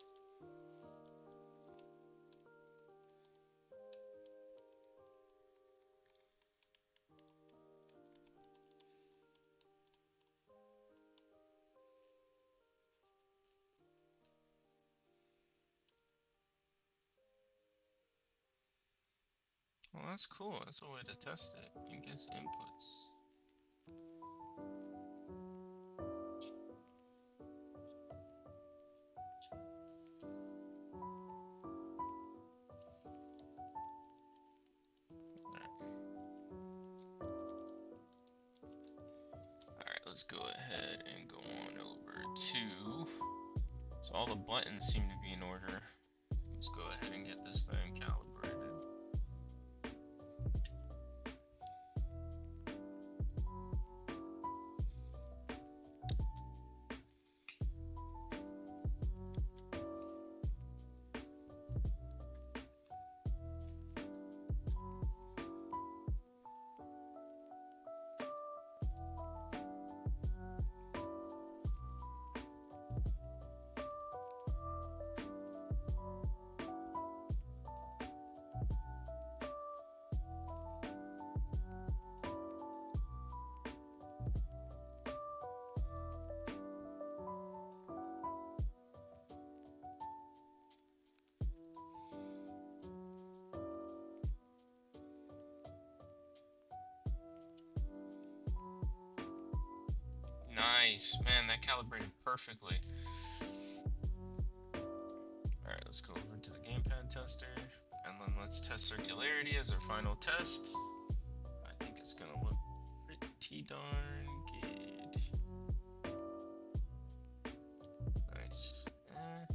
Well, that's cool. That's a way to test it. You get inputs. Alright, let's go ahead and go on over to... So all the buttons seem to be in order. Let's go ahead and get this thing calibrated. Nice, man, that calibrated perfectly. Alright, let's go over to the gamepad tester, and then let's test circularity as our final test. I think it's gonna look pretty darn good. Nice. Okay.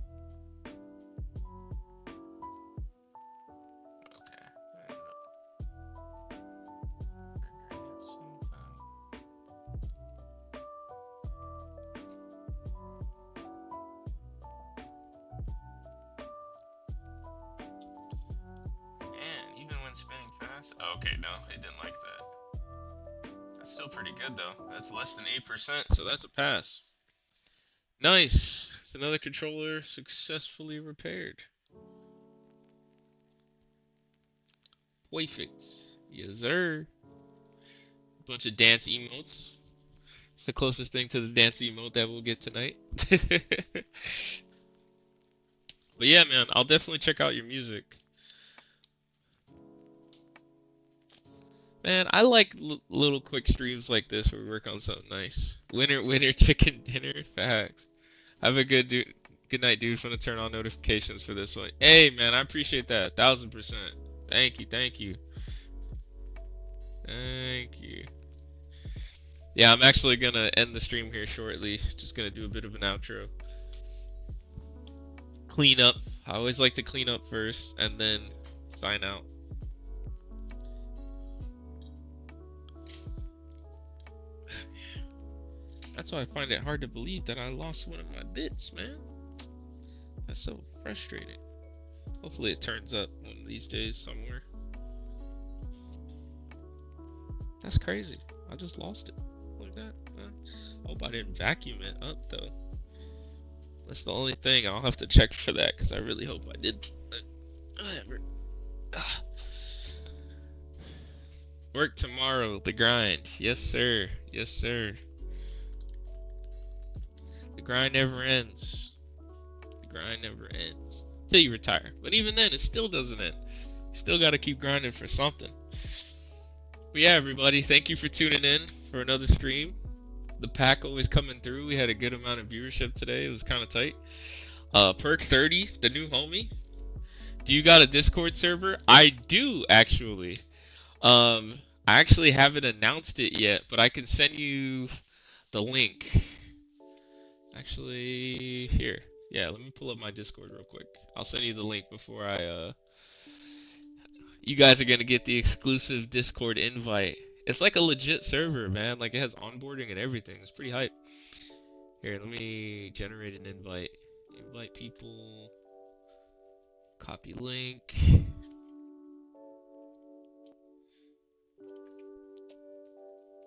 Spinning fast. Oh, okay, no, it didn't like that. That's still pretty good though. That's less than 8%, so that's a pass. Nice. It's another controller successfully repaired. Perfect. Yes, sir. Bunch of dance emotes. It's the closest thing to the dance emote that we'll get tonight. But yeah, man, I'll definitely check out your music. Man, I like little quick streams like this where we work on something nice. Winner chicken dinner. Facts. Have a good night, dude. I'm gonna turn on notifications for this one. Hey, man, I appreciate that. 1000%. Thank you, thank you, thank you. Yeah, I'm actually gonna end the stream here shortly. Just gonna do a bit of an outro. Clean up. I always like to clean up first and then sign out. That's why I find it hard to believe that I lost one of my bits, man. That's so frustrating. Hopefully it turns up one of these days somewhere. That's crazy. I just lost it. Like that. I hope I didn't vacuum it up, though. That's the only thing. I'll have to check for that, because I really hope I did. But whatever. Work tomorrow. The grind. Yes, sir. Yes, sir. The grind never ends. The grind never ends. Till you retire. But even then, it still doesn't end. You still got to keep grinding for something. But yeah, everybody, thank you for tuning in for another stream. The pack always coming through. We had a good amount of viewership today. It was kind of tight. Perk30, the new homie. Do you got a Discord server? I do, actually. I actually haven't announced it yet, but I can send you the link. Actually, here. Yeah, let me pull up my Discord real quick. I'll send you the link before I, you guys are gonna get the exclusive Discord invite. It's like a legit server, man. Like, it has onboarding and everything. It's pretty hype. Here, let me generate an invite. Invite people. Copy link.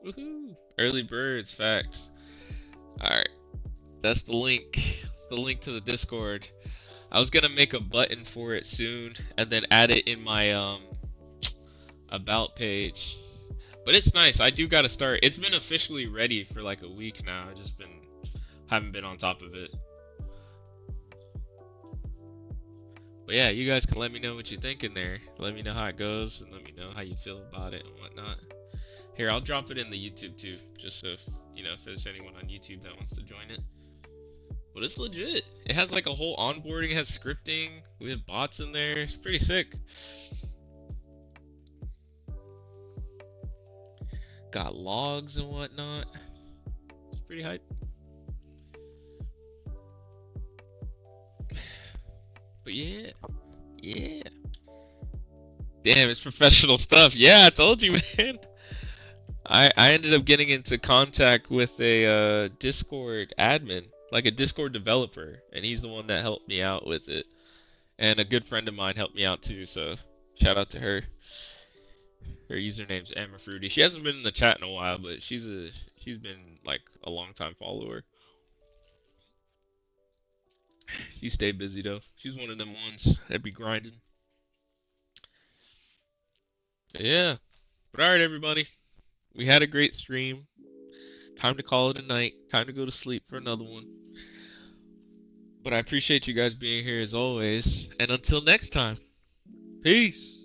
Woohoo! Early birds, facts. Alright. That's the link. That's the link to the Discord. I was gonna make a button for it soon and then add it in my about page. But it's nice. I do gotta start. It's been officially ready for like a week now. I just haven't been on top of it. But yeah, you guys can let me know what you think in there. Let me know how it goes and let me know how you feel about it and whatnot. Here, I'll drop it in the YouTube too, just so if there's anyone on YouTube that wants to join it. But it's legit. It has like a whole onboarding, it has scripting. We have bots in there. It's pretty sick. Got logs and whatnot. It's pretty hype. But yeah. Damn, it's professional stuff. Yeah, I told you, man. I ended up getting into contact with a Discord admin, like a Discord developer, and he's the one that helped me out with it. And a good friend of mine helped me out too, so shout out to her. Her username's Emma Fruity. She hasn't been in the chat in a while, but she's been like a long time follower. She stayed busy though. She's one of them ones that be grinding. But yeah. But alright, everybody. We had a great stream. Time to call it a night. Time to go to sleep for another one. But I appreciate you guys being here as always. And until next time, peace.